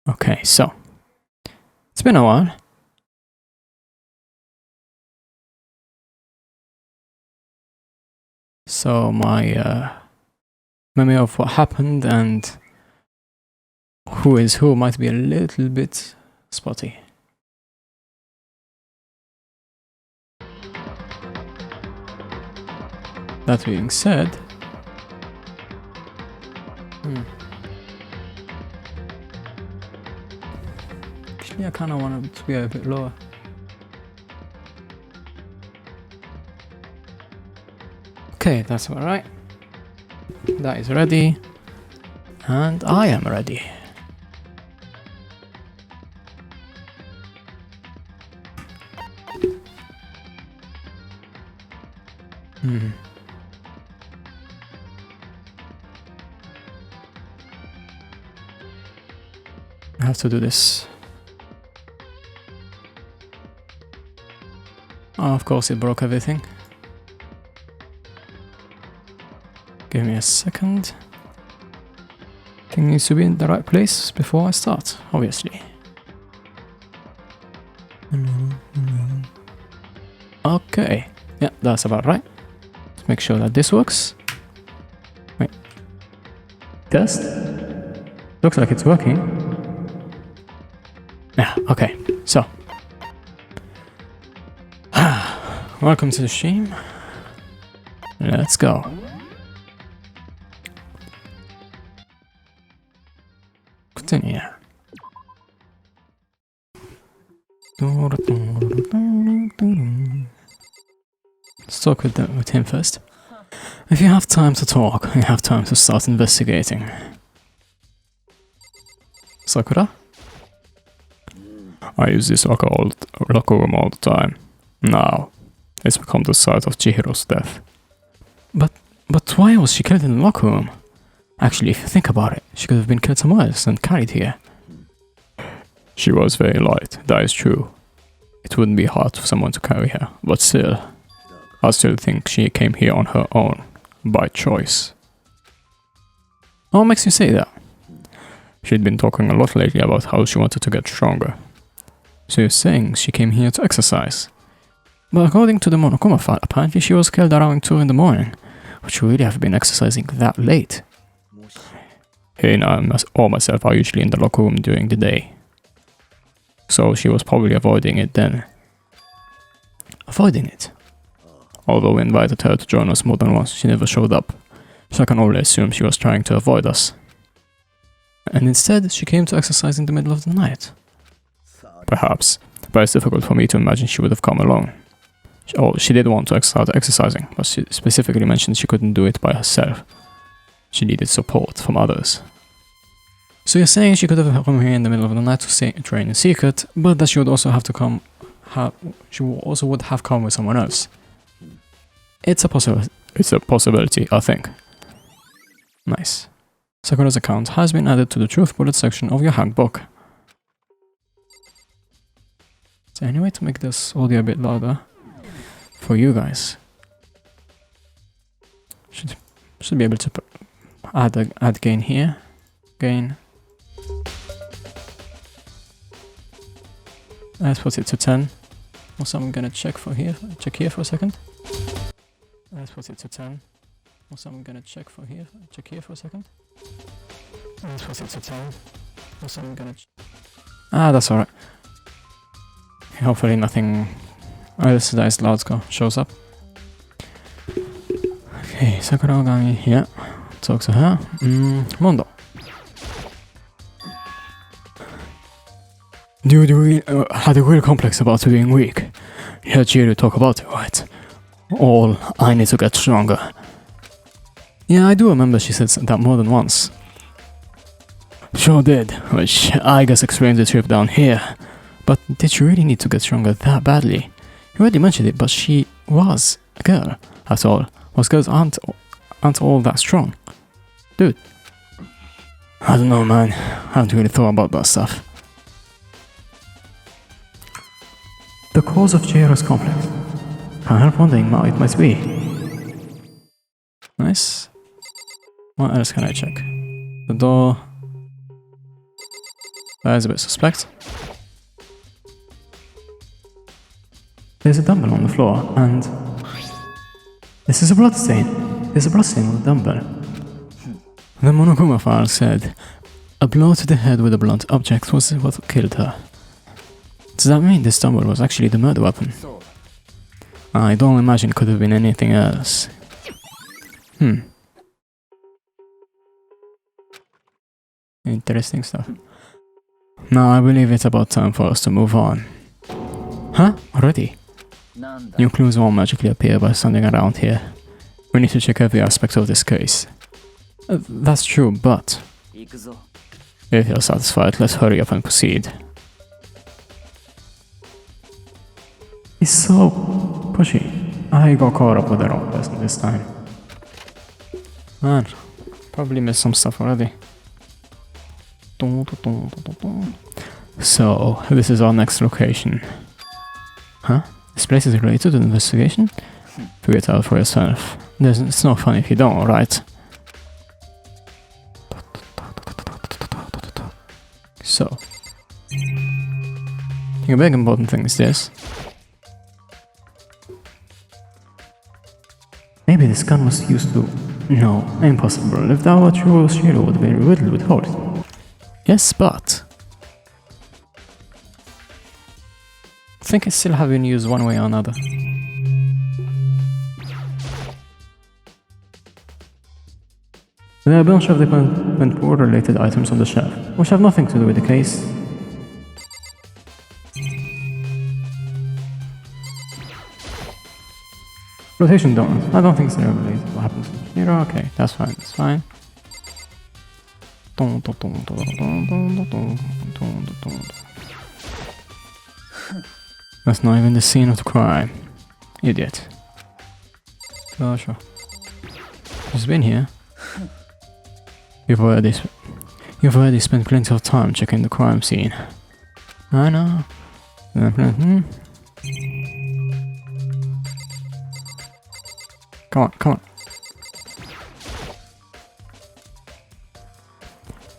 Okay, so it's been a while. So my memory of what happened and who is who might be a little bit spotty. That being said, actually I kind of want it to be a bit lower. Okay, that's alright. That is ready. And I am ready. I have to do this. Oh, of course it broke everything. Give me a second. Thing needs to be in the right place before I start, obviously. Okay, yeah, that's about right. Let's make sure that this works. Wait. Test? Looks like it's working. Yeah, okay, so. Welcome to the stream. Let's go. Continue. Let's talk with him first. If you have time to talk, you have time to start investigating. Sakura? I use this locker room all the time. Now, it's become the site of Chihiro's death. But why was she killed in the locker room? Actually, if you think about it, she could have been killed somewhere else and carried here. She was very light, that is true. It wouldn't be hard for someone to carry her, but still, I still think she came here on her own, by choice. What makes you say that? She'd been talking a lot lately about how she wanted to get stronger. So you're saying she came here to exercise? But according to the Monokuma file, apparently she was killed around 2 in the morning. Would she really have been exercising that late? Heina or myself are usually in the locker room during the day. So she was probably avoiding it then. Avoiding it? Although we invited her to join us more than once, she never showed up. So I can only assume she was trying to avoid us. And instead, she came to exercise in the middle of the night. Perhaps, but it's difficult for me to imagine she would have come alone. She did want to start exercising, but she specifically mentioned she couldn't do it by herself. She needed support from others. So you're saying she could have come here in the middle of the night to train in secret, but that she would also have to come. She also would have come with someone else. It's a possibility, I think. Nice. Sakura's account has been added to the truth bullet section of your handbook. Is there any way to make this audio a bit louder for you guys? Should be able to add gain here. Gain. Let's put it to 10. Also, I'm gonna check here for a second. Let's put it to 10. Also, I'm gonna check here for a second. Let's put it to 10. Also, I'm gonna that's alright. Hopefully nothing else that is loud shows up. Okay, Sakura Ogami here. Talk to her. Mondo. Dude, you had a real complex about being weak. You heard Chihiro talk about it, right? I need to get stronger. Yeah, I do remember she said that more than once. Sure did, which I guess explains the trip down here. But did she really need to get stronger that badly? You already mentioned it, but she was a girl. After all, most girls aren't all that strong. Dude. I don't know, man. I haven't really thought about that stuff. The cause of Chihiro's complex. Can't help wondering what it might be. Nice. What else can I check? The door. That is a bit suspect. There's a dumbbell on the floor, and... This is a blood stain. There's a blood stain on the dumbbell. The Monokuma file said, a blow to the head with a blunt object was what killed her. Does that mean this dumbbell was actually the murder weapon? I don't imagine it could have been anything else. Interesting stuff. Now I believe it's about time for us to move on. Huh? Already? New clues won't magically appear by standing around here. We need to check every aspect of this case. That's true, but... If you're satisfied, let's hurry up and proceed. He's so pushy. I got caught up with the wrong person this time. Man, probably missed some stuff already. So, this is our next location. Huh? This place is related to the investigation? Figure it out for yourself. It's no fun if you don't, right? So, the big important thing is this. Maybe this gun was used to... No, impossible. If that were true, Shiro would be riddled with holes. Yes, but... I think it still have been used one way or another. There are a bunch of different war-related items on the shelf, which have nothing to do with the case. Rotation donuts. I don't think they're related to what happens to Shiro. Okay, that's fine, that's fine. That's not even the scene of the crime. Idiot. Oh, sure. She's been here. You've already spent plenty of time checking the crime scene. I know. Come on, come on.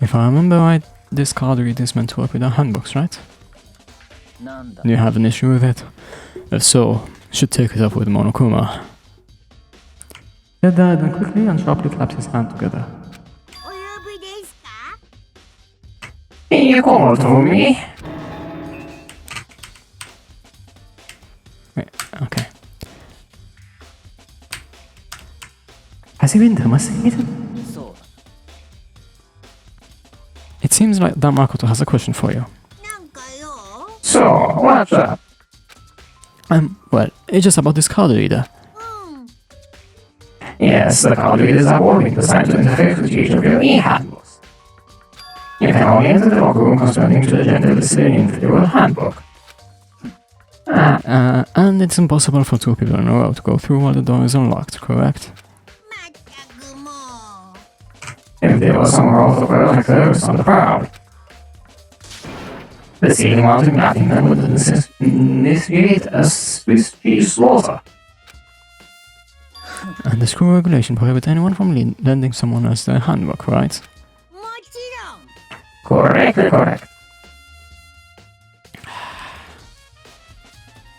If I remember right, this card read is meant to work with our handbooks, right? Do you have an issue with it? If so, you should take it up with Monokuma. Said that, then quickly and sharply clapped his hand together. You called to me? Wait, okay. Has he been domesticated? It seems like that Makoto has a question for you. So, what's up? Well, it's just about this card reader. Yes, the card readers are warning designed to interfere with each of your e-handbooks. You can only enter the locker room corresponding to the gender listed in your handbook. And it's impossible for two people in a row to go through while the door is unlocked, correct? If there was somewhere off the world like those on the prowl. The ceiling mounting nothing then would initiate a species slaughter. And the screw regulation prohibits anyone from lending someone else their handbook, right? Correct.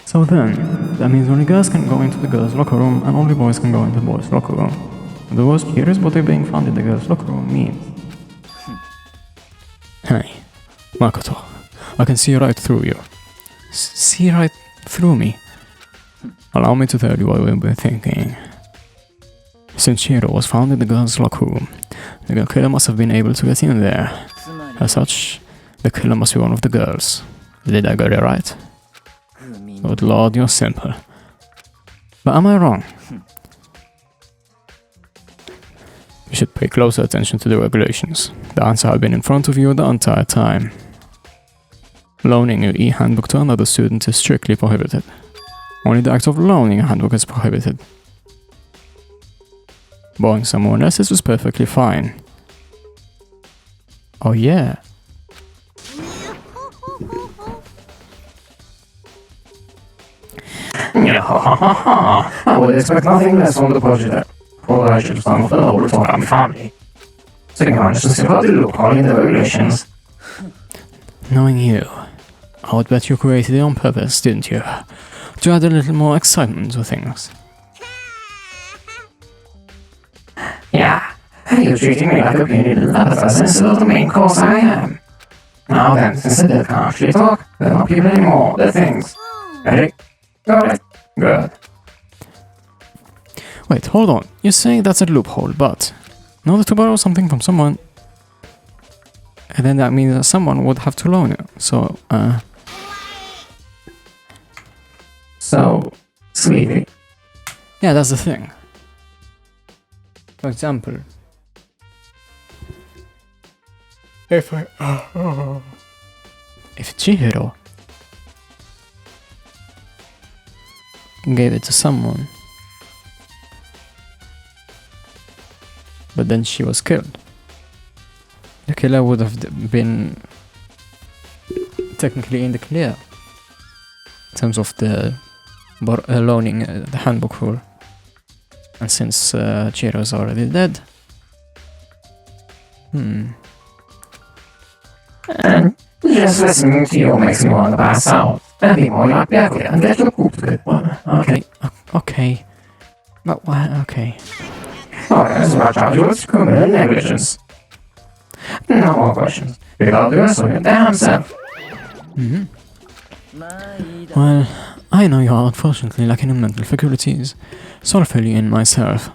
So then, that means only girls can go into the girls' locker room and only boys can go into the boys' locker room. The worst here is what they're being found in the girls' locker room means. Hey, Makoto, I can see right through you. See right through me. Allow me to tell you what we've been thinking. Since Shiro was found in the girls' locker room, the killer must have been able to get in there. As such, the killer must be one of the girls. Did I get it right? Good lord, you're simple. But am I wrong? You should pay closer attention to the regulations. The answer had been in front of you the entire time. Loaning your e-handbook to another student is strictly prohibited. Only the act of loaning a handbook is prohibited. Borrowing someone else's is perfectly fine. Oh yeah. I would expect nothing less from the project. Or I should have done for the whole Tokami family. So you managed to simply loophole in the regulations. Knowing you, I would bet you created it on purpose, didn't you? To add a little more excitement to things. Yeah, you're treating me like a puny little appetizer instead of the main course I am. Now then, since the dead can't actually talk, they're not people anymore, they're things. Ready? Got it. Good. Wait, hold on. You're saying that's a loophole, but in order to borrow something from someone, and then that means that someone would have to loan it. So, So, sleepy. yeah, that's the thing. For example, if Chihiro gave it to someone, but then she was killed, the killer would have been technically in the clear in terms of the loaning the handbook rule. And since Chihiro is already dead, And just listening to you makes me want to pass out. And be more like Berkeley and get your poop good one. okay, but why? Okay. As much as you with criminal negligence. No more questions. Because the rest of your damn self. Well, I know you are unfortunately lacking in mental faculties, so I'll fill you in myself.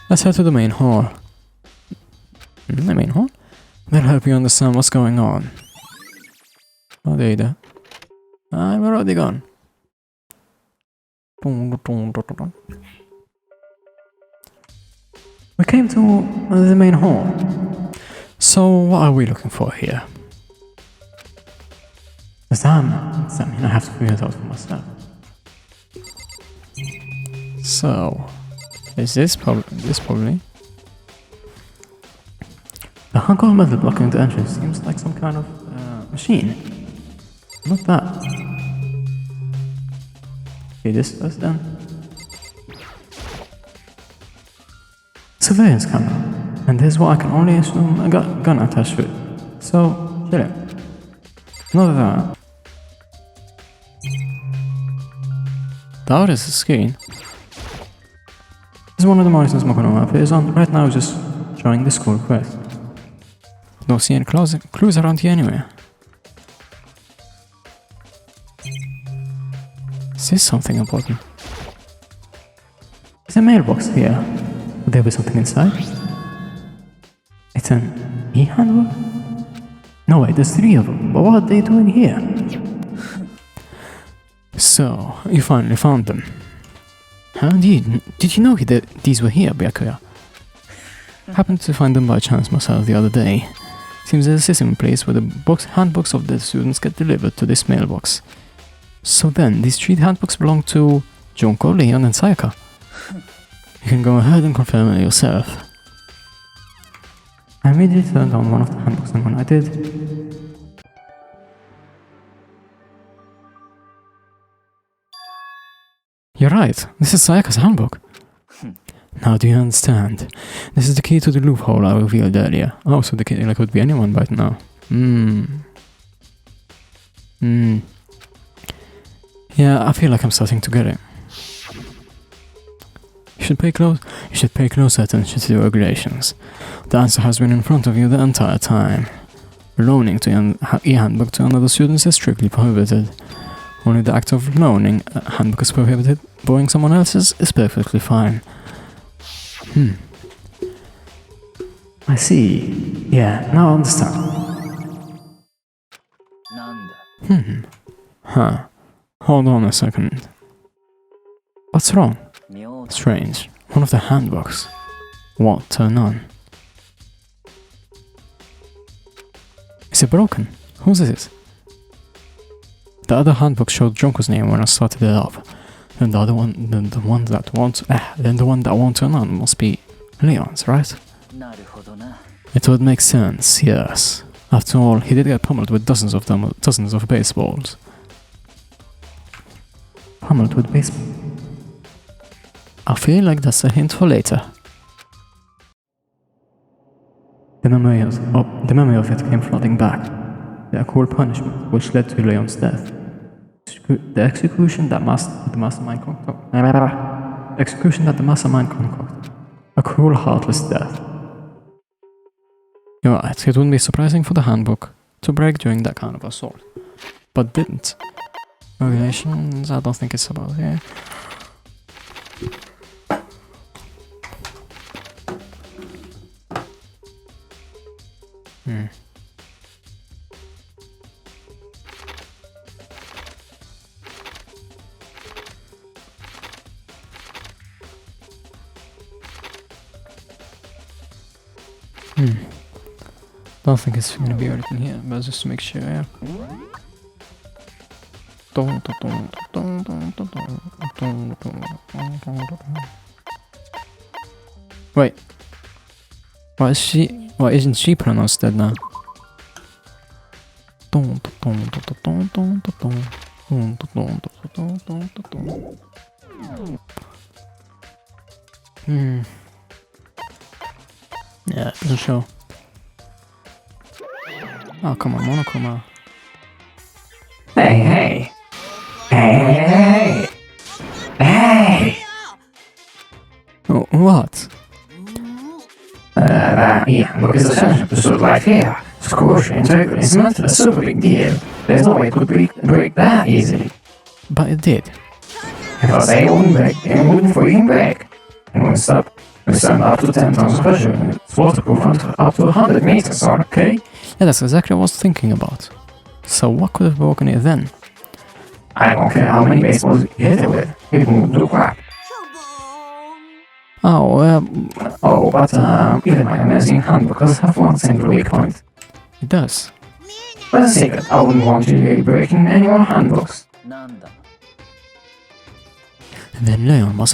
Let's head to the main hall. The main hall? That'll help you understand what's going on. Oh, there you go. I'm already gone. We came to the main hall. So, what are we looking for here? Does that mean I have to figure it out for myself? So, is this probably? The hunk of metal blocking the entrance seems like some kind of machine. Not that. Okay, this first then. Surveillance camera. And there's what I can only assume a gun attached to it. So, chill it. Not that. That is the screen. This is one of the monitors Mokonoma is on right now, just showing the school quest. Don't see any clues around here anywhere. Is this something important? There's a mailbox here. Would there be something inside? It's an e-handbook? No wait, there's 3 of them, but what are they doing here? So, you finally found them. How did you know that these were here, Byakuya? Happened to find them by chance myself the other day. Seems there's a system in place where the handbooks of the students get delivered to this mailbox. So then, these 3 handbooks belong to Junko, Leon, and Sayaka. You can go ahead and confirm it yourself. I immediately turned on one of the handbooks, and when I did, you're right, this is Sayaka's handbook. Now do you understand? This is the key to the loophole I revealed earlier. Oh, so the killer could be anyone right now. Yeah, I feel like I'm starting to get it. You should pay close attention to the regulations. The answer has been in front of you the entire time. Loaning to e-handbook to another student is strictly prohibited. Only the act of loaning a handbook is prohibited. Borrowing someone else's is perfectly fine. I see. Yeah, now I understand. Huh. Hold on a second. What's wrong? Strange. One of the handbooks. Won't turn on. Is it broken? Whose is it? The other handbook showed Junko's name when I started it up. Then the other one, the one that won't turn on must be Leon's, right? It would make sense, yes. After all, he did get pummeled with dozens of baseballs. Pummeled with baseball? I feel like that's a hint for later. The memory of it came flooding back. the cruel punishment which led to Leon's death. The execution that the mastermind concocted. A cruel, heartless death. You're right, it wouldn't be surprising for the handbook to break during that kind of assault. But didn't. Regulations, I don't think it's about here. Don't think it's gonna be written here, but just to make sure, yeah. Wait. Why isn't she pronounced that now? Yeah, it doesn't show. Oh, come on, Monokuma. Hey! Oh, what? That handbook is essential to sort life here. Squash integrity is not a super big deal. There's no way it could break that easily. But it did. Because they wouldn't break, they wouldn't freaking break. And we'll stop. We stand up to 10 tons of pressure and it's waterproof up to 100 meters, okay? Yeah, that's exactly what I was thinking about. So what could have broken it then? I don't care how many baseballs you hit it with. It won't do crap. But even my amazing handbook does have one single weak point. It does. But a secret, I wouldn't want you to be breaking any more handbooks. And then Leon must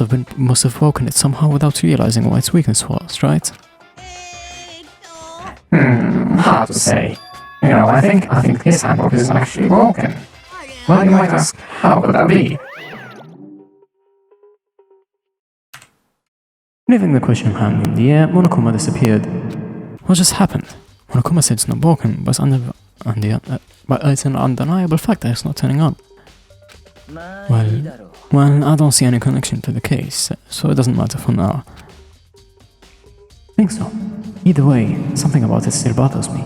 have broken it somehow without realizing what its weakness was, right? Hard to say. You know, I think his handbook is actually broken. Well, you might ask, how could that be? Leaving the question hanging in the air, Monokuma disappeared. What just happened? Monokuma said it's not broken, but it's an undeniable fact that it's not turning on. Well, I don't see any connection to the case, so it doesn't matter for now. I think so. Either way, something about it still bothers me.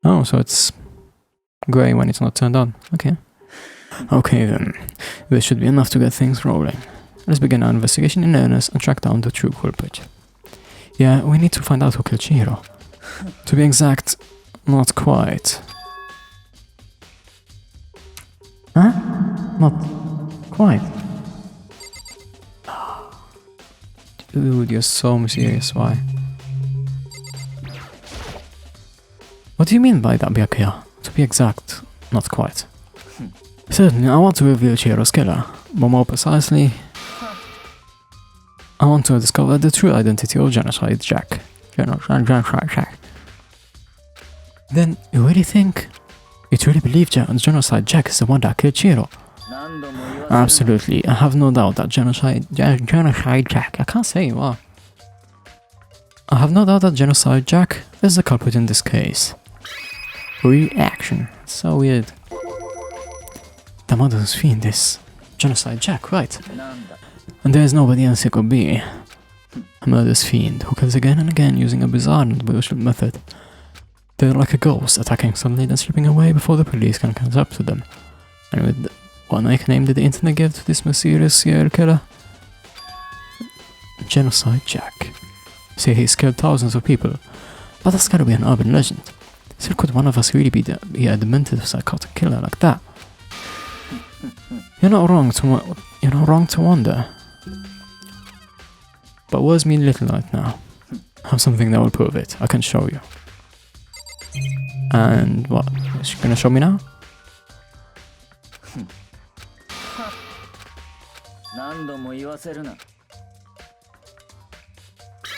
Oh, so it's grey when it's not turned on. Okay. Okay then. This should be enough to get things rolling. Let's begin our investigation in earnest and track down the true culprit. Yeah, we need to find out who killed Chihiro. To be exact, not quite. Huh? Not quite. Dude, you're so mysterious, why? What do you mean by that, Byakuya? To be exact, not quite. Certainly, I want to reveal Chihiro's killer, but more precisely, I want to discover the true identity of Genocide Jack. Genocide Jack. Then, you really think? You truly believe Genocide Jack is the one that killed Chihiro? Absolutely, I have no doubt that Genocide Jack, I can't say, wow. I have no doubt that Genocide Jack is the culprit in this case. Reaction. So weird. The mother's fiend is Genocide Jack, right? And there is nobody else it could be. A murderous fiend who kills again and again using a bizarre and bullshit method. They're like a ghost, attacking suddenly then slipping away before the police can catch up to them. And with what nickname did the internet give to this mysterious serial killer? Genocide Jack. Say he's killed thousands of people, but that's gotta be an urban legend. So could one of us really be a demented psychotic killer like that? You're not wrong to wonder. But words mean little right now. I have something that will prove it. I can show you. And what? Is she gonna show me now?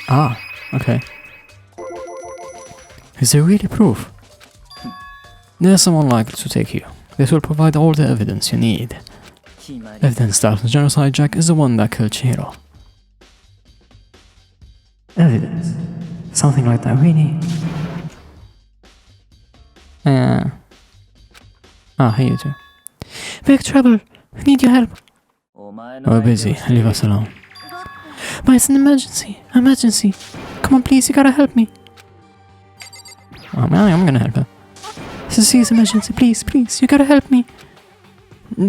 Ah, okay. Is there really proof? There's someone likely to take you. This will provide all the evidence you need. Evidence that Genocide Jack is the one that killed Chihiro. Evidence? Something like that, really? Hey you two. Big trouble. We need your help. We're busy. Leave us alone. But it's an emergency. Emergency. Come on, please. You gotta help me. I'm gonna help her. It's a serious emergency. Please, please. You gotta help me.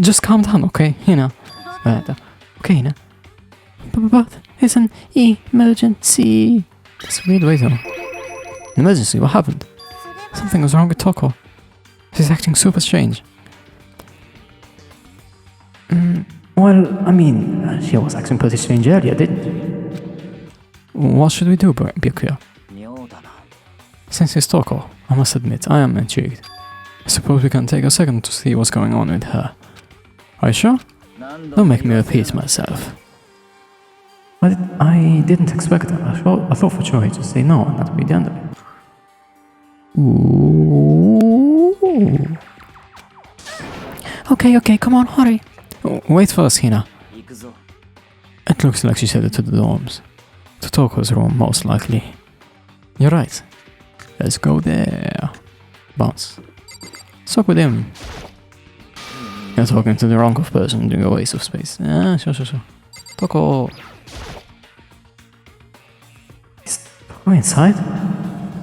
Just calm down, okay? Okay, But it's an emergency. That's a weird way though. An emergency? What happened? Something was wrong with Toko. She's acting super strange. Well, I mean, she was acting pretty strange earlier, didn't she? What should we do, Byakuya? Since it's Toko, I must admit, I am intrigued. I suppose we can take a second to see what's going on with her. Are you sure? Don't make me repeat myself. But I didn't expect that. I thought for sure he'd just say no and that'd be the end of it. Ooh. Okay, come on, hurry. Wait first, Hina. It looks like she's headed to the dorms. To Toko's room, most likely. You're right. Let's go there. Bounce. Talk with him. You're talking to the wrong person doing a waste of space. Sure. Toko. Is Toko inside?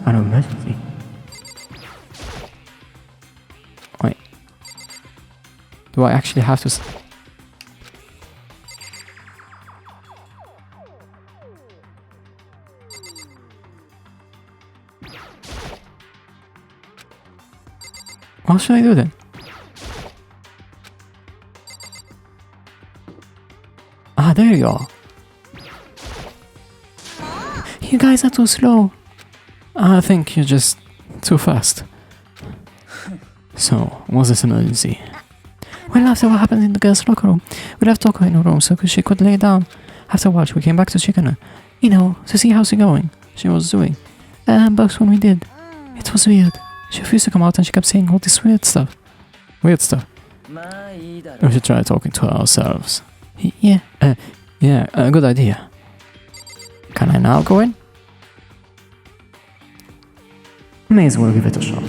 An emergency. Wait. Do I actually have to... What should I do then? Ah, there you are. You guys are too slow. I think you're just too fast. So, what's this emergency? Well, after what happened in the girls' locker room, we left Toko in her room so she could lay down. Afterwards, we came back to check on her. To see how she's going. She was doing. But when we did, it was weird. She refused to come out and she kept saying all this weird stuff. We should try talking to her ourselves. Yeah, a good idea. Can I now go in? May as well give it a shot.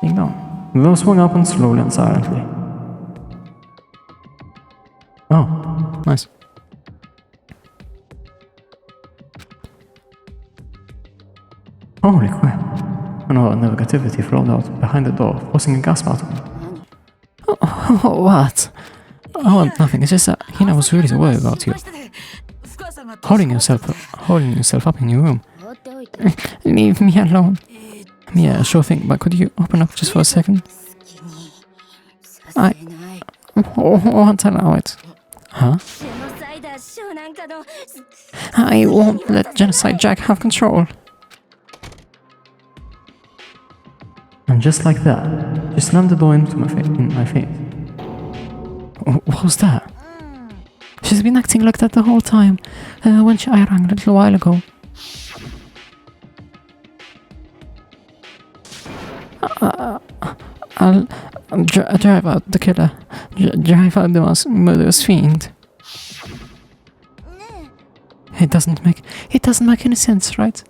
Ding dong. The door swung open slowly and silently. Oh, nice. Holy crap. Another negativity flowed out behind the door, forcing a gas bottle. What? Oh, nothing. It's just that Hina was really worried about you. Holding yourself up in your room. Leave me alone. Yeah, sure thing, but could you open up just for a second? I won't allow it. Huh? I won't let Genocide Jack have control. And just like that, she slammed the door into in my face. What was that? She's been acting like that the whole time, when I rang a little while ago. I'll drive out the killer. Drive out the murderous fiend. It doesn't make any sense, right?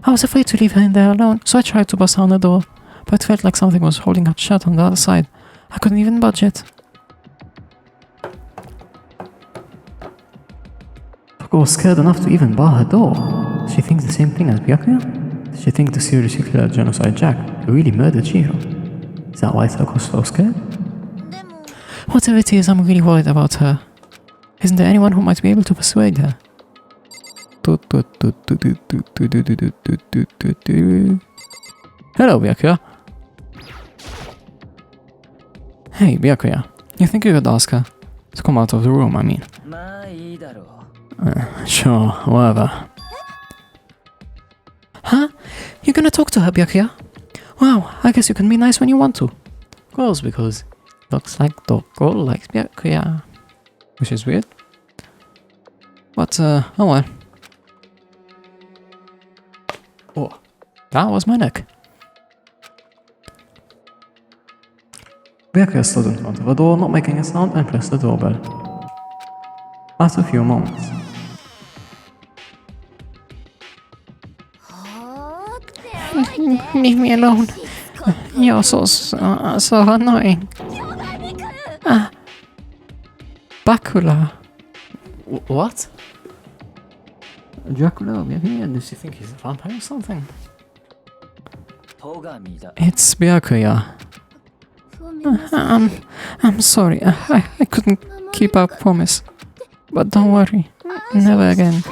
I was afraid to leave her in there alone, so I tried to bust down the door. But it felt like something was holding it shut on the other side. I couldn't even budge it. Toko was scared enough to even bar her door. Does she think the same thing as Byakuya? Does she think the seriously killer Genocide Jack really murdered Chihiro? Is that why Toko was so scared? Whatever it is, I'm really worried about her. Isn't there anyone who might be able to persuade her? Hello, Byakuya. Hey, Byakuya. You think you could ask her to come out of the room, I mean? Sure, whatever. Huh? You're gonna talk to her, Byakuya? Wow, I guess you can be nice when you want to. Of course, because looks like Toko likes Byakuya. Which is weird. But, oh well. Oh, that was my neck. Byakuya stood in front of the door, not making a sound, and pressed the doorbell. After a few moments. Leave me alone. You're so annoying. Bakula. What? Dracula, maybe? Does he think he's a vampire or something? It's Byakuya. I'm sorry. I couldn't keep our promise. But don't worry. Never again.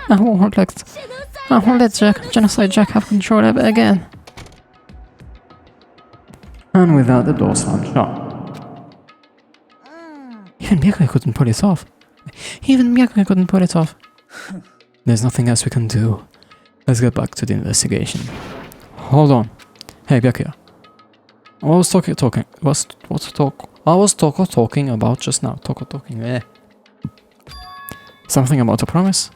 I won't let Genocide Jack have control ever again. And with that, the door slammed shut. Even Byakuya couldn't pull it off. There's nothing else we can do. Let's get back to the investigation. Hold on. Hey, Byakuya. I was talking about just now. Something about a promise?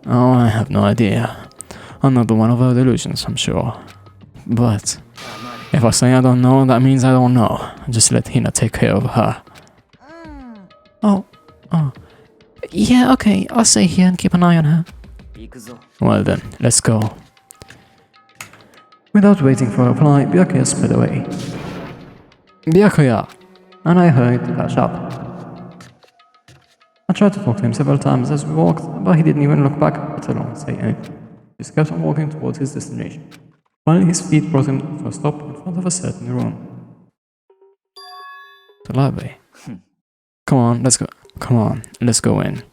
Oh, I have no idea. Another one of our delusions, I'm sure. But if I say I don't know, that means I don't know. Just let Hina take care of her. Oh. Yeah, okay. I'll stay here and keep an eye on her. Well then, let's go. Without waiting for a reply, Byakuya sped away. Byakuya! And I hurried to catch up. I tried to talk to him several times as we walked, but he didn't even look back, let alone say anything. He just kept on walking towards his destination. Finally, his feet brought him to a stop in front of a certain room. The library. Come on, let's go in.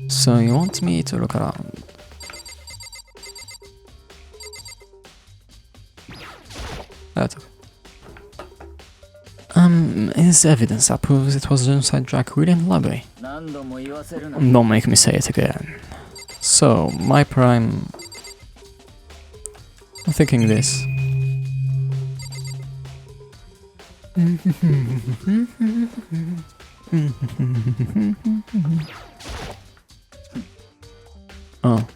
So you want me to look around? That's okay. Is evidence that proves it was Genocide Jack really in the library? Don't make me say it again. So, my prime... I'm thinking this. Oh.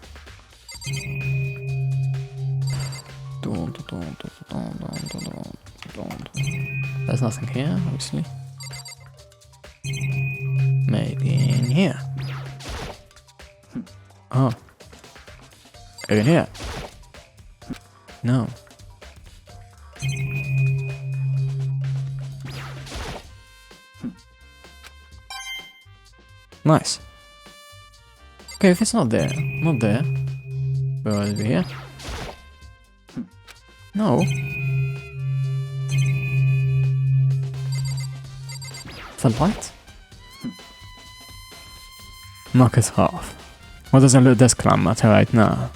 There's nothing here, obviously. Maybe in here. Oh. In here. No. Nice. Okay, if it's not there, will it be here? No. The light? Knock it off. What does a little desk clamp matter right now?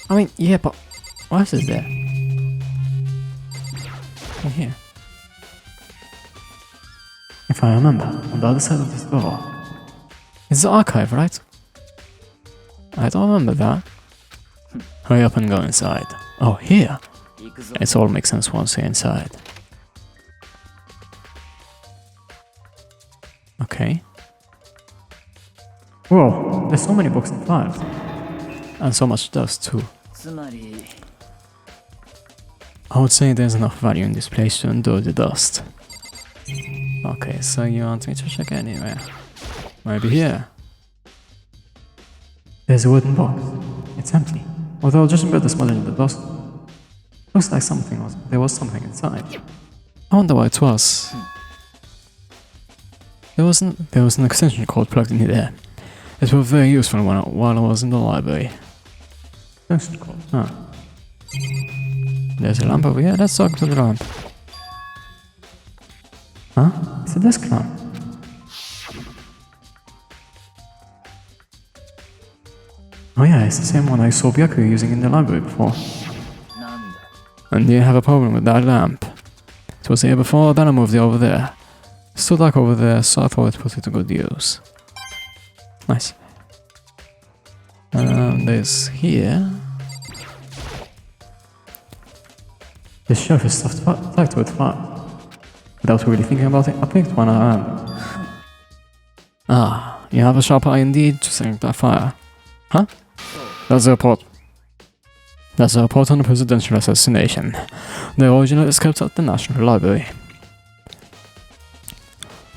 I mean, yeah, but what else is there? In here. If I remember, on the other side of this door. It's the archive, right? I don't remember that. Hurry up and go inside. Oh, here! It all makes sense once you're inside. Okay. Whoa, there's so many books and files. And so much dust too. I would say there's enough value in this place to endure the dust. Okay, so you want me to check anywhere? Maybe here. There's a wooden box. It's empty. Although just a bit smudged in the dust. Looks like there was something inside. I wonder what it was. There was an extension cord plugged in there. It was very useful while I was in the library. Extension cord, huh. There's a lamp over here, let's talk to the lamp. Huh? It's a desk lamp. Oh yeah, it's the same one I saw Byakuya using in the library before. And you have a problem with that lamp. It was here before, then I moved it over there. It stood like over there, so I thought I'd put it to good use. Nice. There's here. This shelf is stuffed with files. Without really thinking about it, I picked one around. Ah, you have a sharp eye indeed to setting that fire. Huh? That's a report. That's a report on a presidential assassination. The original is kept at the National Library.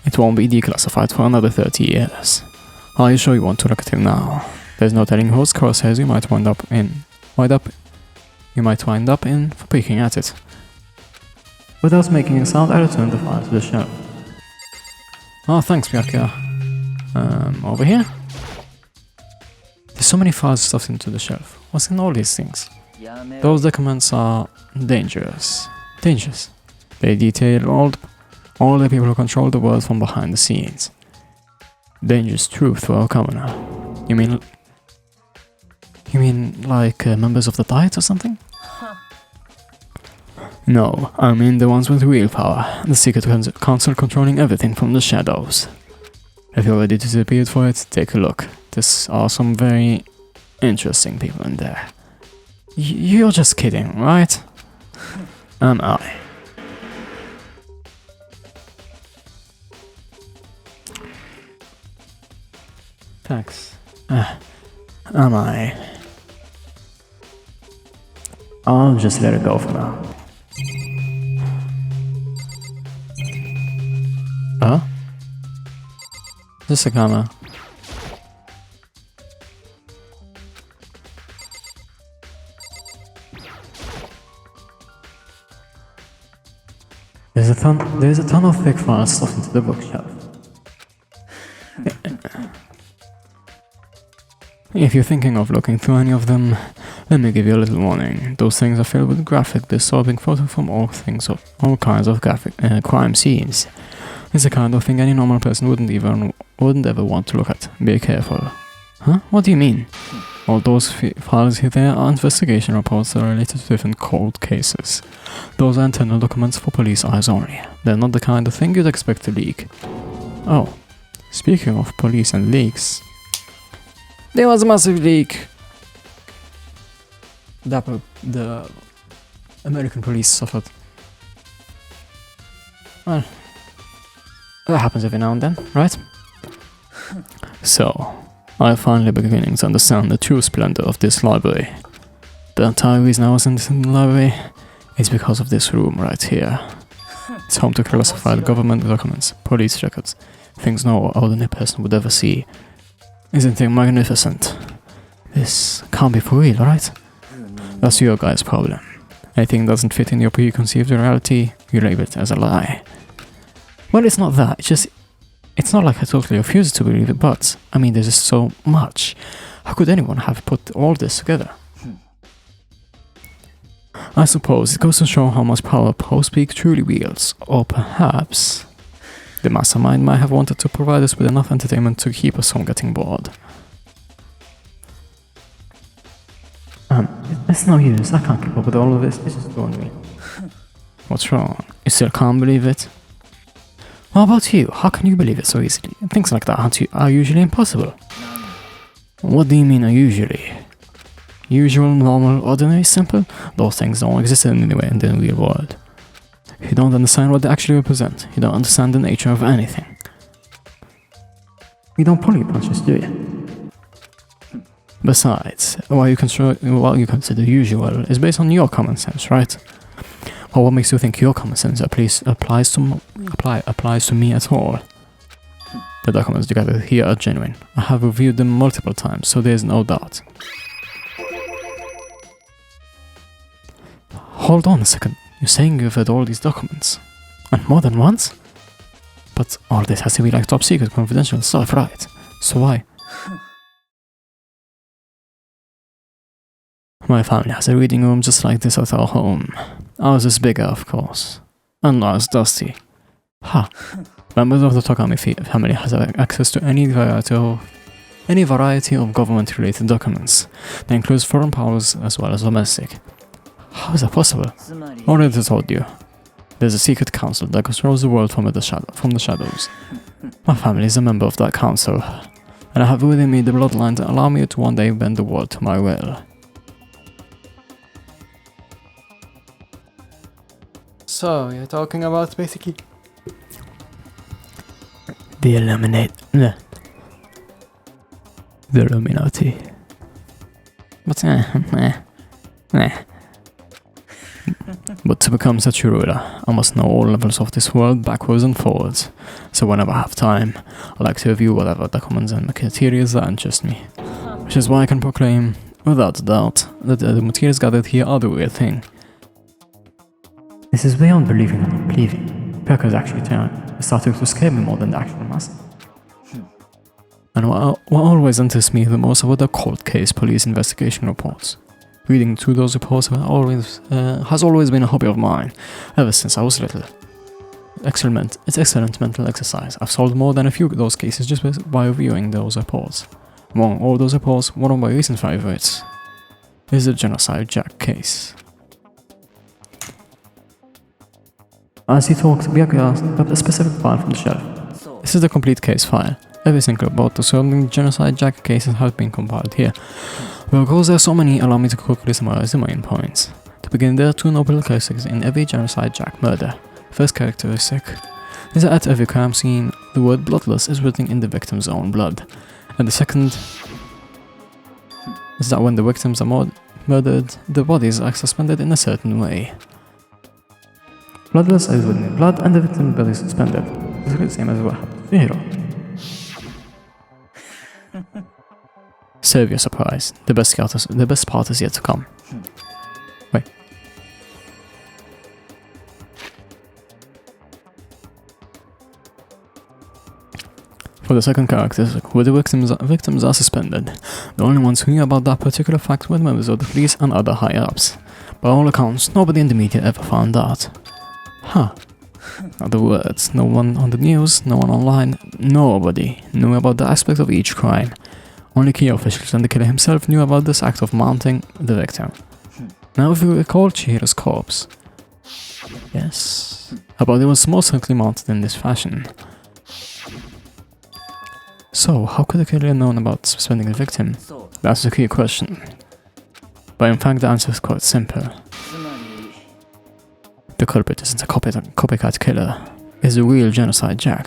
It won't be declassified for another 30 years. Are you sure you want to look at him now? There's no telling whose crosshairs you might wind up in for peeking at it. Without making a sound, I return the file to the shelf. Oh, thanks, Byakuya. Over here? There's so many files stuffed into the shelf. What's in all these things? Those documents are dangerous. Dangerous. They detail all the people who control the world from behind the scenes. Dangerous truth for a commoner. You mean like members of the Diet or something? No, I mean the ones with real power. The secret council controlling everything from the shadows. If you're ready to disappear for it, take a look. There are some very interesting people in there. You're just kidding, right? Am I? Thanks. Am I? I'll just let it go for now. Huh? Just a camera. There's a ton of thick files stuffed into the bookshelf. If you're thinking of looking through any of them, let me give you a little warning. Those things are filled with graphic, disturbing photos from all kinds of crime scenes. It's the kind of thing any normal person wouldn't ever want to look at. Be careful. Huh? What do you mean? All those files here there are investigation reports that are related to different cold cases. Those are internal documents for police eyes only. They're not the kind of thing you'd expect to leak. Oh, speaking of police and leaks, there was a massive leak. The American police suffered. Well, that happens every now and then, right? So, I finally beginning to understand the true splendor of this library. The entire reason I was in the library is because of this room right here. It's home to classified government documents, police records, things no ordinary person would ever see. Isn't it magnificent? This can't be for real, right? That's your guy's problem. Anything doesn't fit in your preconceived reality, you label it as a lie. Well, it's not that, it's not like I totally refuse to believe it, but, I mean, there's just so much. How could anyone have put all this together? I suppose it goes to show how much power post-peak truly wields, or perhaps the mastermind might have wanted to provide us with enough entertainment to keep us from getting bored. It's no use, I can't keep up with all of this, it's just going me. What's wrong? You still can't believe it? What about you? How can you believe it so easily? Things like that are usually impossible. What do you mean are usually? Usual, normal, ordinary, simple? Those things don't exist anywhere in the real world. You don't understand what they actually represent. You don't understand the nature of anything. You don't pull your punches, do you? Besides, what you consider usual is based on your common sense, right? Or what makes you think your common sense applies to me at all? The documents you gathered here are genuine. I have reviewed them multiple times, so there's no doubt. Hold on a second. You're saying you've read all these documents? And more than once? But all this has to be like top secret confidential stuff, right? So why? My family has a reading room just like this at our home. Ours is bigger, of course. And ours dusty. Ha! Members of the Tokami family has access to any variety of government-related documents. That includes foreign powers as well as domestic. How is that possible? Already told you. There's a secret council that controls the world from the shadows. My family is a member of that council, and I have within me the bloodline that allow me to one day bend the world to my will. So, you're talking about basically the Illuminati. But But to become such a ruler, I must know all levels of this world backwards and forwards. So whenever I have time, I like to review whatever documents and materials that interest me. Which is why I can proclaim, without a doubt, that the materials gathered here are the real thing. This is beyond believing or not believing. Perk is actually starting to scare me more than the actual master. And what always interests me the most are the cold case police investigation reports. Reading through those reports has always been a hobby of mine, ever since I was little. It's excellent mental exercise. I've solved more than a few of those cases just by reviewing those reports. Among all those reports, one of my recent favorites is the Genocide Jack case. As he talked, Byakuya grabbed a specific file from the shelf. This is the complete case file. Every single report surrounding the Genocide Jack cases has been compiled here. But because there are so many, allow me to quickly summarize the main points. To begin, there are two notable characteristics in every Genocide Jack murder. First characteristic is that at every crime scene, the word bloodless is written in the victim's own blood. And the second is that when the victims are murdered, the bodies are suspended in a certain way. Bloodless is written in blood and the victim's body is suspended. This is the same as what happened to the hero. Save your surprise. The best part is yet to come. Wait. For the second characteristic, where the victims are suspended, the only ones who knew about that particular fact were members of the police and other higher-ups. By all accounts, nobody in the media ever found out. Huh. In other words, no one on the news, no one online, nobody knew about the aspect of each crime. Only key officials and the killer himself knew about this act of mounting the victim. Now if you recall Chihiro's corpse, yes, her body was most likely mounted in this fashion. So, how could the killer have known about suspending the victim? That's the key question. But in fact the answer is quite simple. The culprit isn't a copycat killer, it's a real Genocide Jack.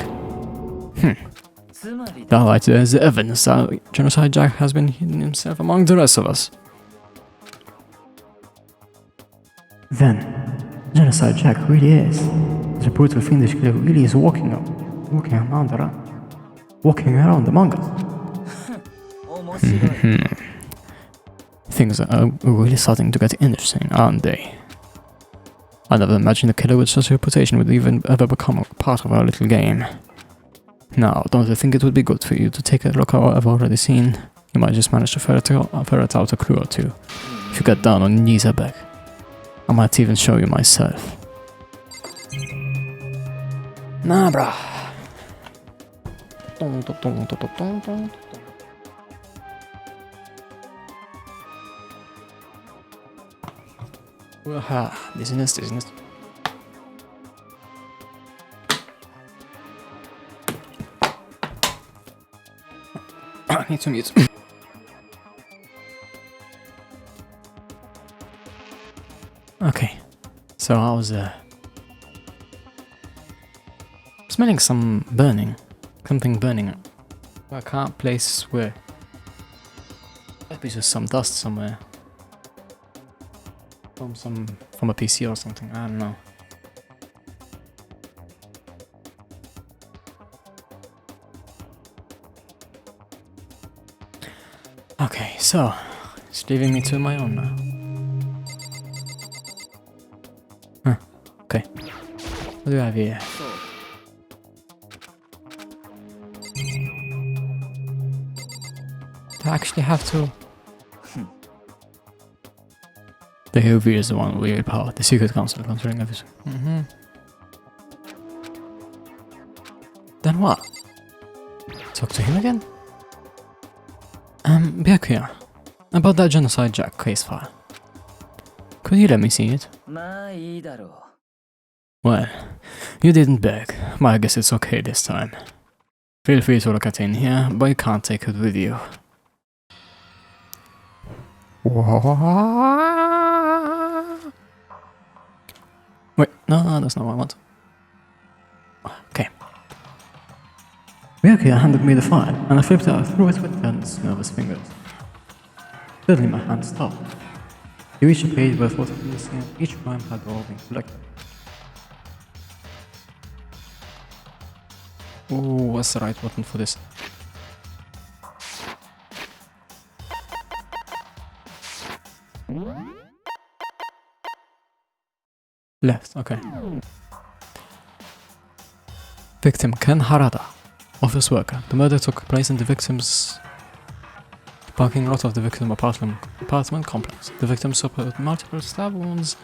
That right there is the evidence that Genocide Jack has been hidden himself among the rest of us. Then, Genocide Jack really is. The brutal fiendish killer really is walking around among us. Things are really starting to get interesting, aren't they? I never imagined a killer with such a reputation would even ever become a part of our little game. Now, don't you think it would be good for you to take a look at what I've already seen? You might just manage to ferret out a clue or two. If you get down on your knees, I beg. I might even show you myself. Nah, bruh. Dizziness. I need to mute. Okay, so I was smelling something burning. I can't place where. Maybe just some dust somewhere. From a PC or something, I don't know. Okay, so it's leaving me to my own now. Okay. What do I have here? Do I actually have to? The Havoc is the one with real power. The secret council controlling everything. Then what? Talk to him again? Byakuya, about that Genocide Jack case file. Could you let me see it? Well, you didn't beg, but I guess it's okay this time. Feel free to look at it in here, but you can't take it with you. Wait, no, that's not what I want. Okay. Byakuya handed me the file, and I flipped it through it with tense, nervous fingers. Suddenly my hand stopped. You reached a page where photos from the scene of each crime had all been collected. Ooh, what's the right button for this? Left, okay. Victim Ken Harada, office worker. The murder took place in the victim's parking lot of the victim apartment complex. The victim suffered multiple stab wounds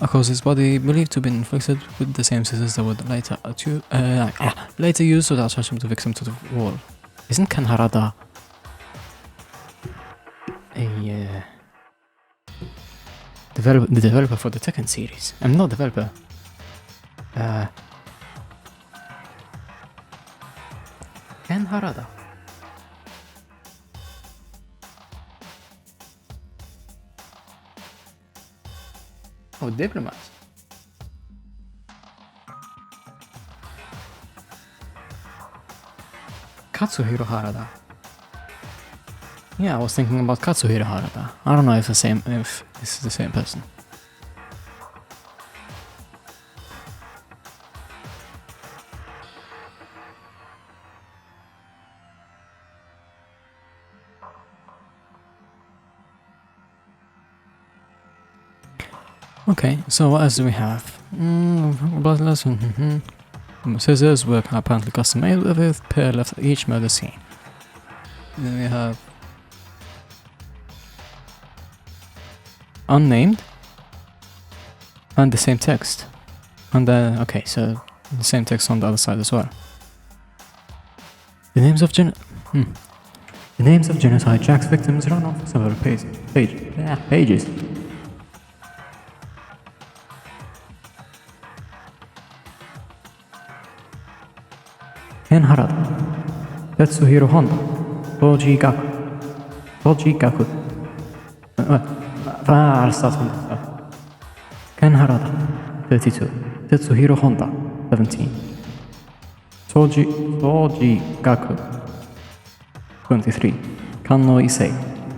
across his body, believed to have been inflicted with the same scissors that would later used without touching the victim to the wall. Isn't Ken Harada a the developer for the Tekken series? I'm not developer. Ken Harada. Oh, diplomat. Katsuhiro Harada. Yeah, I was thinking about Katsuhiro Harada. I don't know if this is the same person. Okay, so what else do we have? Scissors were apparently custom made with a pair left at each murder scene. Then we have unnamed and the same text. And then, okay, so the same text on the other side as well. The names of genocide Jack's victims run off several pages. Ken Harada, Tetsuhiro Honda, Toji Gaku. I'll start from the start. Ken Harada, 32. Tetsuhiro Honda, 17. Toji Gaku, 23. Kanno Issei,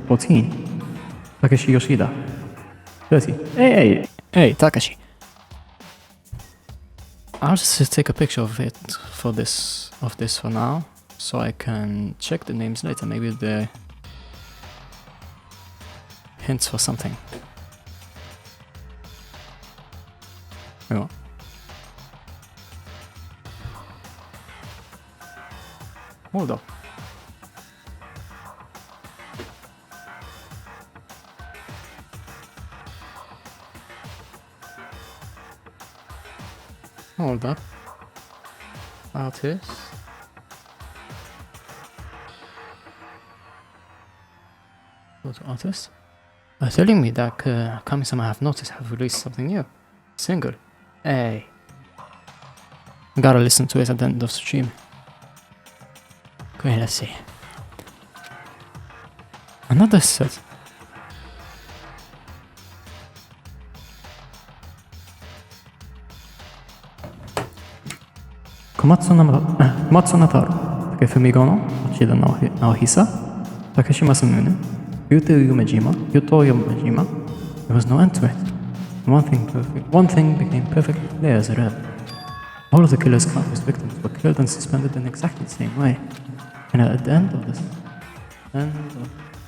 14. Takeshi Yoshida, 30. Hey, Takashi. I'll just take a picture of it for this for now, so I can check the names later. Maybe they're hints for something. Oh. Hold up. Hold up. Artist. Go to artist. Telling me that Kami-sama have noticed have released something new. Single. Hey. Gotta listen to it at the end of the stream. Okay, let's see. Another set. Komatsu Nataro, Takefumi Gono, Uchida Naohisa, Takeshi Masamune, Yuto Yumejima. There was no end to it. One thing became perfectly clear as it read. All of the killer's countless victims were killed and suspended in exactly the same way. And at the end of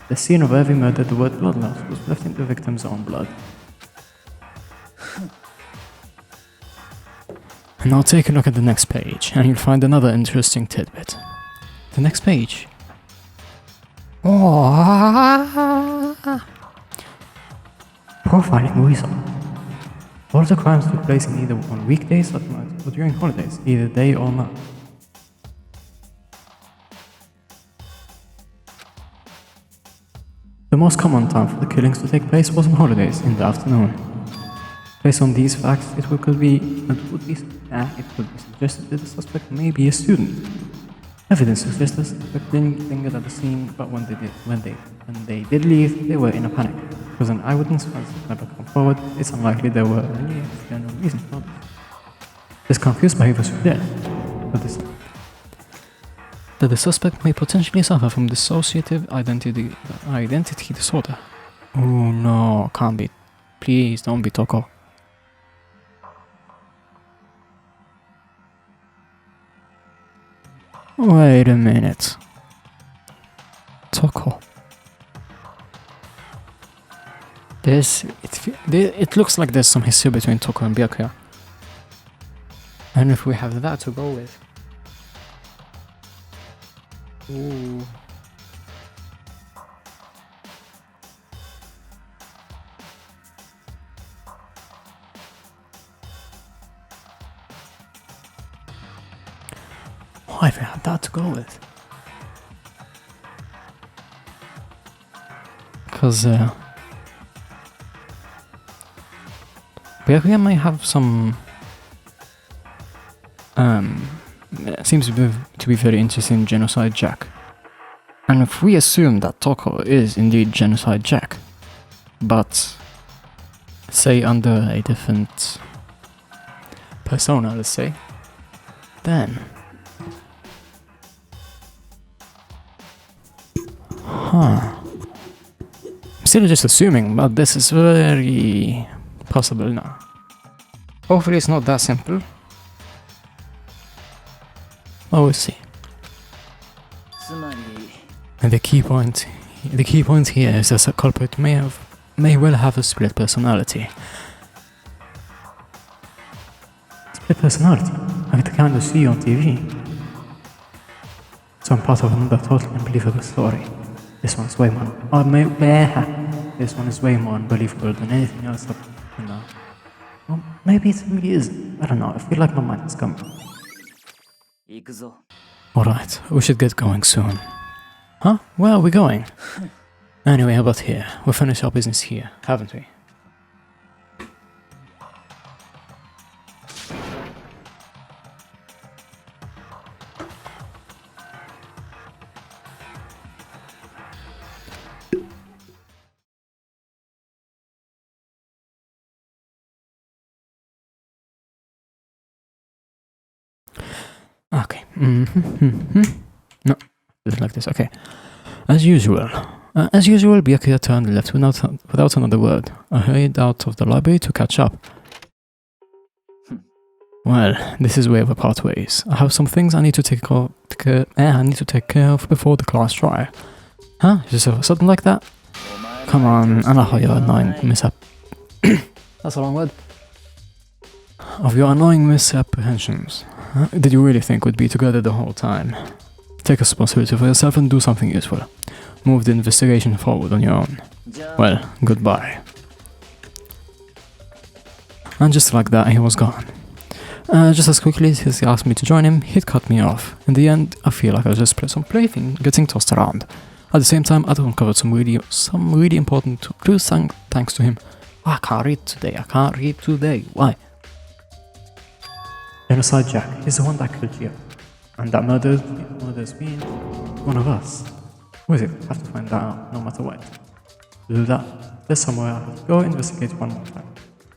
the scene of every murder, the word bloodlust was left in the victim's own blood. And now take a look at the next page, and you'll find another interesting tidbit. The next page. Profiling Weasel. All the crimes took place in either on weekdays or during holidays, either day or night. The most common time for the killings to take place was on holidays in the afternoon. Based on these facts, it would be suggested that the suspect may be a student. Evidence suggests the suspect didn't linger at the scene, but when they did leave, they were in a panic. Because an eyewitness has never come forward, it's unlikely there were any general reasons for this. This confused behavior suggests that the suspect may potentially suffer from dissociative identity disorder. Oh no, can't be. Please don't be Toko. Wait a minute. Toko. It looks like there's some history between Toko and Byakuya. And if we have that to go with. Ooh. Why if we have that to go with? Because Byakuya may have some seems to be very interested in Genocide Jack. And if we assume that Toko is indeed Genocide Jack, but say under a different persona, let's say, then I'm still just assuming, but this is very possible now. Hopefully it's not that simple. Oh, we'll see. And the key point here is that the culprit may well have a split personality. Split personality, like the kind you see on TV. Some part of another totally unbelievable story. This one's way more. This one is way more unbelievable than anything else up to now. Well, maybe it really isn't. I don't know. I feel like my mind is coming. Alright, we should get going soon. Huh? Where are we going? Anyway, how about here? We'll finish our business here, haven't we? Okay. No, it's like this. Okay. As usual, Byakuya turned left without another word. I hurried out of the library to catch up. Well, this is way over part ways. I have some things I need to take care of before the class trial. Huh? Just something like that? Come on, and I'll have your annoying mishap. That's the wrong word. Of your annoying misapprehensions. Huh? Did you really think we'd be together the whole time? Take responsibility for yourself and do something useful. Move the investigation forward on your own. Well, goodbye. And just like that, he was gone. Just as quickly as he asked me to join him, he'd cut me off. In the end, I feel like I was just some plaything getting tossed around. At the same time, I'd uncovered some really important clues thanks to him. I can't read today. Why? Genocide Jack is the one that killed Gio. And that murder's been one of us. Who is it? I have to find that out, no matter what. To do that, there's somewhere I have to go investigate one more time.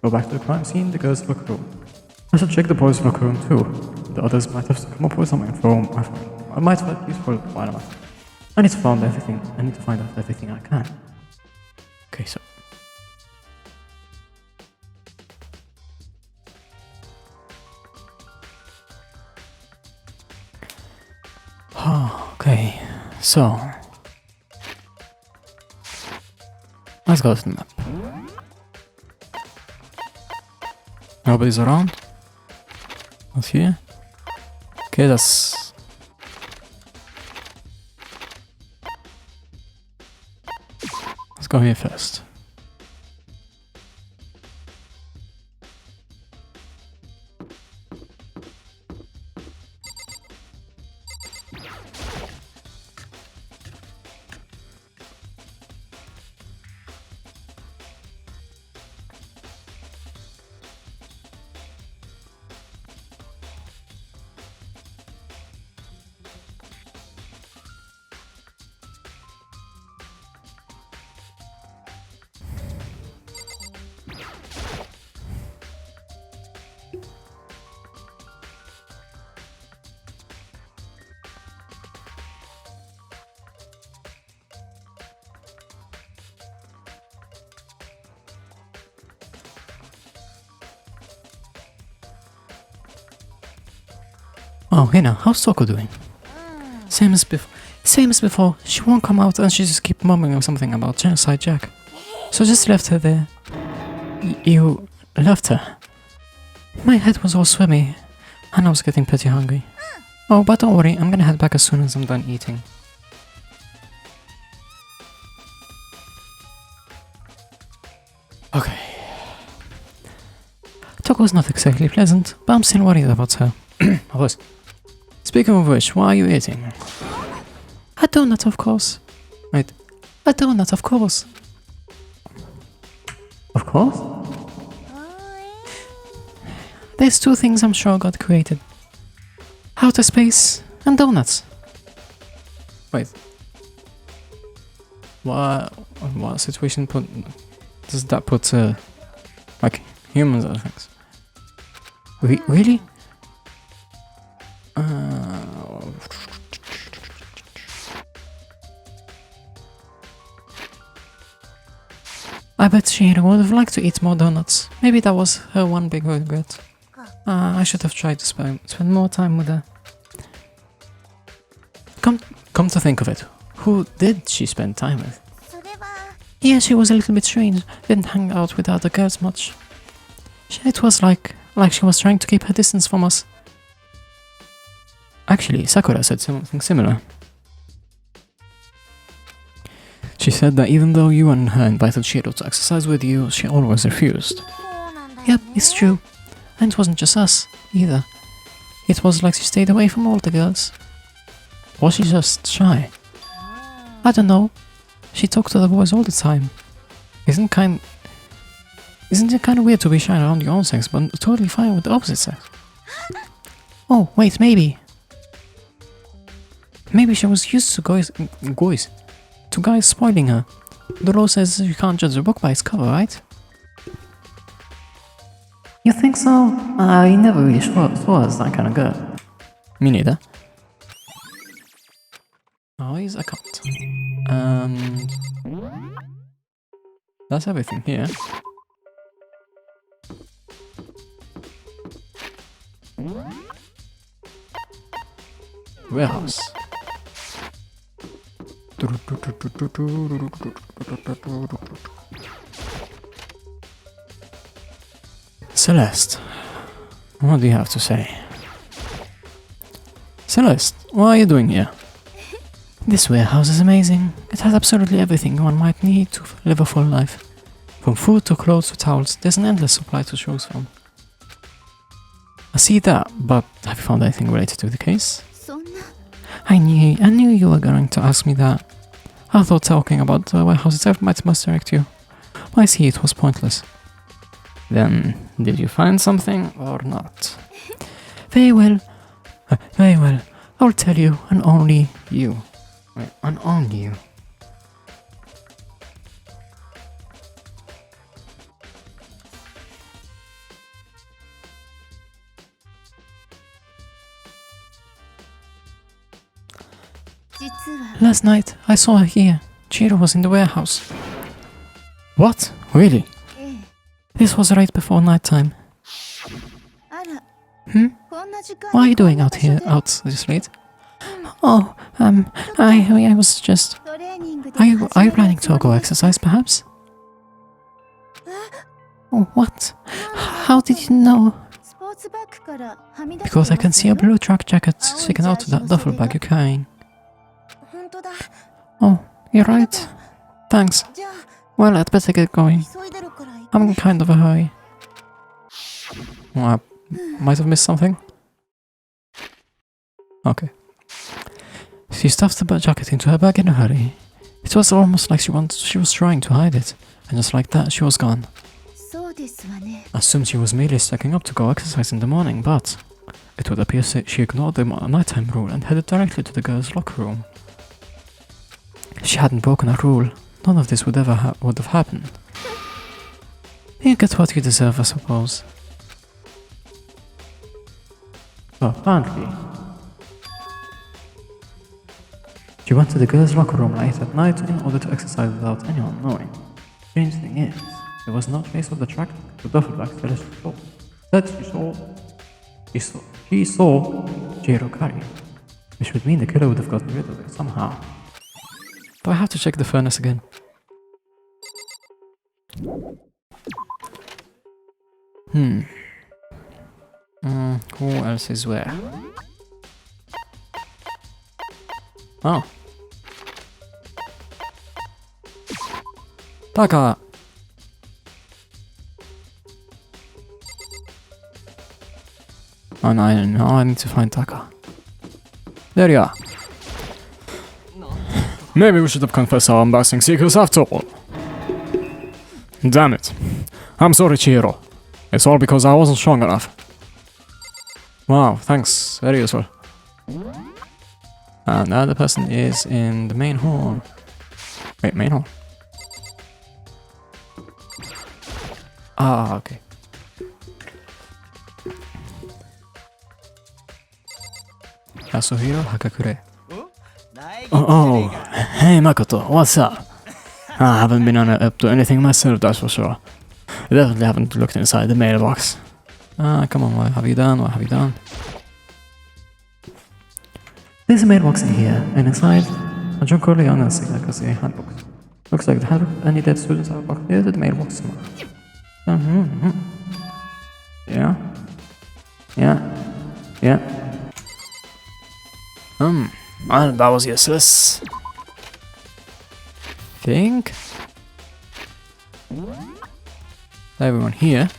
Go back to the crime scene, the girls' locker room. I should check the boys' locker room too. The others might have come up with some info I might find useful while I'm at it. I need to find out everything I can. Okay, so... okay, so... let's go to the map. Nobody's around? Not here? Okay, that's... let's go here first. Oh, hey now, how's Toko doing? Same as before. Same as before. She won't come out and she just keep mumbling something about Genocide Jack. So just left her there. You left her? My head was all swimmy, and I was getting pretty hungry. Oh, but don't worry, I'm gonna head back as soon as I'm done eating. Okay. Toko's not exactly pleasant, but I'm still worried about her. Speaking of which, what are you eating? A donut, of course. Wait, a donut, of course. Of course? There's two things I'm sure God created. Outer space and donuts. Wait. What situation does that put, like, humans or things? Really? I bet she would have liked to eat more donuts. Maybe that was her one big regret. I should have tried to spend more time with her. Come to think of it, who did she spend time with? Yeah, she was a little bit strange. Didn't hang out with other girls much. It was like she was trying to keep her distance from us. Actually, Sakura said something similar. She said that even though you and her invited Shiro to exercise with you, she always refused. Yep, it's true. And it wasn't just us, either. It was like she stayed away from all the girls. Was she just shy? I don't know. She talked to the boys all the time. Isn't it kind of weird to be shy around your own sex, but totally fine with the opposite sex? Oh, wait, maybe. Maybe she was used to guys spoiling her. The law says you can't judge a book by its cover, right? You think so? I never really saw her as that kind of girl. Me neither. Oh, he's a cut. And that's everything here. Warehouse. Celeste, what do you have to say? Celeste, what are you doing here? This warehouse is amazing. It has absolutely everything one might need to live a full life. From food to clothes to towels, there's an endless supply to choose from. I see that, but have you found anything related to the case? I knew you were going to ask me that. I thought talking about the warehouse itself might misdirect you. But I see it was pointless. Then, did you find something or not? Very well. I'll tell you, and only you. Wait, and only you. Last night, I saw her here. Chiro was in the warehouse. What? Really? This was right before nighttime. What are you doing out this late? Oh, I was just... Are you planning to go exercise, perhaps? Oh, what? How did you know? Because I can see a blue track jacket sticking out of that duffel bag you're carrying. Oh, you're right. Thanks. Well, I'd better get going. I'm in kind of a hurry. Well, I might have missed something. Okay. She stuffed the jacket into her bag in a hurry. It was almost like she was trying to hide it, and just like that, she was gone. I assumed she was merely stacking up to go exercise in the morning, but it would appear she ignored the nighttime rule and headed directly to the girls' locker room. If she hadn't broken a rule, none of this would have happened. You get what you deserve, I suppose. Oh, apparently. She went to the girls' locker room late at night in order to exercise without anyone knowing. Strange thing is, there was no trace of the track the duffel bag Celeste saw. That she saw Chihiro carrying? Which would mean the killer would have gotten rid of it somehow. Do I have to check the furnace again? Who else is where? Oh. Taka! Oh no, now I need to find Taka. There you are. Maybe we should have confessed our embarrassing secrets after all. Damn it. I'm sorry, Chihiro. It's all because I wasn't strong enough. Wow, thanks. Very useful. And the other person is in the main hall. Wait, main hall? Ah, okay. Yasuhiro Hakakure. Oh, hey Makoto, what's up? I haven't been up to anything myself, that's for sure. I definitely haven't looked inside the mailbox. Come on, what have you done? What have you done? There's a mailbox in here, and inside, a John Corleone's handbook. Looks like the handbook any dead students are locked near the mailbox somewhere. Yeah. Well, that was useless. Think? Everyone here.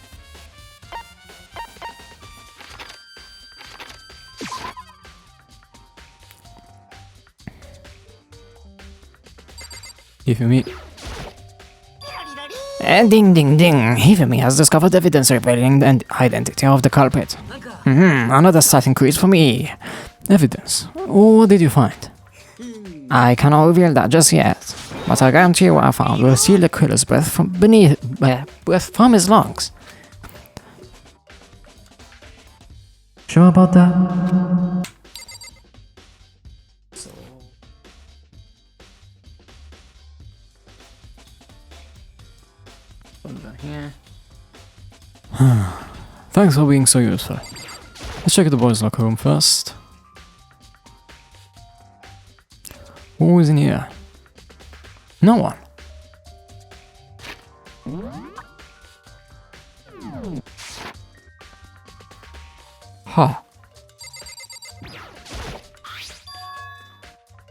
Hifumi. Ding ding ding. Hifumi has discovered evidence revealing the identity of the culprit. Another starting quiz for me. Evidence? What did you find? I cannot reveal that just yet, but I guarantee you what I found will seal the killer's breath from breath from his lungs. Sure about that? Here. Thanks for being so useful. Let's check the boys' locker room first. Who is in here? No one. Huh.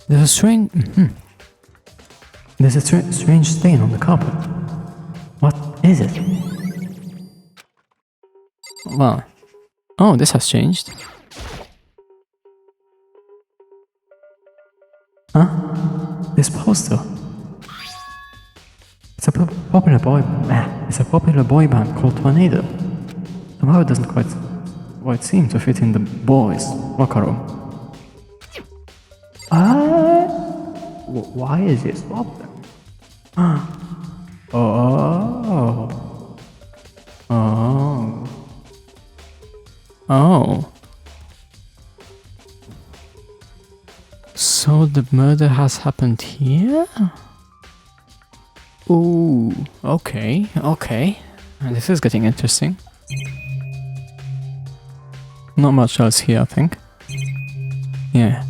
There's a strange... There's a strange stain on the carpet. What is it? Well... Oh, this has changed. Huh? This poster. It's a popular boy band called Tornado. Somehow it doesn't quite seem to fit in the boys' locker room. Why is it stopped them? Oh. So the murder has happened here? Ooh, okay. This is getting interesting. Not much else here, I think. Yeah.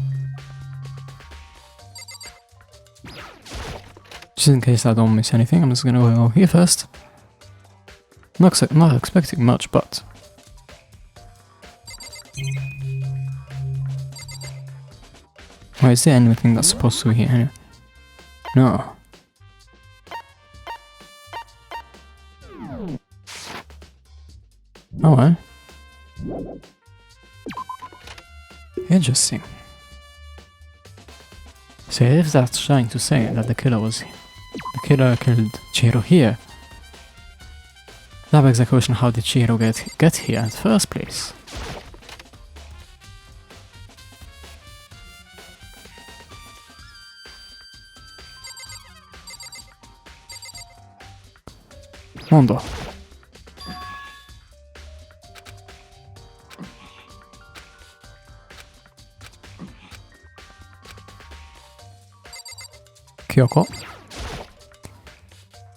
Just in case I don't miss anything, I'm just gonna go here first. Not expecting much, but... Why is there anything that's supposed to be here? No. Oh well. Interesting. So if that's trying to say that the killer killed Chihiro here, that begs the question, how did Chihiro get here in the first place? Mondo. Kyoko?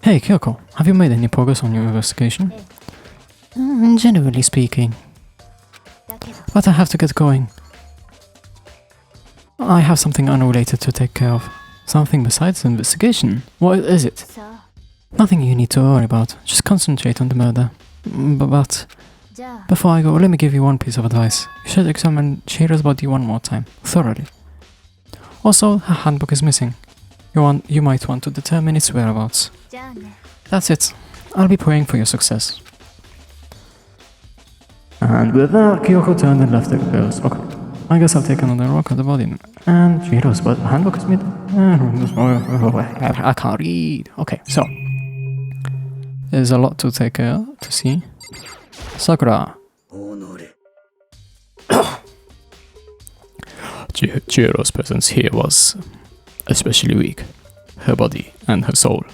Hey Kyoko, have you made any progress on your investigation? Generally speaking. But I have to get going. I have something unrelated to take care of. Something besides the investigation. What is it? Nothing you need to worry about. Just concentrate on the murder. But before I go, let me give you one piece of advice. You should examine Chihiro's body one more time, thoroughly. Also, her handbook is missing. You might want to determine its whereabouts. That's it. I'll be praying for your success. And with that, Kyoko turned and left the girl's locker. I guess I'll take another look at the body. And Chihiro's handbook is missing. I can't read. Okay, so there's a lot to take care to see. Sakura. Chihiro's presence here was especially weak. Her body and her soul.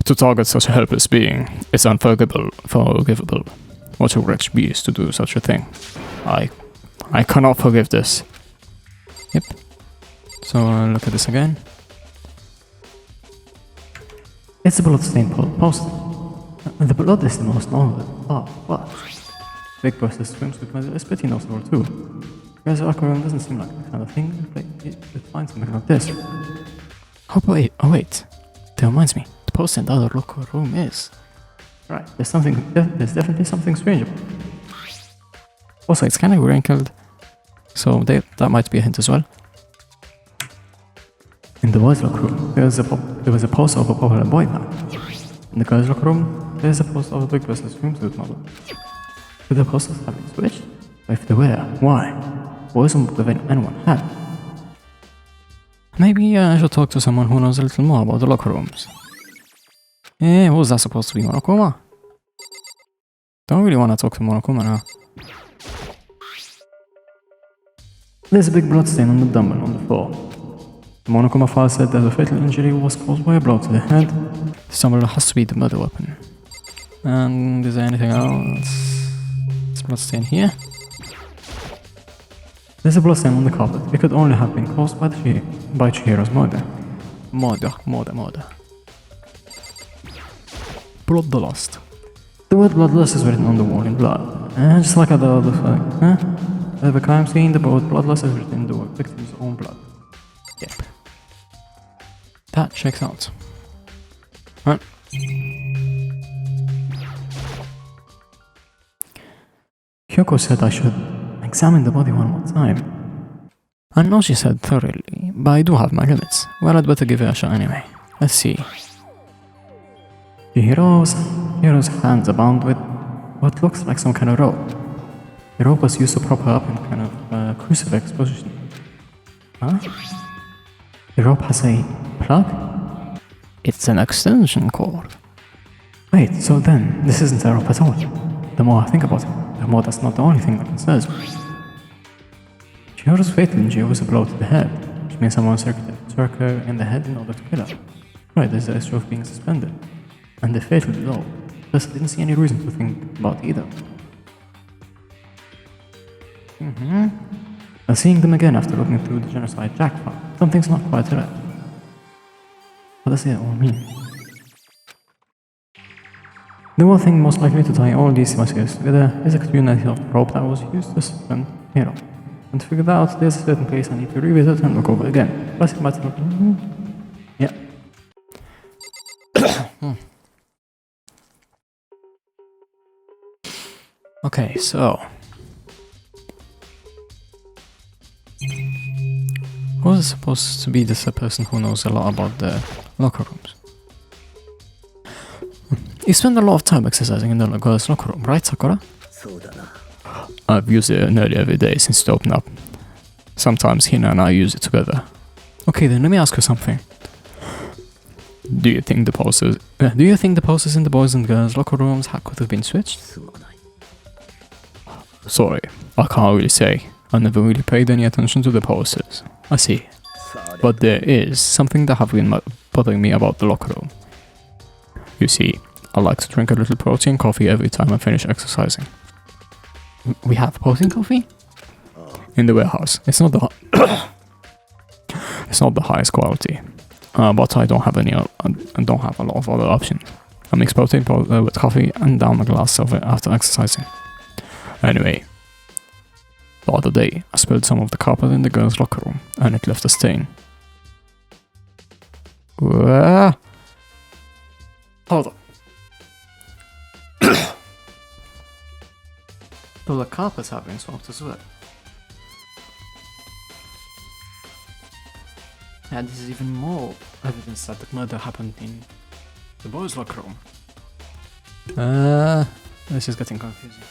To target such a helpless being is unforgivable. What a wretched beast to do such a thing. I cannot forgive this. Yep. So look at this again. It's a blood-stained post. The blood is the most normal. Oh, what? Big process swimsuit is pretty noticeable too. Because aquarium doesn't seem like the kind of thing you'd find something like this. Oh wait. That reminds me. The post in the other locker room is. Right, there's definitely something strange about it. Also, it's kind of wrinkled. So that might be a hint as well. In the boys' locker room, there was a poster of a popular boy band. In the girls' locker room, there's a poster of a big versus swimsuit model. Could the posters have been switched? If they were, why? Why isn't anyone had? Maybe I should talk to someone who knows a little more about the locker rooms. Eh, what was that supposed to be, Monokuma? Don't really want to talk to Monokuma now. There's a big bloodstain on the dumbbell on the floor. The Monokuma file said that the fatal injury was caused by a blow to the head. This dumbbell has to be the murder weapon. And is there anything else? There's bloodstain here. There's a bloodstain on the carpet. It could only have been caused by Chihiro's murder. Murder. Bloodlust. The word bloodlust is written on the wall in blood. And just like at the other side, at the crime scene, the word bloodlust is written in the victim's own blood. Yep. That checks out. Right. Kyoko said I should examine the body one more time. I know she said thoroughly, but I do have my limits. Well, I'd better give it a shot anyway. Let's see. Hiro's hands are bound with what looks like some kind of rope. The rope was used to prop her up in kind of crucifix position. Huh? The rope has a plug? It's an extension cord. Wait, so then, this isn't a rope at all. The more I think about it, the more that's not the only thing that concerns me. Chihiro's fatal injury was a blow to the head, which means someone struck her in the head in order to kill her. Right, there's the issue of being suspended. And the fatal blow. Plus, I didn't see any reason to think about either. Now seeing them again after looking through the genocide jack file, something's not quite right. What does it all mean? The one thing most likely to tie all these messages together is a community of the rope that was used to suspend Hiro. And to figure that out, there's a certain place I need to revisit and look over again. Plus it might look... Yeah. Okay, so... who's supposed to be this person who knows a lot about the locker rooms? You spend a lot of time exercising in the girls' locker room, right, Sakura? I've used it nearly every day since it opened up. Sometimes Hina and I use it together. Okay, then let me ask you something. Do you think the posters in the boys and girls' locker rooms could have been switched? Sorry, I can't really say. I never really paid any attention to the posters. I see. But there is something that have been bothering me about the locker room. You see, I like to drink a little protein coffee every time I finish exercising. We have protein coffee? In the warehouse. It's not the highest quality. But I don't have a lot of other options. I mix protein powder with coffee and down a glass of it after exercising. Anyway, The other day, I spilled some of the carpet in the girls' locker room, and it left a stain. Hold on. So the carpets have been swapped as well. And this is even more evidence that the murder happened in the boys' locker room. This is getting confusing.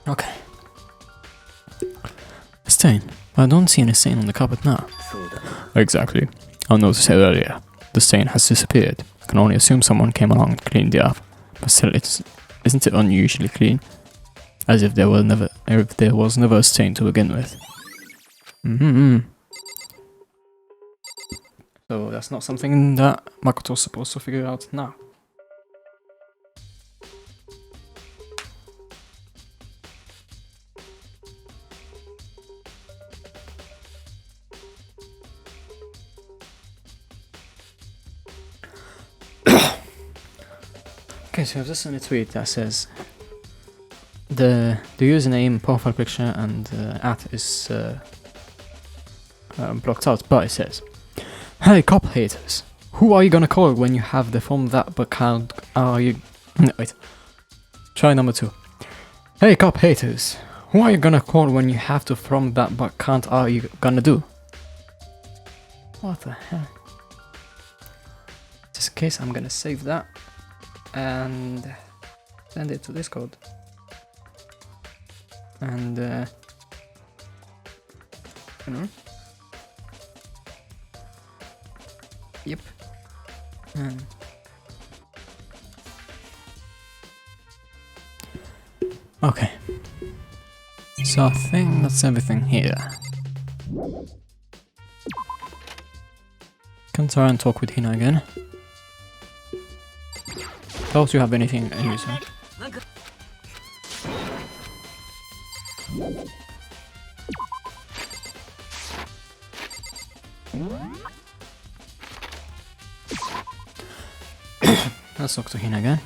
Okay. A stain. I don't see any stain on the carpet now. Exactly. I noticed it earlier. The stain has disappeared. I can only assume someone came along and cleaned it up. But still, isn't it unusually clean? As if there was never a stain to begin with. So that's not something that Makoto's supposed to figure out now. Okay, so I've just seen a tweet that says the username, profile picture, and at is blocked out, but it says, "Hey, cop haters, who are you gonna call when you have the from that but can't? Are you? No, wait. Try number 2. Hey, cop haters, who are you gonna call when you have to from that but can't? Are you gonna do? What the hell? Just in case, I'm gonna save that and send it to Discord. And you know, yep. And okay. So I think that's everything here. Can try and talk with Hina again. Don't you have anything useful? Let's talk to Hina again.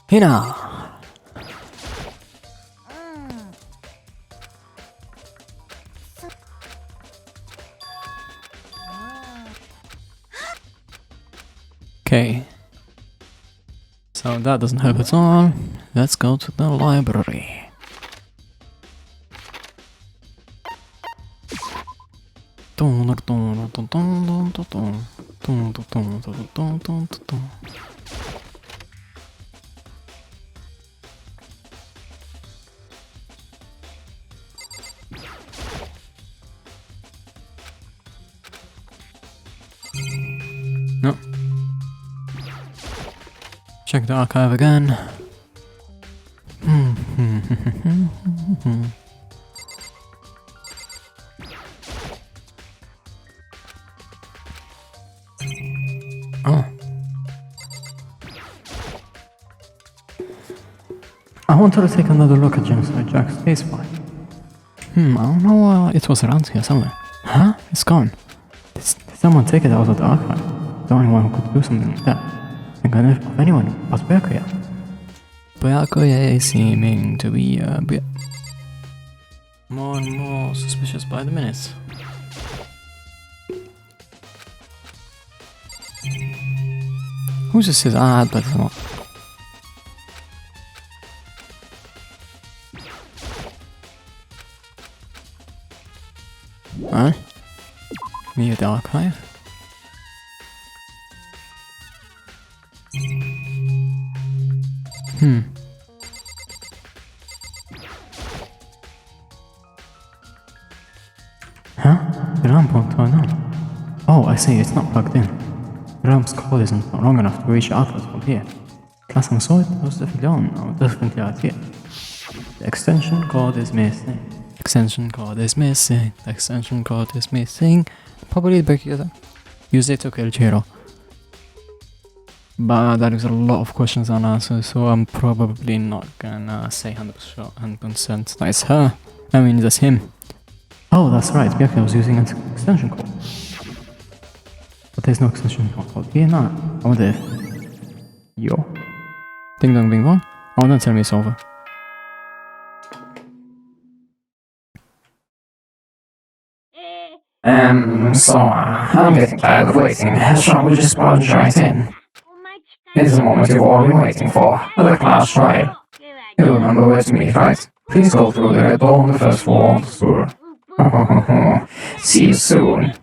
Hina! Okay. So that doesn't help at all. Let's go to the library. No. Check the archive again. Oh. I wanted to take another look at Genocide Jack's case file. I don't know, it was around here somewhere. Huh? It's gone. Did someone take it out of the archive? The only one who could do something like that. I think I know of anyone but Byakuya. Byakuya is seeming to be a bit more and more suspicious by the minute. Who just says, but it's not. Huh? Me at the archive? Huh? The lamp won't turn on. Oh, I see, it's not plugged in. The lamp's cord isn't long enough to reach outlet from here. Last time I saw it, it was definitely on, or definitely out here. The extension cord is missing. extension cord is missing. The extension cord is missing. Probably because use it to kill Chihiro. But there is a lot of questions unanswered, so I'm probably not gonna say 100% that it's her. I mean, that's him. Oh, that's right, Byakuya was using an extension cord. But there's no extension cord here, no. I wonder if... Yo. Ding dong bing bong. Oh, don't tell me it's over. I'm getting tired of waiting. Shall we just plunge right in? It's the moment you've all been waiting for, the class trial. You remember where to meet, right? Please go through the red door on the first floor of the school. See you soon.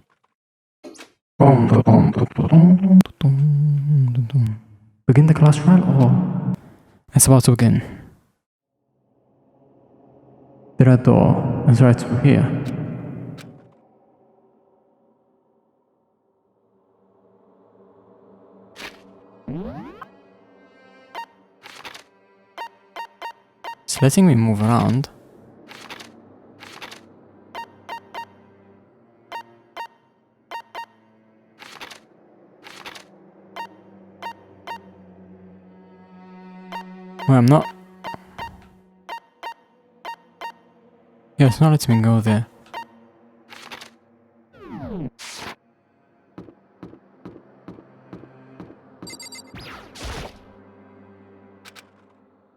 Begin the class trial or... It's about to begin. The red door is right through here. It's letting me move around. Well, I'm not... Yeah, it's not letting me go there.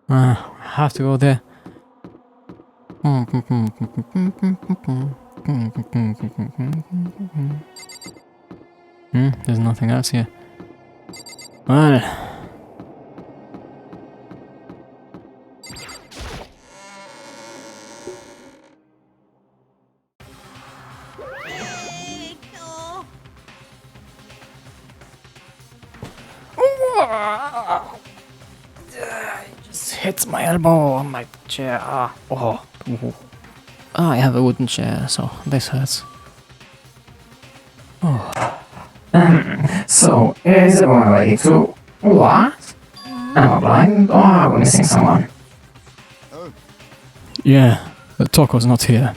I have to go there. There's nothing else here. Well... Just hits my elbow on my chair. I have a wooden chair, so this hurts. So, is everyone ready to... What? Am I blind or are we missing someone? Yeah, but Toko's not here.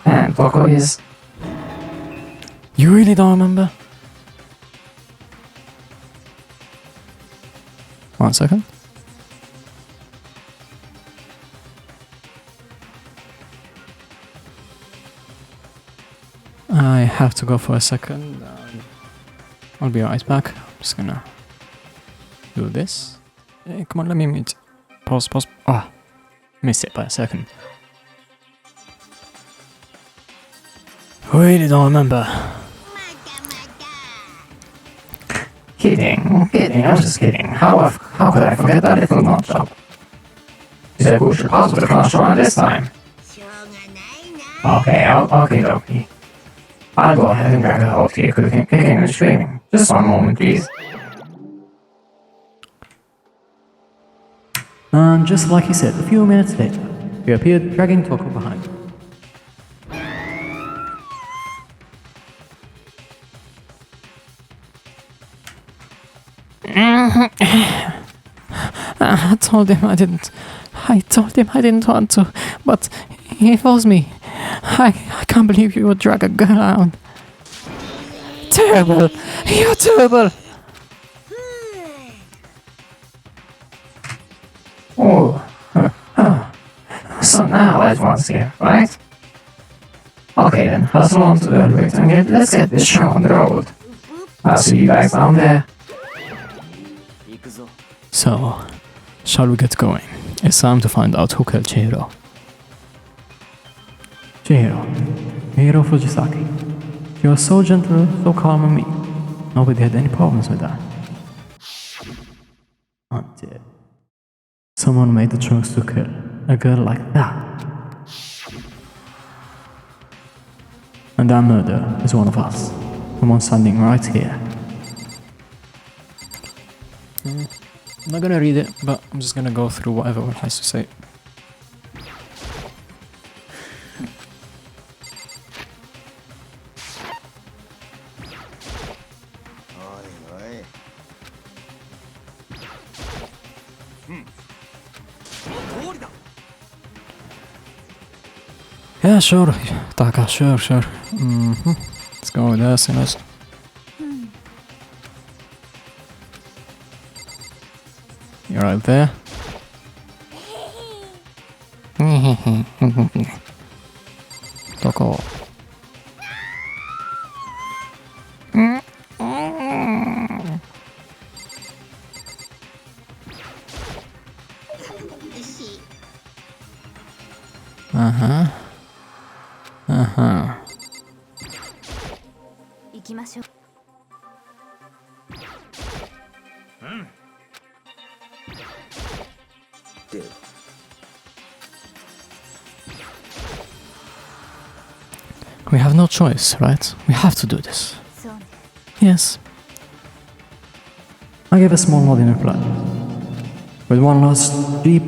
And Toko is... You really don't remember? 1 second. I have to go for a second. I'll be right back. I'm just gonna do this. Hey, come on, let me meet. Pause. Ah, missed it by a second. Really don't remember. Kidding, I was just kidding. How could I forget that little nut job? You said we should pass with the class trial this time. Okay, dokie. I'll go ahead and drag her out here kicking and screaming. Just 1 moment, please. And just like he said, a few minutes later, he appeared dragging Toko behind him. I told him I didn't want to, but he forced me. I can't believe you would drag a girl out. Terrible! You're terrible! So now everyone's here, right? Okay then, hustle on to the elevator and let's get this show on the road. I'll see you guys down there. So, shall we get going? It's time to find out who killed Chihiro. Chihiro Fujisaki. She was so gentle, so calm and meek. Nobody had any problems with that. Until someone made the choice to kill a girl like that. And that murder is one of us. Someone standing right here. I'm not gonna read it, but I'm just gonna go through whatever it has to say. Yeah, sure. Taka, sure. Let's go with this and this. You're right there. Toko. Uh-huh. 行きましょう。We have no choice, right? We have to do this. そうね。 Yes. I gave a small nod in reply. With one last deep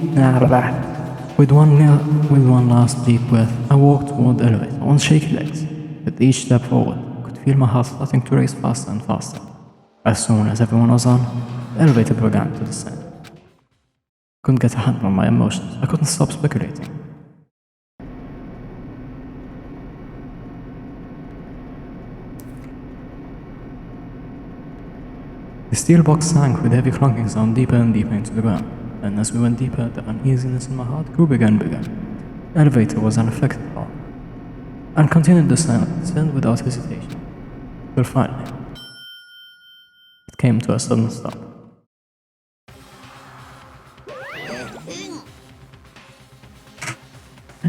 with one last deep breath, I walked toward the elevator on shaky legs. With each step forward, I could feel my heart starting to race faster and faster. As soon as everyone was on, the elevator began to descend. Couldn't get a handle on my emotions. I couldn't stop speculating. The steel box sank with heavy clunking sound deeper and deeper into the ground, and as we went deeper, the uneasiness in my heart grew bigger and bigger. The elevator was unaffected, however, and continued to descend without hesitation. Till finally, it came to a sudden stop.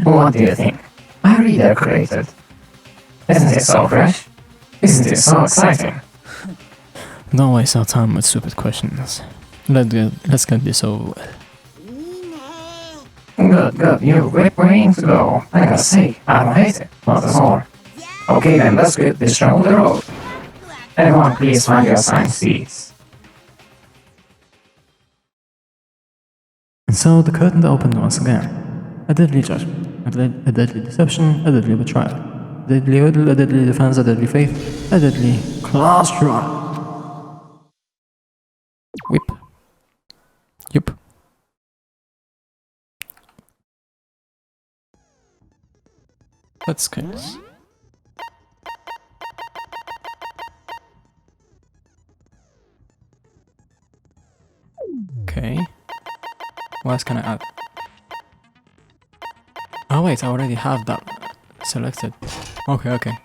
What do you think? I redecorated. Isn't it so fresh? Isn't it so exciting? Don't waste our time with stupid questions. Let's get this over with. Good, you're ready to go. I gotta say, I don't hate it, not at all. Okay then, let's get this show on the road. Everyone please find your assigned seats. And so the curtain opened once again. A deadly judgment, a deadly deception, a deadly betrayal, a deadly riddle, a deadly defense, a deadly faith, a deadly class trial. Whip. Yup. Let's get this. Okay. What else can I add? Oh wait, I already have that selected. Okay.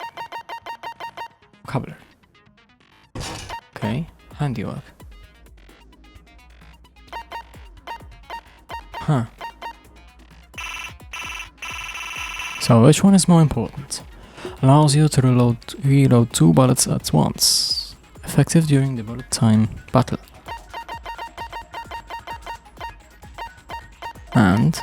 Vocabulary. Okay, handiwork. Huh. So which one is more important? Allows you to reload 2 bullets at once. Effective during the bullet time battle. And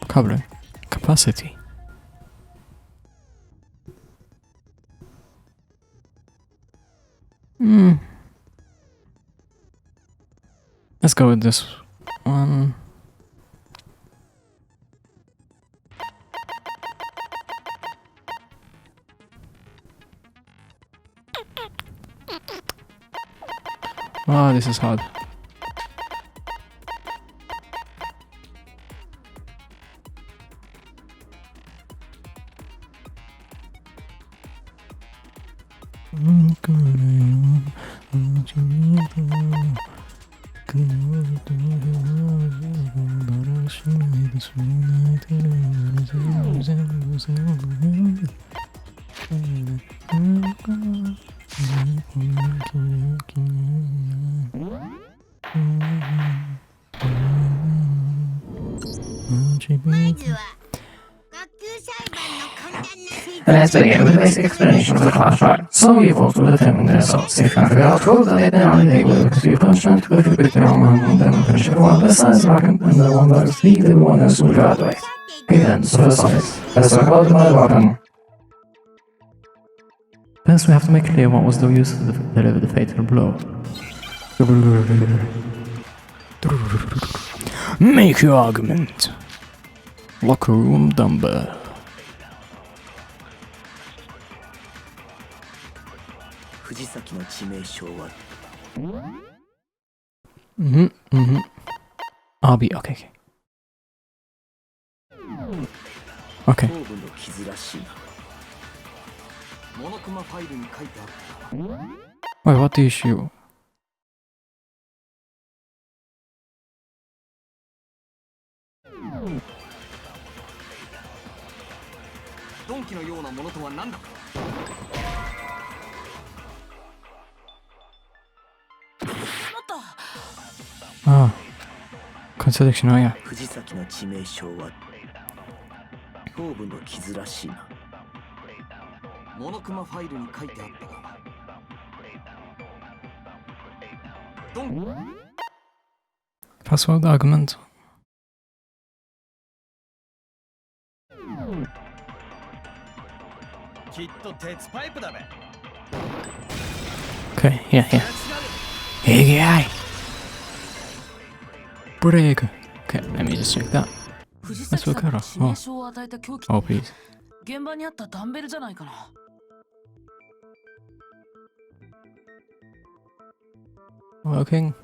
vocabulary. Capacity. Let's go with this one. Wow, this is hard. Let's begin with the basic explanation of the class trial. So you vote will determine the results. If you can figure out who, then they will receive punishment. If you pick the wrong one, then finish everyone besides the second, and the one that is the one else will graduate. Okay then, so first office. Let's talk about the mother weapon. First, we have to make clear what was the use to deliver the fatal blow. Make your argument. Locker room dumbbell. I'll be okay. Okay. Wait, what the issue? 鈍器のようなものとは何だ。Ah, contradiction, oh yeah. 藤崎の致命傷は頭部の傷らしいな。モノクマファイルに書いてあったが。Password argument. Okay, yeah. Hey, break. Okay, let me just check that. Let's look at her. Oh, please. 現場にあったダンベルじゃないかな。Working.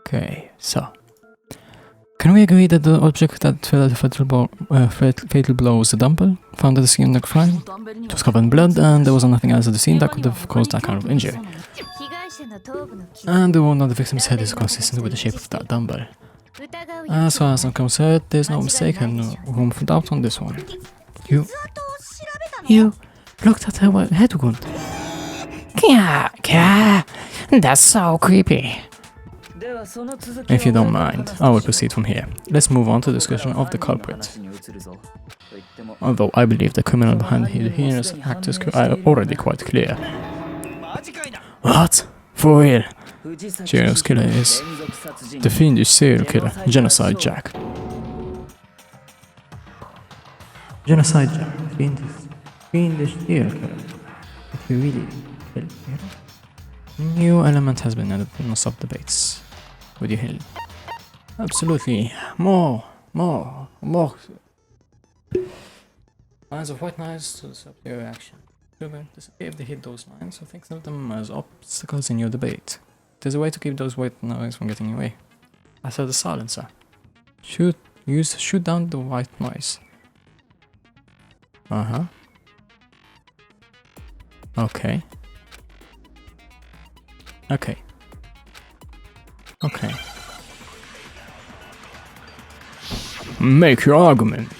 Okay, so. Can we agree that the object that fell fatal blow was the dumbbell found at the scene of the crime? It was covered in blood, and there was nothing else at the scene that could have caused that kind of injury. And the wound on the victim's head is consistent with the shape of that dumbbell. As far as I'm concerned, there's no mistake and no room for doubt on this one. You looked at her head wound. Yeah, that's so creepy. If you don't mind, I will proceed from here. Let's move on to the discussion of the culprit. Although I believe the criminal behind the heinous act is already quite clear. What? For real? Serial killer is the fiendish serial killer, Genocide Jack. Genocide Jack, fiendish serial killer. If you really kill hero? New element has been added in sub debates. Would you hill? Absolutely. More. Lines of white knives to disrupt your reaction. If they hit those lines, so think of them as obstacles in your debate. There's a way to keep those white knives from getting in your way. I said the silencer. Shoot down the white noise. Okay. Make your argument.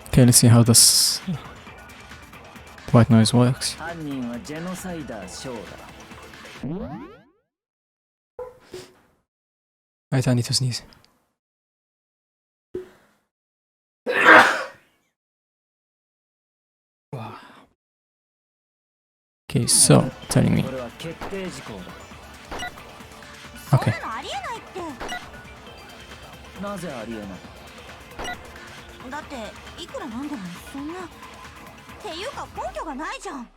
Okay, let's see how this white noise works. 犯人はジェノサイダーショーだ。 Wait, I need to sneeze. Okay, so, telling me. これは決定事項だ。 Okay. ありえないって。なぜありえない。だっていくらなんでもそんな。っていうか根拠がないじゃん。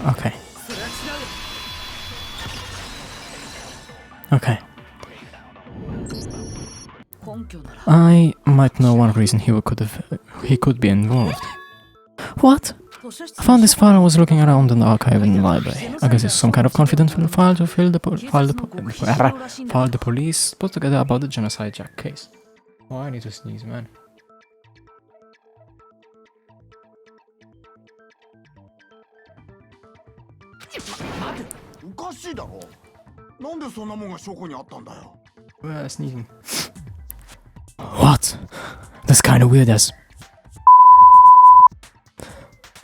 Okay. Okay. I might know one reason he could be involved. What? I found this file and was looking around in the archive in the library. I guess it's some kind of confidential file to file the police put together about the Genocide Jack case. Oh, I need to sneeze, man. おかしいだろ。なんでそんなもんが証拠にあったんだよ。Sneezing. What? That's kind of weird as...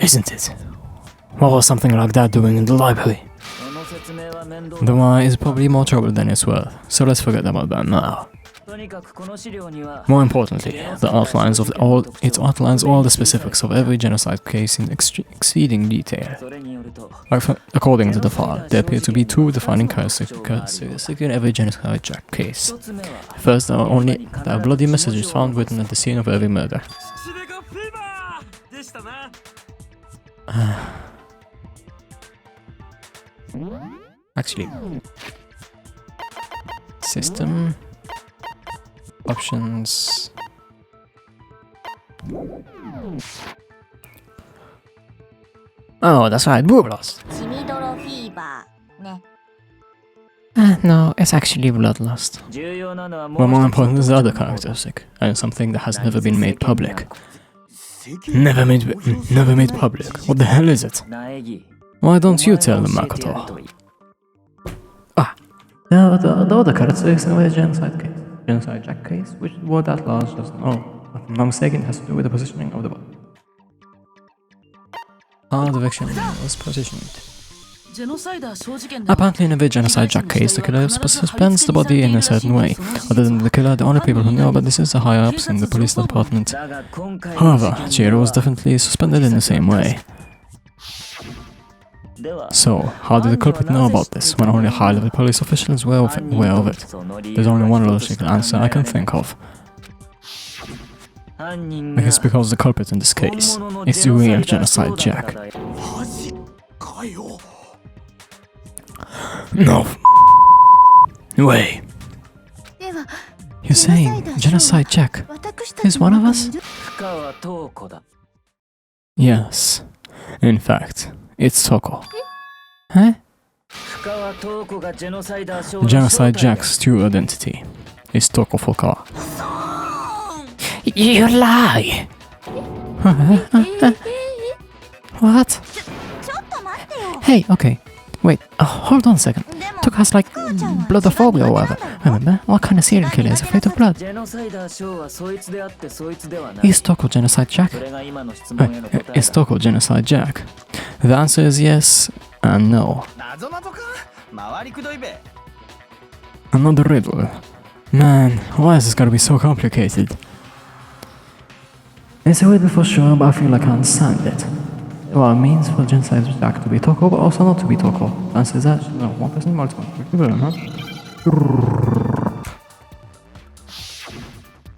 Isn't it? What was something like that doing in the library? The why is probably more trouble than it's worth, so let's forget about that now. More importantly, it outlines all the specifics of every genocide case in exceeding detail. According to the file, there appear to be two defining characteristics in every Genocide Jack case. First, there are bloody messages found written at the scene of every murder. Actually, system options. Oh, that's right, Bublos. バーね。 No, it's actually bloodlust. 重要なのはも But う more 一つ important is the other のこと。 characteristic, and something that has never been made public. 世間 Never made public. What the hell is it? 苗木 Why don't you tell them, お前が教えてやると Makoto? いい The other characteristics of a genocide case. Genocide Jack case, which is what that large doesn't know. If I'm not mistaken, it has to do with the positioning of the body. How the victim was positioned. ジェノサイダー小事件では Apparently, in a genocide Jack case, the killer suspends the body in a certain way. Other than the killer, the only people who know about this is the higher ups in the police department. だが今回の However, Chihiro was definitely suspended in the same way. では So, how did the culprit know about this when only high-level police officials were aware of it? その理由 There's only は one 一つ logical しか answer な I い can think of. 犯人 I が guess because the culprit in this case 本物の is ジ the ェノサ real イダー genocide 少だから Jack. だよ。マジかよ。 No. Wait. では You're saying genocide Jack 私た is ちの one of 中 us? にいる 深川東子だ。 Yes. In fact, it's Toko. Huh? 深川東子がジェノサイダー少の Genocide 正体だ。 Jack's true identity is Toko Fukawa. You lie! What? ちょっと待ってよ。 Hey, okay. Wait, hold on a second. でも Toko has like 母ちゃんは bloodophobia or 一番 whatever. 苦手なんだよ。 Remember? What kind of serial killer is afraid of blood? ジェノサイダー少はそいつであってそいつではない。 Is Toko genocide そ Jack? れが今の質問への答え Is だ。 Toko genocide Jack? The answer is yes and no. 謎か回りくどいべ。 Another riddle. Man, why is this gotta be so complicated? It's a riddle for sure, but I feel like I understand it. Well, it means for genocide Jack to be Toko, but also not to be Toko. The answer is that no, one person, multiple. Huh?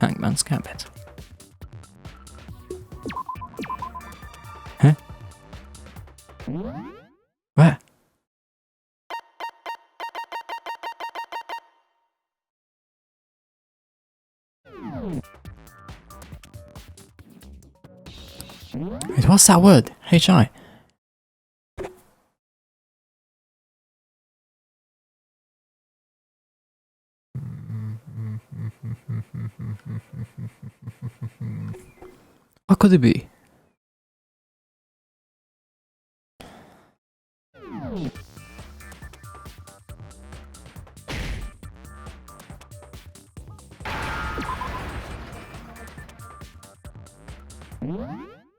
Hangman's Gambit. Huh? Where? Wait, what's that word? HI. What could it be?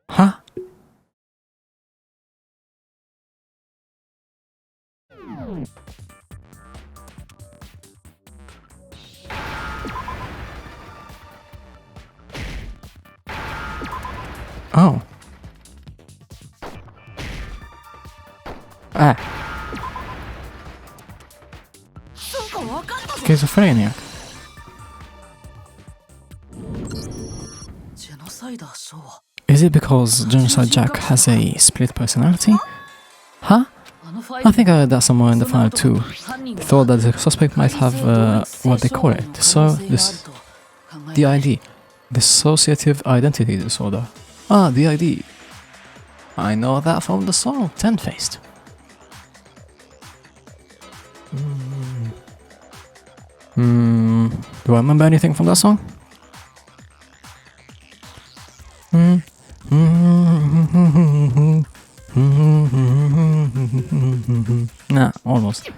Huh? Oh. Ah, そうか分かったぞ。 schizophrenia. ジェノサイダー少は Is it because Genocide Jack has a split personality? Huh? あのファイル I think I heard that somewhere in the file too. 犯人が Thought that the suspect might have what they call it, the ID, dissociative identity disorder. Ah, the ID. I know that from the song Ten-Faced. Do I remember anything from that song? Nah, almost.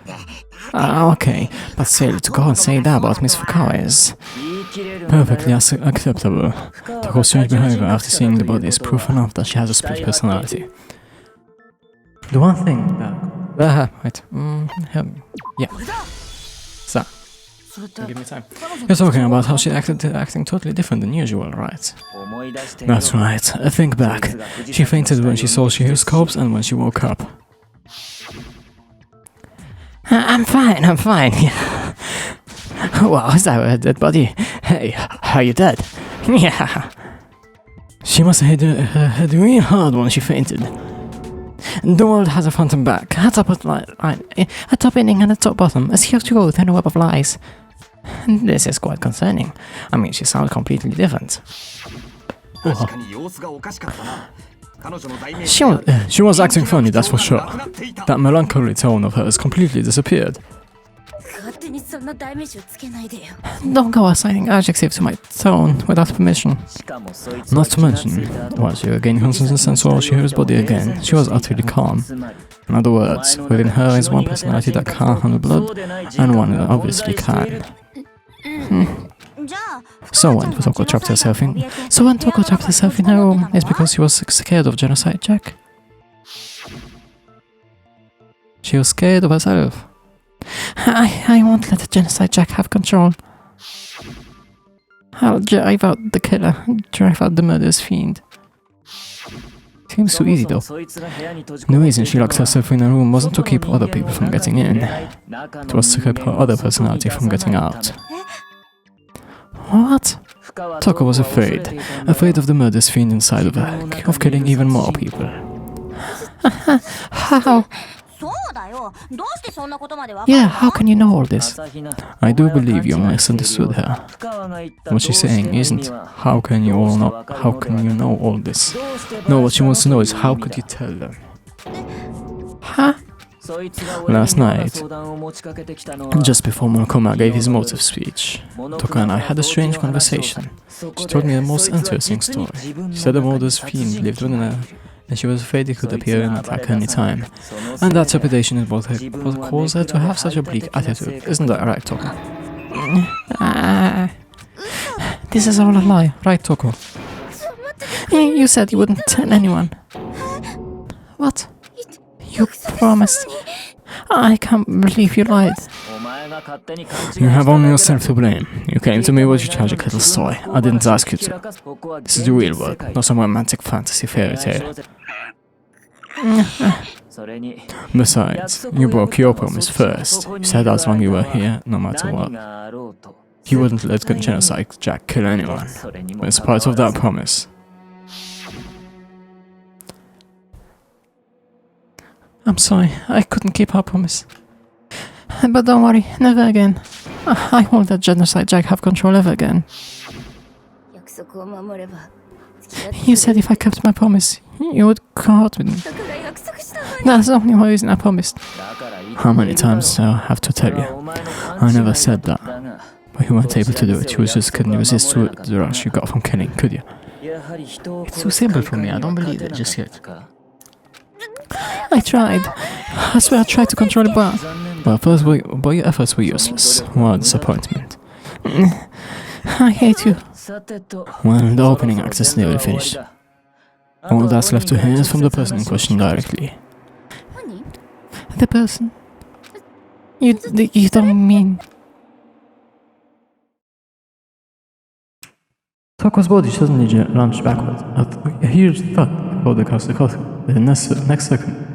Okay, but still, to go and say that about Miss Fukawa is 言い切れるのだよ perfectly acceptable. Toko's strange behavior after seeing the body is proof enough that she has a split personality. The one thing that Wait. Yeah. これだ So, それって give me time. You're talking about how she's acting totally different than usual, right? 思い出してみろ That's right. Think back. She fainted when she saw Shihiro's corpse and when she woke up. I'm fine. Yeah. Wow, is that a dead body? Hey, are you dead? Yeah. She must have hit her head real hard when she fainted. The world has a front and back, a top ending and a top bottom, a huge growth and a web of lies. This is quite concerning. I mean, she sounds completely different. 確かに様子がおかしかったな。She was acting funny, that's for sure. That melancholy tone of hers completely disappeared. 勝手にそんな代名詞をつけないでよ Don't go assigning adjectives to my tone without permission. Not to mention, once she regained consciousness and saw Shihiro's body again, she was utterly calm. In other words, within her is one personality that can't handle blood, and one that obviously can. So when Toko trapped herself in her room, it's because she was scared of Genocide Jack. She was scared of herself. I won't let the Genocide Jack have control. I'll drive out the killer, drive out the murderous fiend. Seems too easy though. The reason she locked herself in a room wasn't to keep other people from getting in. It was to keep her other personality from getting out. What? Toko was afraid of the murderous fiend inside of her, of killing even more people. How? Yeah, how can you know all this? I do believe you misunderstood her. What she's saying isn't, how can you know all this? No, what she wants to know is, how could you tell them? Huh? Last night, just before Monokuma gave his motive speech, Toko and I had a strange conversation. She told me the most interesting story. She said the murderous fiend lived within her, and she was afraid he could appear and attack any time. And that trepidation is what caused her to have such a bleak attitude. Isn't that right, Toko? This is all a lie, right, Toko? You said you wouldn't tell anyone. What? You promised. I can't believe you lied. You have only yourself to blame. You came to me with your tragic little story. I didn't ask you to. This is the real world, not some romantic fantasy fairy tale. Besides, you broke your promise first. You said as long as you were here, no matter what, you wouldn't let Genocide Jack kill anyone. But in spite of that promise, I'm sorry, I couldn't keep our promise. But don't worry, never again. I won't let Genocide Jack have control ever again. You said if I kept my promise, you would come out with me. That's the only reason I promised. how many times do I have to tell you? I never said that. But you weren't able to do it. You just couldn't resist the rush you got from killing, could you? It's too simple for me, I don't believe it just yet. I tried. I swear I tried to control the bar. But your efforts were useless. What a disappointment. I hate you. Well, the opening act is nearly finished. All that's left to hear is from the person in question directly. The person? You don't mean... Toko's body suddenly lunged backward. A huge thud rolled across the courtroom. The next second,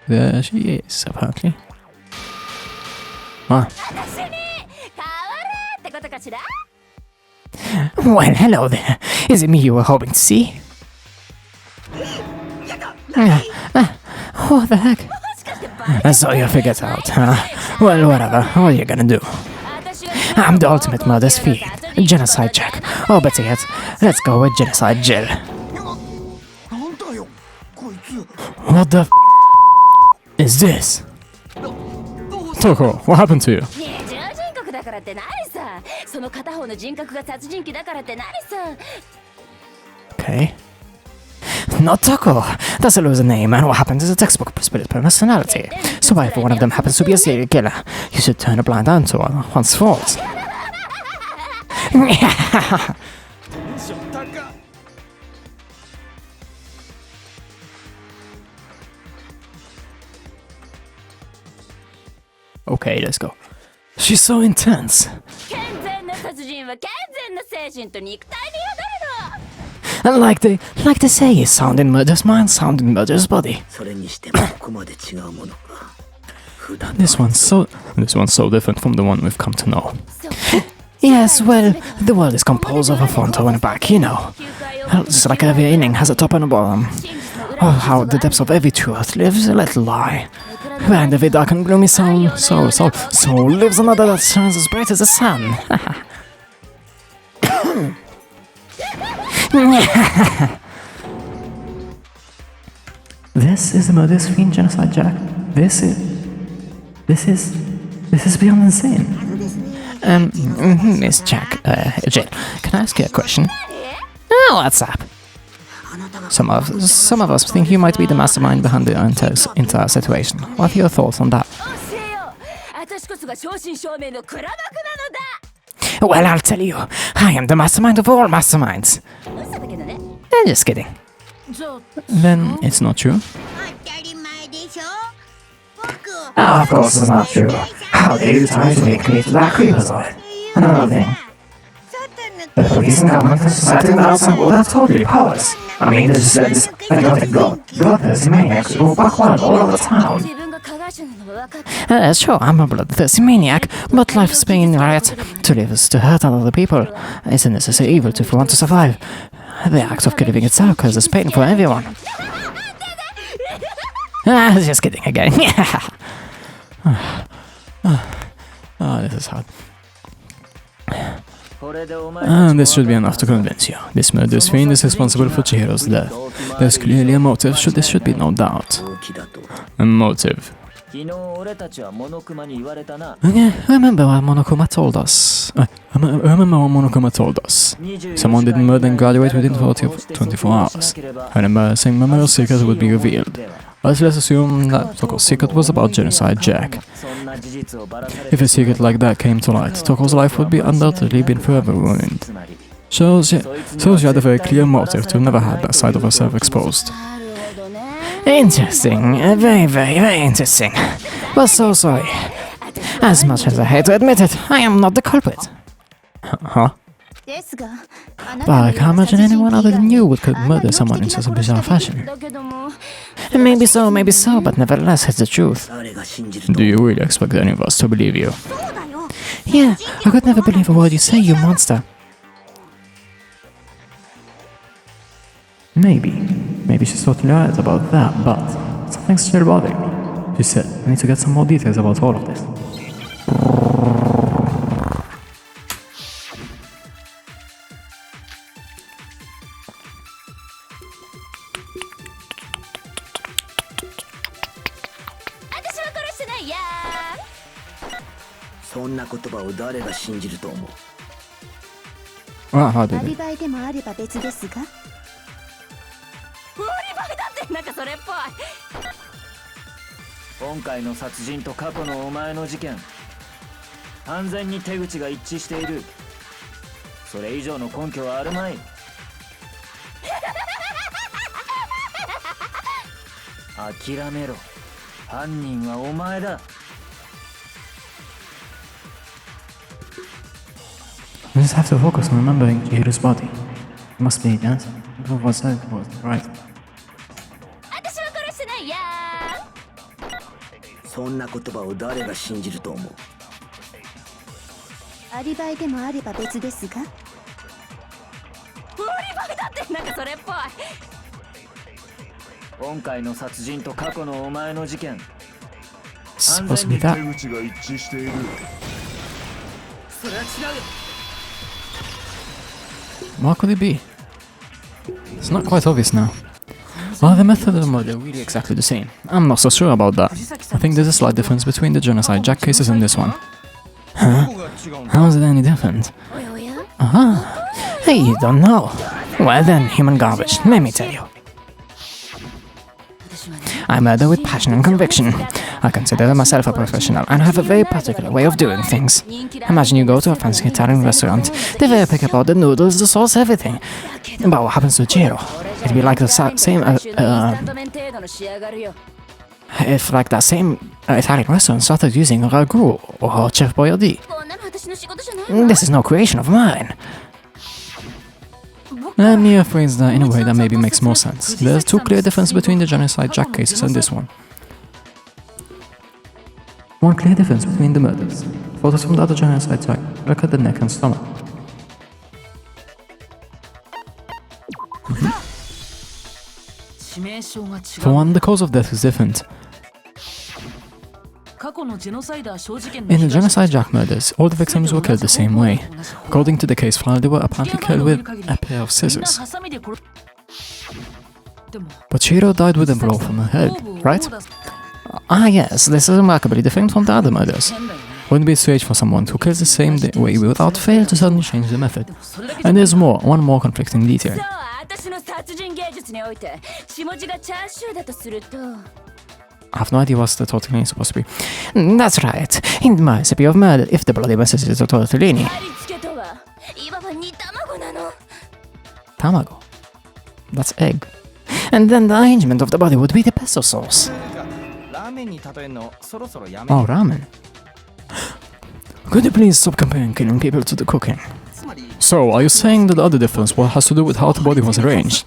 there she is, apparently. Ah. Well, hello there. Is it me you were hoping to see? What the heck? So you figured it out, huh? Well, whatever. What are you gonna do? I'm the ultimate murder's fiend. Genocide Jack. Or better yet, let's go with Genocide Jill. What the is this? Toko, what happened to you? Okay. Not Toko. That's a loser name, and what happens is a textbook split personality. So if one of them happens to be a serial killer, you should turn a blind eye to one's faults. Okay, let's go. She's so intense. And like they say, sound in murder's mind, sound in murder's body. This one's so different from the one we've come to know. Yes, well, the world is composed of a front and a back, you know. It's like every inning has a top and a bottom. Oh, how the depths of every truth lives a little lie. And every dark and gloomy soul lives another that shines as bright as the sun. This is the murderous fiend genocide, Jack. This is beyond insane. Miss Jack, Jill, can I ask you a question? Oh, what's up? Some of us think you might be the mastermind behind the entire situation. What are your thoughts on that? Well, I'll tell you. I am the mastermind of all masterminds. Just kidding. Then it's not true. Of course it's not true. How dare you try to make me that creepazoid? Another thing. The police and government have decided that some would have totally powers. I mean, they just said this idiotic bloodthirsty maniacs who buck wild all over town. Sure, I'm a bloodthirsty maniac, but life is pain, right? To live is to hurt other people. It's a necessary evil if we want to survive. The act of killing itself causes pain for everyone. Just kidding again. This is hard. This should be enough to convince you. This murderous fiend is responsible for Chihiro's death. There's clearly a motive, there should be no doubt. A motive. Remember what Monokuma told us? Remember what Monokuma told us. Someone did murder and graduate within 24 hours. An embarrassing memorial secret would be revealed. Let's assume that Toko's secret was about Genocide Jack. If a secret like that came to light, Toko's life would be undoubtedly been forever ruined. Shows you had a very clear motive to never have that side of herself exposed. Interesting. Very, very, very interesting. Well, so sorry. As much as I hate to admit it, I am not the culprit. Huh? But I can't imagine anyone other than you could murder someone in such a bizarre fashion. Maybe so, but nevertheless, it's the truth. Do you really expect any of us to believe you? Yeah, I could never believe a word you say, you monster. Maybe she's totally right about that, but something's still bothering me. She said, I need to get some more details about all of this. How did it? We just have to focus on remembering Chihiro's body. It must be, yes? What was said was right. It's supposed to be that. What could it be? It's not quite obvious now. Well, the method of the murder are really exactly the same. I'm not so sure about that. I think there's a slight difference between the Genocide Jack cases and this one. Huh? How is it any different? Hey, you don't know. Well then, human garbage, let me tell you. I murder with passion and conviction. I consider myself a professional and have a very particular way of doing things. Imagine you go to a fancy Italian restaurant, they very pick about the noodles, the sauce, everything. But what happens to Chihiro? It'd be like the same, if like that same Italian restaurant started using ragu or Chef Boyardee. This is no creation of mine. Let me rephrase that in a way that maybe makes more sense. There's two clear differences between the Genocide Jack cases and this one. One clear difference between the murders. Photos from the other Genocide Jack look at the neck and stomach. For one, the cause of death is different. In the Genocide Jack murders, all the victims were killed the same way. According to the case file, they were apparently killed with a pair of scissors. But Chihiro died with a blow from her head, right? Ah yes, this is remarkably different from the other murders. Wouldn't be strange for someone who kills the same way without fail to suddenly change the method. And there's one more conflicting detail. 私の殺人芸術において血文字がチャーシューだとすると I have no idea what the tortellini is supposed to be. That's right. In the recipe of murder, if the bloody message is a tortellini. 貼り付けとはいわば煮卵なの Tamago. That's egg. And then the arrangement of the body would be the pesto sauce. ラーメンに例えるのそろそろやめ Oh, ramen. Could you please stop comparing killing people to the cooking? So, are you saying that the other difference has to do with how the body was arranged?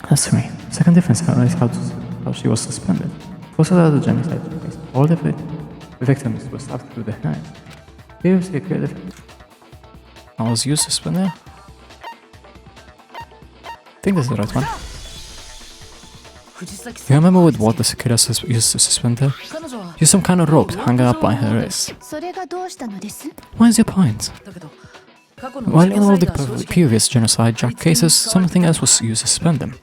That's right. Second difference is how she was suspended. Also, the other genocide case, all the victims were stabbed through the head. Here you see a clear difference. I was used to suspend there? I think this is the right one. You remember with what the killer used to suspend her? Use some kind of rope to hang her up by her wrist. それがどうしたのです What is your point? Well, in all the previous genocide jack cases, something else was used to suspend them.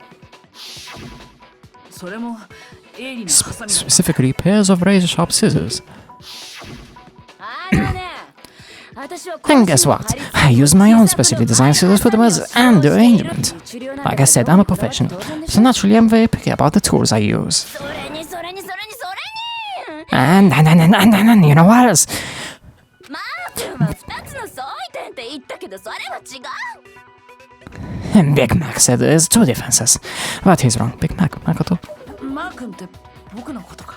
Specifically, pairs of razor-sharp scissors. あのね And guess what? I use my own specially designed scissors for the murders and the arrangement. Like I said, I'm a professional, so naturally I'm very picky about the tools I use. それにそれにそれにそれに And you know what else? マー君は2つの相違点って言ったけどそれは違う And Big Mac said there's two differences. But he's wrong. Big Mac, Makoto. マー君って僕のことか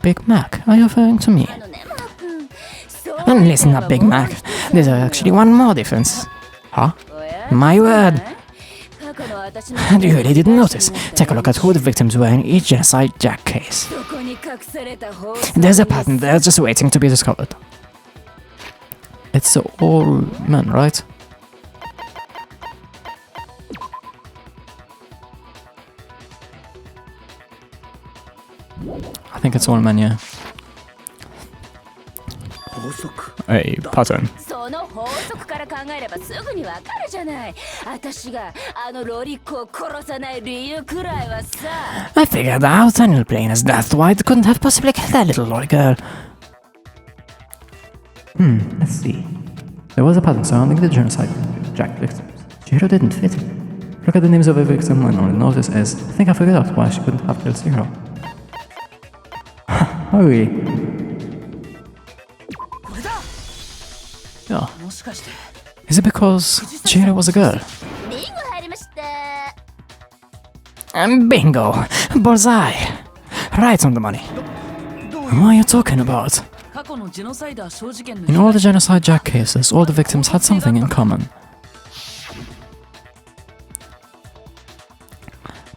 Big Mac, are you referring to me? あのねマー君そう And listen up, Big Mac. There's actually one more difference. Huh? My word! 過去の私の And you really didn't notice. Take a look at who the victims were in each genocide jack case. どこに隠された法則 There's a pattern there just waiting to be discovered. It's all men, right? I think it's all men, yeah. 法則 A pattern. その法則から考えればすぐにわかるじゃない私があのロリッコを殺さない理由くらいはさ I figured out, and plain as that, Dwight couldn't have possibly killed that little lolly girl. Let's see. There was a pattern surrounding the genocide jack victims. Chihiro didn't fit it. Look at the names of every victim and only notice as I think I figured out why she couldn't have killed Chihiro. Oh really? Yeah. Is it because Chihiro was a girl? ビンゴ入りました And bingo! Bullseye! Right on the money. What are you talking about? In all the genocide jack cases, all the victims had something in common.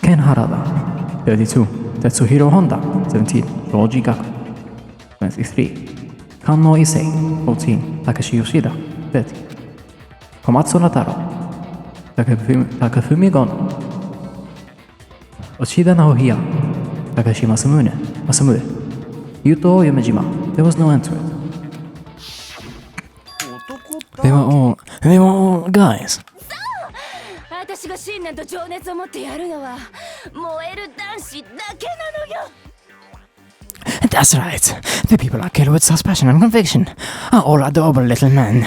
Ken Harada, 32. Tetsuhiro Honda, 17. Shoji Gaku, 23. Kanno Issei, 14. Takeshi Yoshida, 30. Komatsu Nataro, Takafumi Gono, Oshida Naohia, Takashi Masamune, Yuto Yumejima. There was no end to it. They were all guys. 私が信念と情熱を持ってやるのは燃える男子だけなのよ That's right. The people I kill with such passion and conviction are all adorable little men.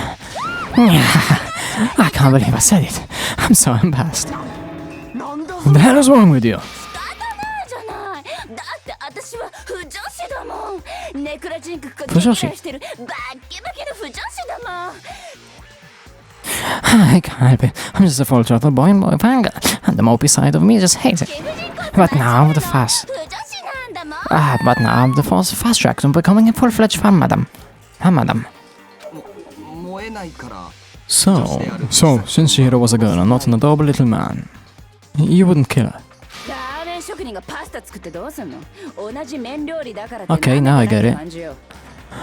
I can't believe I said it. I'm so embarrassed. What the hell is wrong with you? 仕方ないじゃないだって私は不女子だもんネクラジンクが不女子してるバッキバキの不女子だもん I can't help it. I'm just a full throttle boy and boy fangirl, and the mopey side of me just hates it. But now the fast track to becoming a full-fledged fan madam. So, since Chihiro was a girl and not an adorable little man, you wouldn't kill her. ラーメン職人がパスタ作ってどうすんの同じ麺料理だからって Okay, now I get it.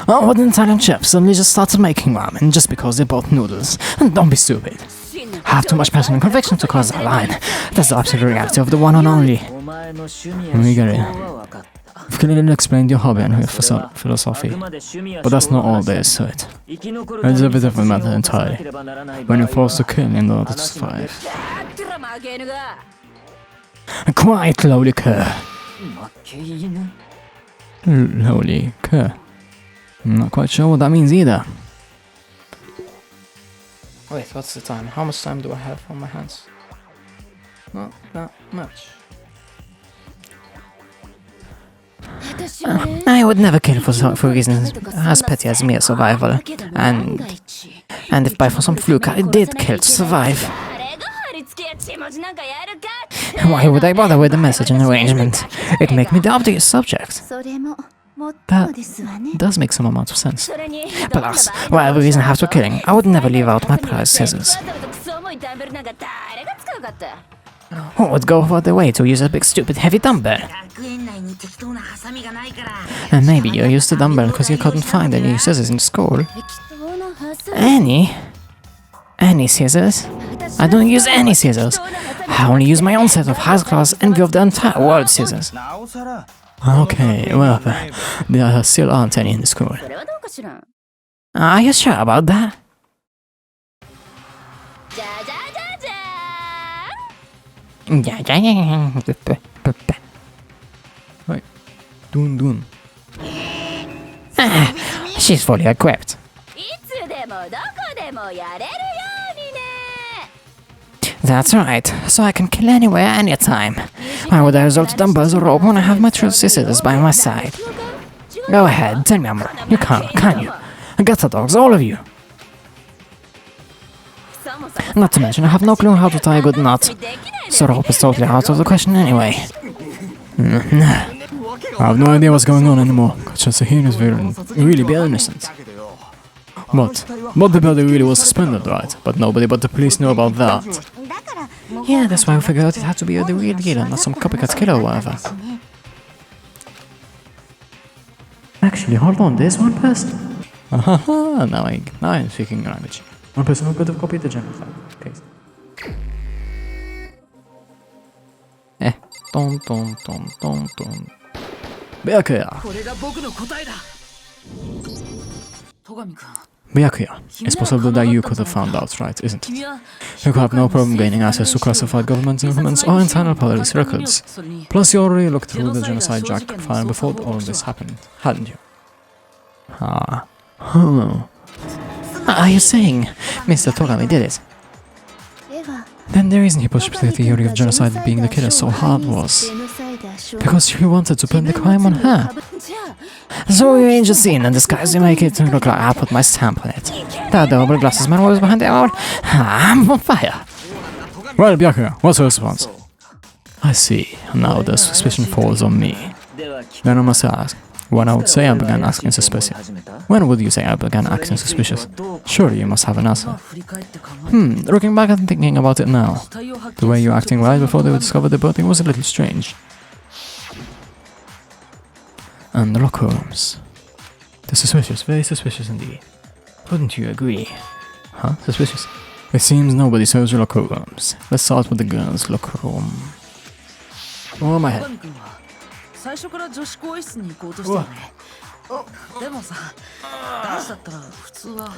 Oh, what an Italian chef suddenly just started making ramen just because they bought noodles. And don't be stupid. Have too much passion and conviction to cross that line. That's the absolute reality of the one and only. We get it. You've clearly explained your hobby and your philosophy, but that's not all there is to it. It's a bit of a matter entirely. When you're forced to kill in order to survive. Quiet, lowly cur. 負け犬 Lowly cur. I'm not quite sure what that means either. Wait, what's the time? How much time do I have on my hands? Not that much. I would never kill for reasons as petty as mere survival. And if by for some fluke I did kill to survive, why would I bother with the message and arrangement? It'd make me the obvious subject. That does make some amount of sense. Plus, whatever reason I have for killing, I would never leave out my prized scissors. Who would go for the way to use a big stupid heavy dumbbell? And maybe you used the dumbbell because you couldn't find any scissors in school. Any scissors? I don't use any scissors. I only use my own set of high-class envy of the entire world scissors. Okay, well, there still aren't any in the school. Are you sure about that? Right. Dun. She's fully equipped. That's right, so I can kill anywhere, anytime. Why would I resort to dumbbells or rope when I have my true scissors by my side? Go ahead, tell me, Amber. You can't, can you? Gutter dogs, all of you. Not to mention, I have no clue how to tie a good knot. So rope is totally out of the question anyway. I have no idea what's going on anymore. Takeshino is really be innocent. But the body really was suspended, right? But nobody but the police knew about that. Yeah, that's why we figured out it had to be the real deal and not some copycat killer or whatever. Actually, hold on, there's one person. Now I'm speaking language. One person who could have copied the genocide case. Ton. Byakuya. これが僕の答えだ戸上君 Byakuya. It's possible that you could have found out, right, isn't it? You could have no problem gaining access to classified government documents or internal police records. Plus, you already looked through the genocide jack file before all this happened, hadn't you? Are you saying Mr. Togami did it? Then the reason he pushed the theory of genocide being the killer so hard was because he wanted to pin the crime on her. So you arrange a scene and disguise to make it look like I put my stamp on it. That double glasses man was behind the hour. I'm on fire. Well, Byakuya, what's your response? I see. Now the suspicion falls on me. Then I must ask, when I would say I began acting suspicious? When would you say I began acting suspicious? Surely you must have an answer. Looking back and thinking about it now, the way you were acting right before they discovered the body was a little strange. And the locker rooms. They're suspicious, very suspicious indeed. Wouldn't you agree? Huh? Suspicious? It seems nobody serves your locker rooms. Let's start with the girls' locker room. Oh, my head. 最初から女子更衣室に行こうとしたよねでもさ男子だったら普通は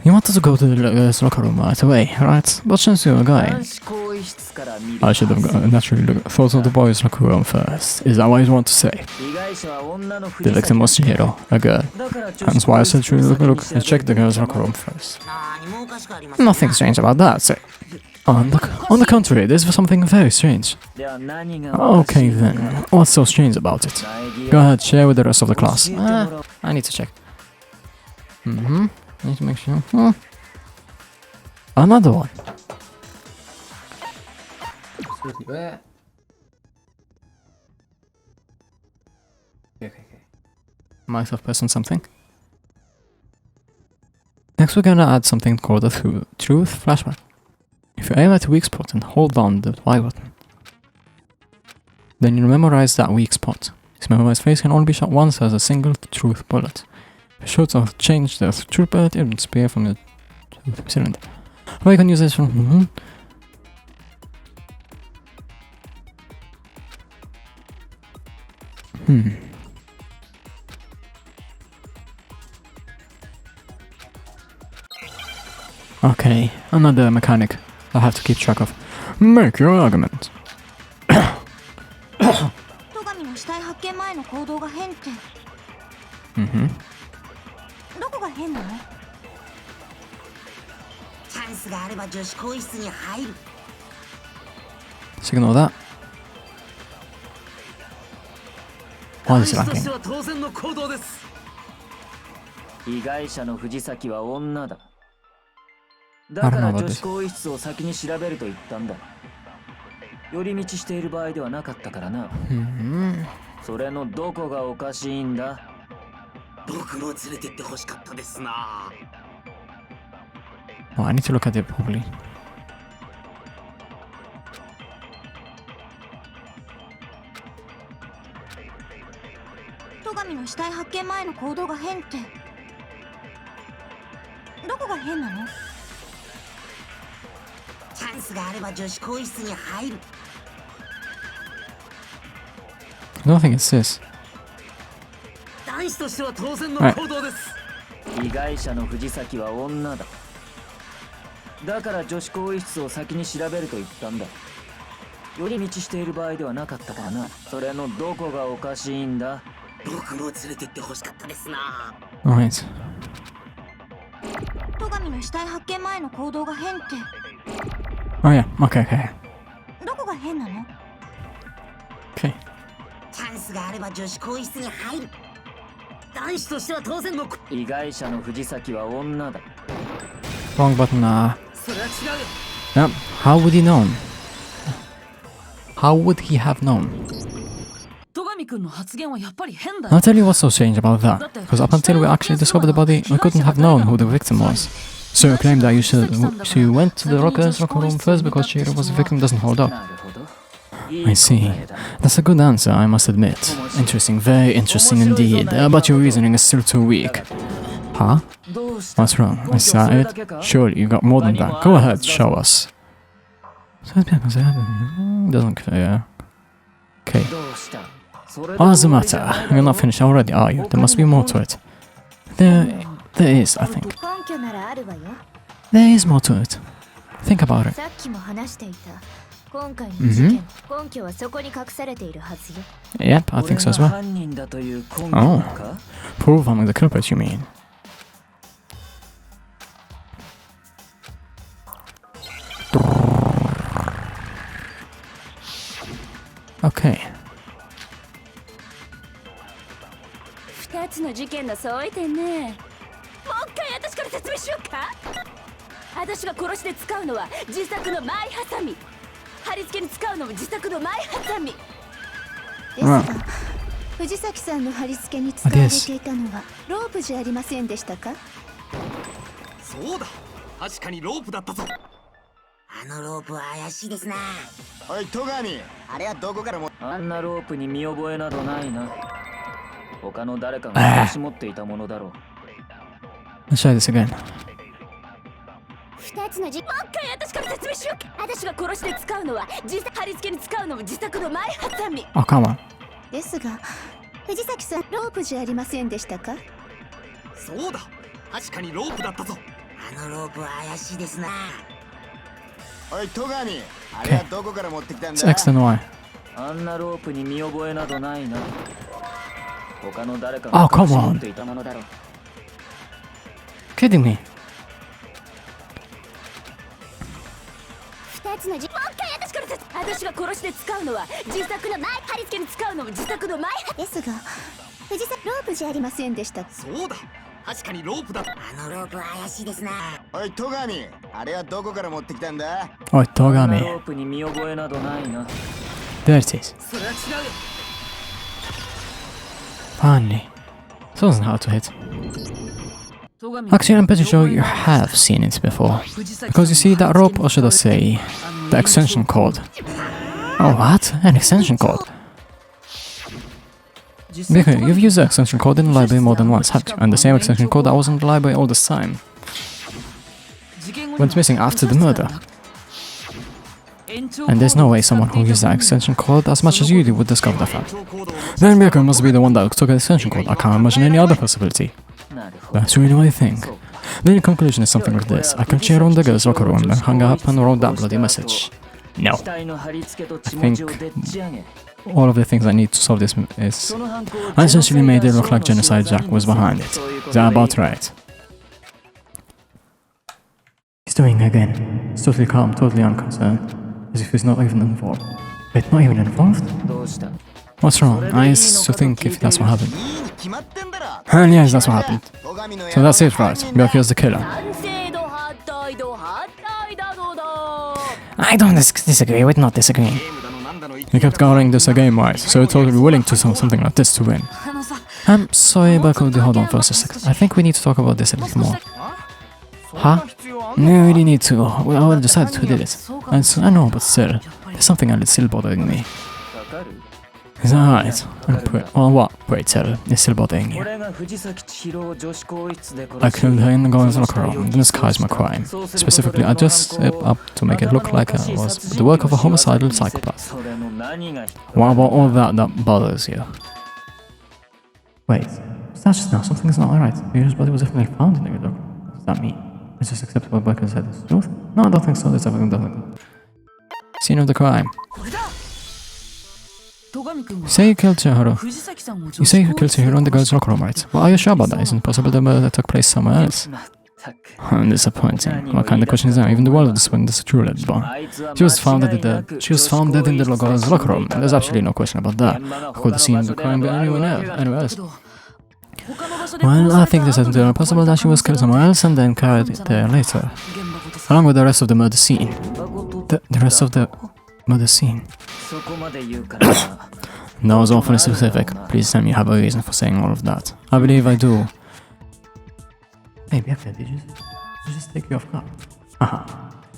You wanted to go to the girls' locker room right away, right? But since you're a guy, 男子更衣室から見る I should have naturally thought of the boys' locker room first. Is that what you want to say? 被害者は女のふ The り victim was Chihiro, a girl. だから女 That's 子 why I said to check the girls' locker room first. 何もおかしくありません Nothing strange about that, say. On the contrary, this was something very strange. では何がおかしい Okay then, what's so strange about it? Go ahead, share with the rest of the class. I need to check. Need to make sure. Another one. Okay. Might have pressed on something. Next we're gonna add something called a truth flashback. If you aim at a weak spot and hold down the Y button, then you memorize that weak spot. This memorized phrase can only be shot once as a single truth bullet. Be sure to change the truth bullet and spear from the truth cylinder. Or you can use this from Okay, another mechanic I have to keep track of. Make your argument. 見前の行動が変って Mm-hmm. どこが変なの？チャンスがあれば女子更衣室に入る。 So ignore that. Why is it 男子とし lacking? ては当然の行動です。被害者の藤崎は女だ。だから女子更衣室を先に調べると言ったんだ。寄り道している場合ではなかったからな。それのどこがおかしいんだ？僕も連れてって欲しかったですな。 Oh, I need to look at it properly. 戸上の死体発見前の行動が変ってどこが変なの？チャンスがあれば女子更衣室に入る。 I don't think it's this. 男子としては当然の行動です。被害者の藤崎は女だ。だから女子更衣室を先に調べると言ったんだ。寄り道している場合ではなかったからな。それのどこがおかしいんだ？僕も連れてって欲しかったですな。 Right. 戸上の死体発見前の行動が変って Oh yeah. Okay, okay. どこが変なの？ Okay. チャンスがあれば女子更衣室に入る。男子としては当然の被害者の藤崎は女だ。 Wrong button. それは違うよ。 Yep. How would he know? How would he have known? 戸上くんの発言はやっぱり変だ I'll よ。 tell you what's so strange about that. Because up until we actually discovered the body, we couldn't have known who the victim was. So you claim that she went to the Rocker's locker room first because she was the victim doesn't hold up. なるほど。 I see. That's a good answer, I must admit. Interesting, very interesting indeed. But your reasoning is still too weak. Huh? What's wrong? I saw it. Surely you got more than that. Go ahead, show us. Doesn't clear. Okay. どうした？それで What's the matter? You're not finished already, are you? There must be more to it. There is, I think. 根拠ならあるわよ。 There is more to it. Think about it. さっきも話していた。今回の事件、根拠はそこに隠されているはずよ。 Yep, I think so as well. 犯人だという根拠なのか？ Prove I'm the culprit, you mean? Okay. 二つの事件の相違点ね。もう一回私から説明しようか。私が殺しで使うのは自作のマイハサミ。貼り付けに使うのも自作のマイハサミ。ですが、藤崎さんの貼り付けに使われていたのはロープじゃありませんでしたか？そうだ。確かにロープだったぞ。あのロープは怪しいですな。おい、戸上、あれはどこからも。あんなロープに見覚えなどないな。他の誰かが隠し持っていたものだろう。 Let's try this again. 二つのもう一回私から説明しようか。私が殺しで使うのは自作貼り付けに使うのも自作のマイハサミ。 Oh, come on. ですが、藤崎さんロープじゃありませんでしたか？そうだ。確かにロープだったぞ。あのロープは怪しいですな。おい、戸上、あれはどこから持ってきたんだ？ It's X and Y. あんなロープに見覚えなどないな。他の誰かが Oh, come 隠し on. 持っていたものだろう。 Kidding me? 二つのもう一回私から私が殺しで使うのは自作のマイ貼り付けに使うのも自作のマイですが、藤崎ロープじゃありませんでした。そうだ。確かにロープだ。あのロープは怪しいですな。おい、戸上、あれはどこから持ってきたんだ？ Oh, あんな Togami. ロープに見覚えなどないな。 There it is. それは違うよ。 Finally. So wasn't hard to hit. Actually, I'm pretty sure you have seen it before. Because you see that rope, or should I say, the extension cord. Oh, what? An extension cord? Because you've used the extension cord in the library more than once, haven't you? And the same extension cord that was in the library all this time. Went missing after the murder. And there's no way someone who used that extension cord as much as you did would discover the fact. Then Miko must be the one that took the extension cord. I can't imagine any other possibility. なるほど。 That's really what I think. Then the conclusion is something like this. I can cheer on the girl's locker room, then hung up and wrote that bloody message. No. 死体の貼り付けと血文字をでっち上げ all of the things I need to solve this is... I essentially made it look like Genocide Jack was behind it. Is that about right? He's doing it again. He's totally calm, totally unconcerned. As if he's not even involved. Wait, not even involved? What's wrong? I used to think if that's what happened. And yes, that's what happened. So that's it, right? Byakuya's the killer. I don't disagree with not disagreeing. He kept calling this a game, right? So you're totally willing to do something like this to win. I'm sorry, but hold on for a second. I think we need to talk about this a little more. Huh? No, we really need to. We already decided who did it. I know, but still, there's something a little still bothering me. Is that right? Well, what? Wait, tell. It's still bothering you. I killed her in the girls' locker room. This is my crime. Specifically, I just up to make it look like I was the work of a homicidal psychopath. What about all that bothers you? Wait, that's just now. Something's not alright. Your body was definitely found in the locker room. What does that mean? It's just accept what Byakuya said is the truth? No, I don't think so. There's everything doesn't. Scene of the crime. You say you killed Chihiro. You say you killed Chihiro in the girls' locker room, right? Well, are you sure about that? Isn't it possible the murder took place somewhere else? Disappointing. What kind of question is that? Even the world of this one is true, led by. She was found dead in the girls' locker room. There's absolutely no question about that. How could the scene of the crime be anywhere else? Well, I think it's entirely possible that she was killed somewhere else and then carried it there later. Along with the rest of the murder scene. The rest of the murder scene. That was awfully specific. Please tell me you have a reason for saying all of that. I believe I do. Hey, Byakuya, did you just take you off guard? Aha.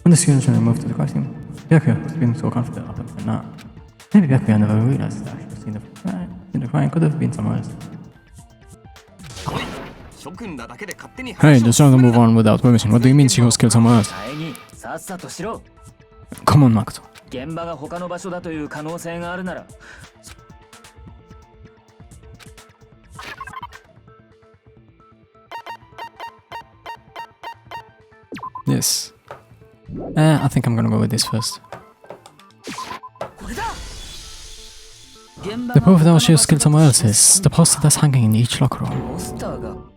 When the students were moved to the crime scene, Byakuya was being so confident up until now. Maybe Byakuya never realized that the scene of the crime could have been somewhere else. Hey, just trying to move on without permission. What do you mean she was killed somewhere else? Come on, Makoto. This. I think I'm gonna go with this first. The proof that she was killed somewhere else is the poster that's hanging in each locker room.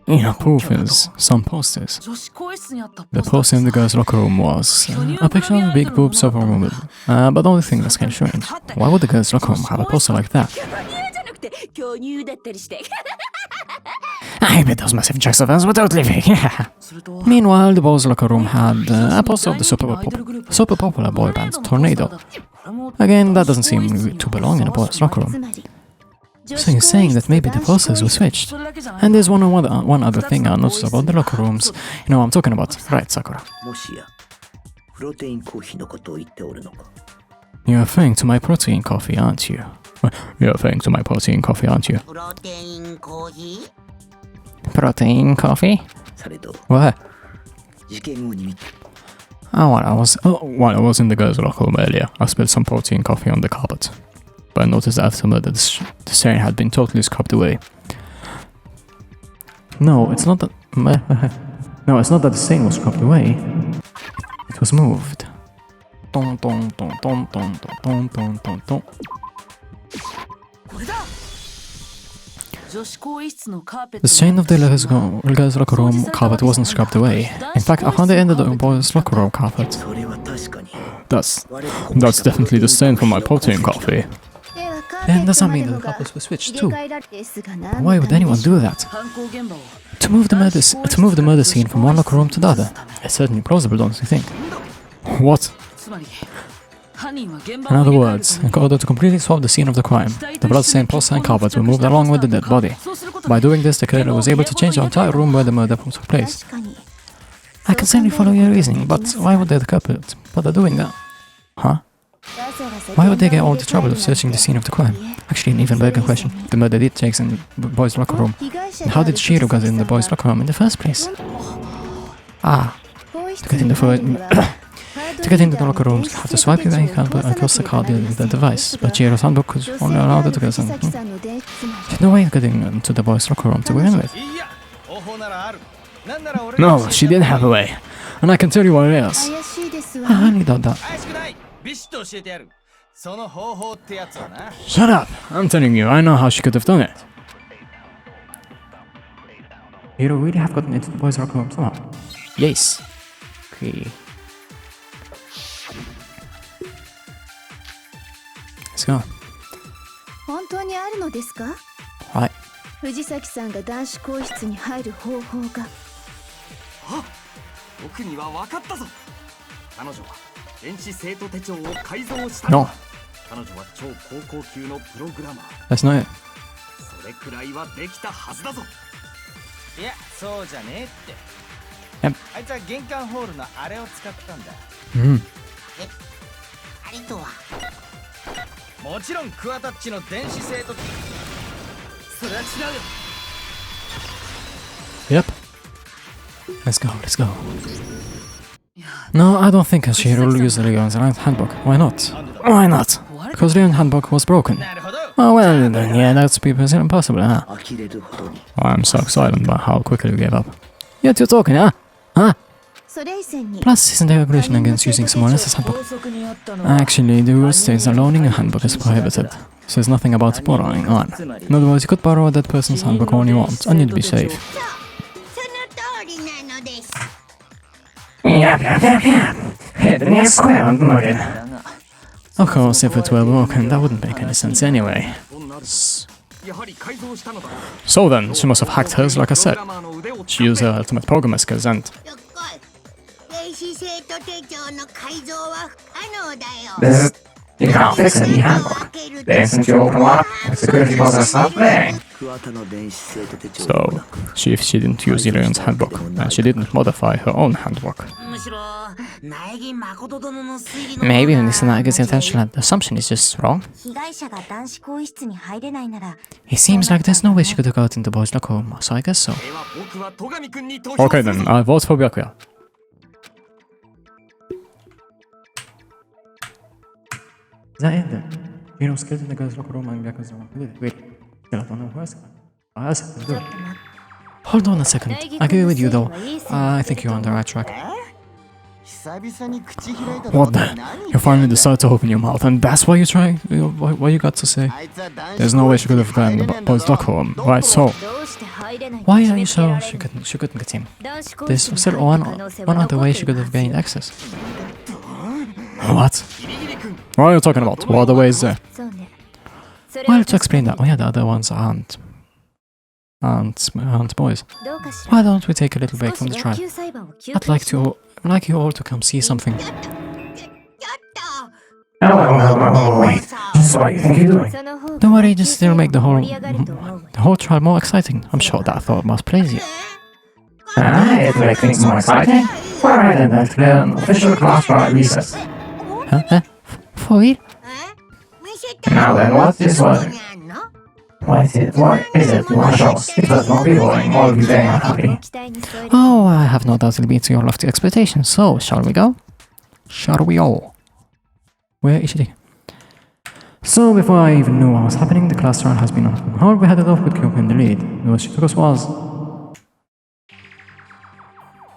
Yeah, proof is some posters. The poster in the girls' locker room was a picture of a big boobs of a woman. But the only thing that's kind of strange, why would the girls' locker room have a poster like that? I bet those massive jacks of us were totally fake. Meanwhile, the boys' locker room had a poster of the super popular boy band Tornado. Again, that doesn't seem to belong in a boys' locker room. So you're saying that maybe the posters were switched? And there's one other thing I noticed about the locker rooms. You know what I'm talking about, right, Sakura? You're referring to my protein coffee, aren't you? You're referring to my protein coffee, aren't you? Protein coffee? What? While I was in the girls' locker room earlier, I spilled some protein coffee on the carpet. But I noticed after murder the stain had been totally scrubbed away. No, it's not that... No, it's not that the stain was scrubbed away. It was moved. The stain of the girls' locker room carpet wasn't scrubbed away. In fact, I found it in the boys' locker room carpet. That's definitely the stain from my protein coffee. Then does that mean that the carpets were switched too? But why would anyone do that? To move the murder scene from one locker room to the other. It's certainly plausible, don't you think? What? In other words, in order to completely swap the scene of the crime, the blood-stained poster and carpet were moved along with the dead body. By doing this, the killer was able to change the entire room where the murder took place. I can certainly follow your reasoning, but why would the culprit bother doing that? Huh? Why would they get all the trouble of searching the scene of the crime? Actually, an even bigger question. The murder did take in the boys' locker room. And how did Shiro get in the boys' locker room in the first place? To get into the locker rooms, you have to swipe your bank account across the card with the device, but Shiro's handbook was only allowed to get something. There's no way of getting into the boys' locker room to begin with. No, she did have a way, and I can tell you what it is. I highly doubt that. Shut up! I'm telling you, I know how she could have done it. Hiro really have gotten into the boys' locker room somehow. Yes. Okay. Let's go. 本当にあるのですか？はい。藤崎さんが男子更衣室に入る方法が。あ、僕には分かったぞ。彼女は電子生徒手帳を改造した。No. 彼女は超高校級のプログラマー。That's not it. それくらいはできたはずだぞ。いや、そうじゃねえって。Yep. あいつは玄関ホールのあれを使ったんだ。あれとはもちろんクワタッチの電子生徒。それは違うよ。 Yep. Let's go, let's go. No, I don't think Hiro will use the Leon's handbook. Why not? Why not? Because Leon's handbook was broken. Oh well, then yeah, that's impossible, huh? Oh, I'm so excited about how quickly we gave up. You're two talking, huh? Huh? それ以前に Plus, isn't there a regulation against using someone else's handbook? Actually, the rule states that loaning a handbook is prohibited. Says nothing about borrowing on. In other words, you could borrow that person's handbook all you want, and you'd be safe. その通りなのです。 Hit the near square and noted. Of course, if it were broken, that wouldn't make any sense anyway. So then, she must have hacked hers like I said. She used her ultimate programmer skills and... 電子生徒手帳の改造は不可能だよ。 This is... You can't fix it, you handbook. The instant you open one, the security process stops playing. So, if she didn't use Ilion's handbook, and she didn't modify her own handbook. むしろ苗木誠殿の推理の Maybe Mr. Naga's intentional assumption is just wrong. 被害者が男子更衣室に入れないなら It seems like there's no way she could have got into the boys' locker room, so I guess so. Okay then, I vote for Byakuya. Is that it then? Hiro's killed in the girls' locker room and Byakuya's the one who did it. Wait, still I don't know who else. I asked him to do it. Hold on a second. I agree with you though. I think you're on the right track. What the? You finally decided to open your mouth, and that's why you try? What you got to say? There's no way she could have gotten the boys' locker room, right? So, why are you sure she couldn't get in? There's still one other way she could have gained access. What? What are you talking about? What other way is there? Well, to explain that, the other ones aren't boys. Why don't we take a little break from the trial? I'd like you all to come see something. Oh, wait. Just what you think you're doing? Don't worry, just still make the whole trial more exciting. I'm sure that thought must please you. It will make things more exciting. Alright then, let's play an official class for our recess. Huh? For real? Now then, what's this one? What is it you want to show us? It does not be boring, all of you very unhappy. Oh, I have no doubt it'll be to your lofty expectations, so shall we go? Shall we all? Where is she? So, before I even knew what was happening, the class trial has been on hold. We headed off with Kyoko in the lead. Where she took us was...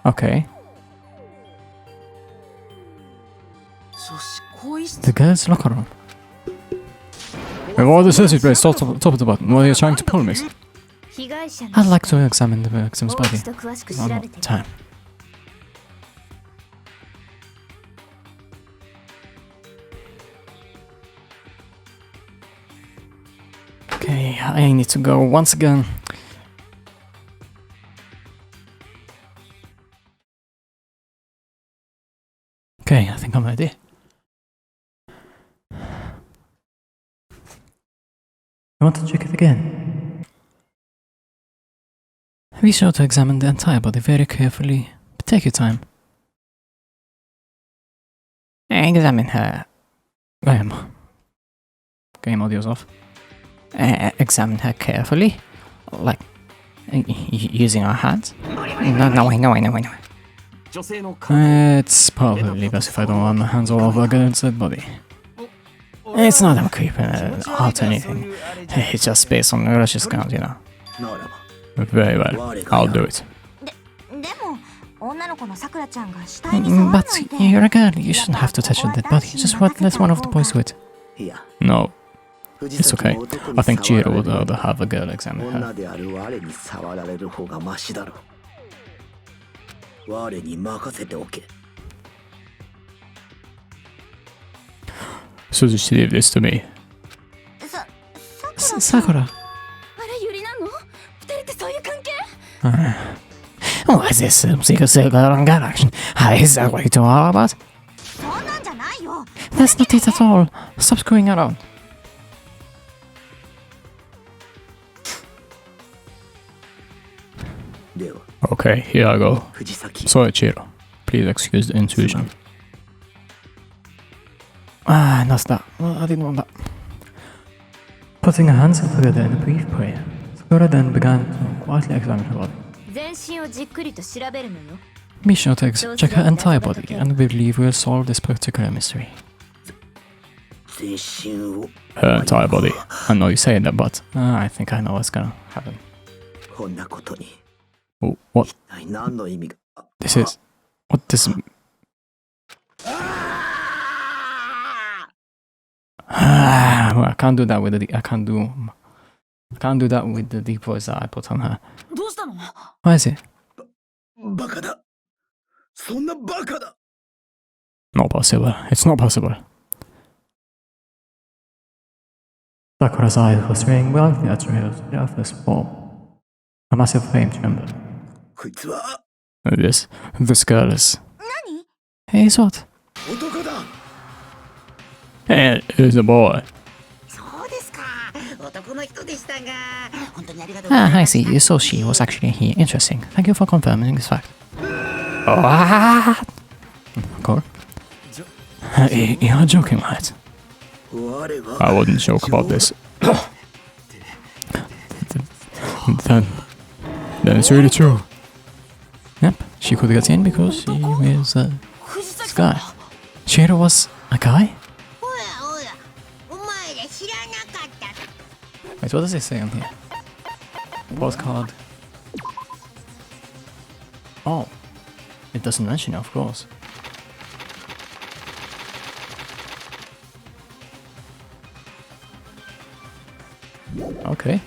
Okay. The girls' locker room. With all the accessory place top of the bottom, what are you trying to pull, miss? I'd like to examine the victim's body. One more time. Okay, I need to go once again. Okay, I think I'm ready. I want to check it again. Be sure to examine the entire body very carefully, but take your time. Examine her. Game audio's off. Examine her carefully, like using our hands. No. It's probably best if I don't run my hands all over against the body. It's not that I'm creeping out or anything. It's just based on Urash's count, you know. Very well, I'll do it. But But you're a girl, you shouldn't have to touch a dead body. Just let one of the boys do it. No, it's okay. I think Chihiro would rather have a girl examine her. 女である我に触られる方がマシだろう。我に任せておけ。 So just leave this to me. Sakura. あれユリなの？二人ってそういう関係？ What is this secret galaxy? Is that what you're all about? そんなんじゃないよ。 That's not it at all. Stop screwing around. Okay, here I go. Sorry, Chihiro. Please excuse the intrusion. Ah, that's that. Well, I didn't want that. Putting her hands together in a brief prayer, Sakura then began to quietly examine her body. 全身をじっくりと調べるのよ。 Mission takes check her entire body, and we believe we'll solve this particular mystery. Her entire body. I know you say that, but I think I know what's gonna happen. Oh, what? This is... What this... Well, I can't do that with the... I can't do that with the deep voice that I put on her. どうしたの？ Why is it? バカだ。そんなバカだ。 Not possible. It's not possible. Sakura's eyes were straying wildly at Chihira's lifeless form. A massive flame trembled. こいつは This girl is... 何？ Hey, it's what? 男だ。 Hey, it's a boy. そうですか。男の人でしたが、本当にありがとう。 Ah, I see. So she was actually here. Interesting. Thank you for confirming this fact. What? Cool. You're joking, right? I wouldn't joke about this. then it's really true. Yep, she could get in because she was a guy. Chihiro was a guy? おやおや、お前ら知らなかった。 Wait, what does it say on here? Postcard. Oh, it doesn't mention it, of course. Okay.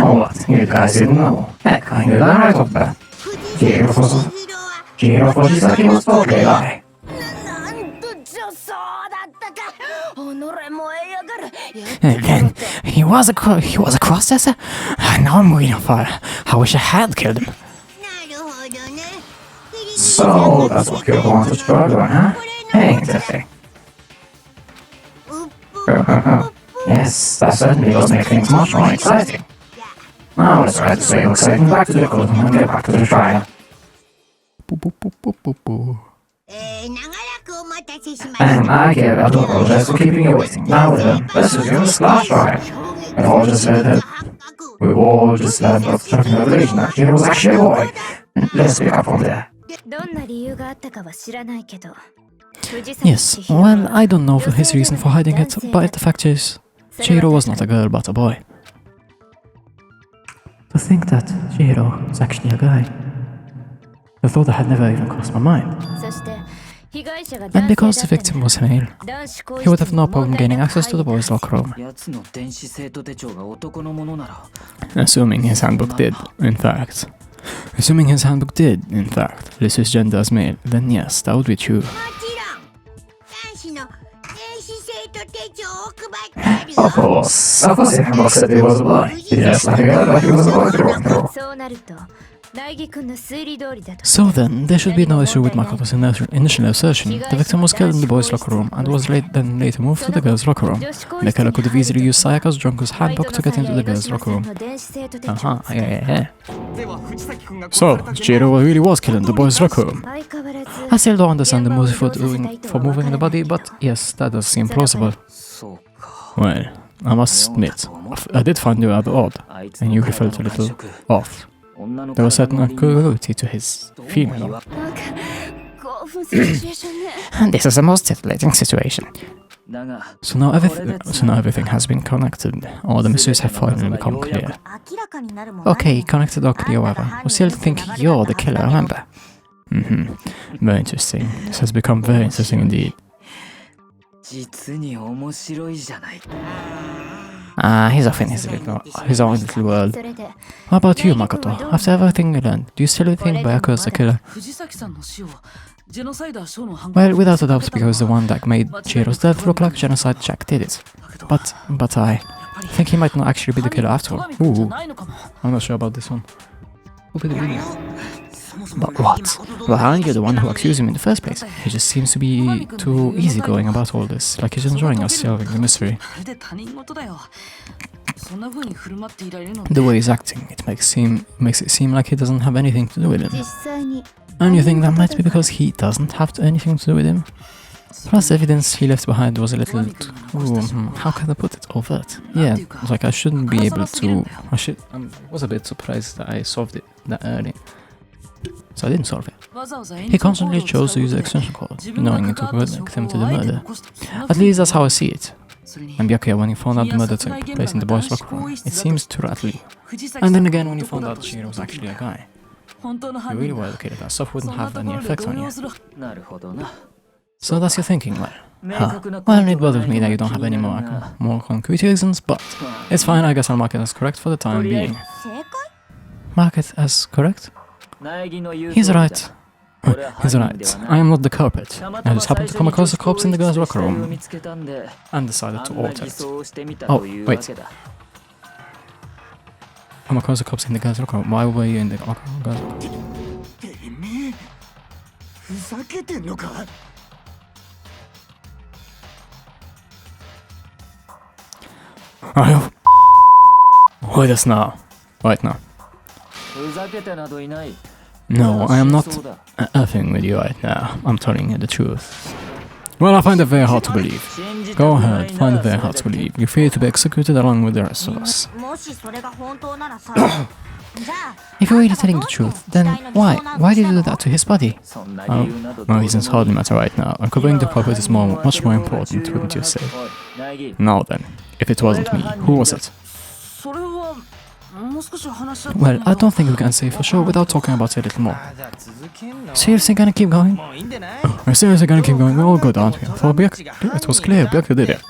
What? You guys didn't know? Heck, I knew that right off the bat. Chihiro Fujisaki was totally a guy. なんと女装だったか。己燃えやがる。 And then he was a cross-dresser. Now I'm waiting for it. I wish I had killed him. なるほどね。 So that's what you want to start doing, huh? Interesting. Yes, that certainly does make things much more exciting. Now let's try to stay exciting back to the closing and get back to the trial. 長らくお待たせしました。 And I give out to apologize for keeping you waiting. Now then, let's resume this last trial. We've all just learned of the shocking revelation that Chihiro was actually a boy. Let's pick up from there. どんな理由があったかは知らないけど。 Yes, well, I don't know for his reason for hiding it, but the fact is, Chihiro was not a girl but a boy. To think that Chihiro was actually a guy. The thought had never even crossed my mind. And because the victim was male, he would have no problem gaining access to the boys' locker room. Assuming his handbook did, in fact. List his gender as male, then yes, that would be true. Of course if Havoc said he was a boy. He just like a girl, but he was a boy through and through. So then, there should be no issue with Makoto's initial assertion. The victim was killed in the boys' locker room and was then later moved to the girls' locker room. The killer could have easily used Sayaka's Junko's handbook to get into the girls' locker room. Yeah. So, Chihiro really was killed in the boys' locker room. I still don't understand the motive for moving the body, but yes, that does seem plausible. Well, I must admit, I did find you rather odd, and you felt a little off. There was certain incongruity to his female. And this is the most titillating situation. So now everything has been connected, or the mysteries have finally become clear. Okay. Okay, connected or clear, however. We still think you're the killer, remember? Very interesting. This has become very interesting indeed. 実に面白いじゃないか。 He's off in his own little world. How about you, Makoto? After everything you learned, do you still think Bayako is the killer? Well, without a doubt, because the one that made Chihiro's death look like genocide Jack did it. But I think he might not actually be the killer after all. Ooh, I'm not sure about this one. Who could it be? But what? Well, aren't you the one who accused him in the first place? He just seems to be too easygoing about all this, like he's enjoying us solving the mystery. The way he's acting, it makes it seem like he doesn't have anything to do with him. And you think that might be because he doesn't have anything to do with him? Plus, the evidence he left behind was a little, how can I put it, overt. Yeah, like I shouldn't be able to, I was a bit surprised that I solved it that early. So I didn't solve it. He constantly chose to use the extension code, knowing it would connect him to the murder. At least that's how I see it. And Byakuya, when he found out the murder took place in the boys' locker room, it seems to rattly. And then again, when you found out Chihiro was actually a guy, you really were educated that stuff wouldn't have any effect on you. So that's your thinking, well. Well, it bothers me that you don't have any more concrete reasons, but it's fine, I guess I'll mark it as correct for the time being. Mark it as correct? He's right. He's right. I am not the culprit. I just happened to come across the corpse in the girls' locker room and decided to alter it. Oh, wait. Come across the corpse in the girls' locker room. Why were you in the locker room? Wait us now. Right now. No, I am not effing with you right now. I'm telling you the truth. Well, I find it very hard to believe. Go ahead, find it very hard to believe. You fear to be executed along with the rest of us. If you're really telling the truth, then why? Why did you do that to his body? Oh, my reasons hardly matter right now. Uncovering the culprit is much more important, wouldn't you say? Now then, if it wasn't me, who was it? Well, I don't think we can say for sure without talking about it a little more. Seriously gonna keep going? We're seriously gonna keep going? We're all good, aren't we? For it was clear, Byakuya did it.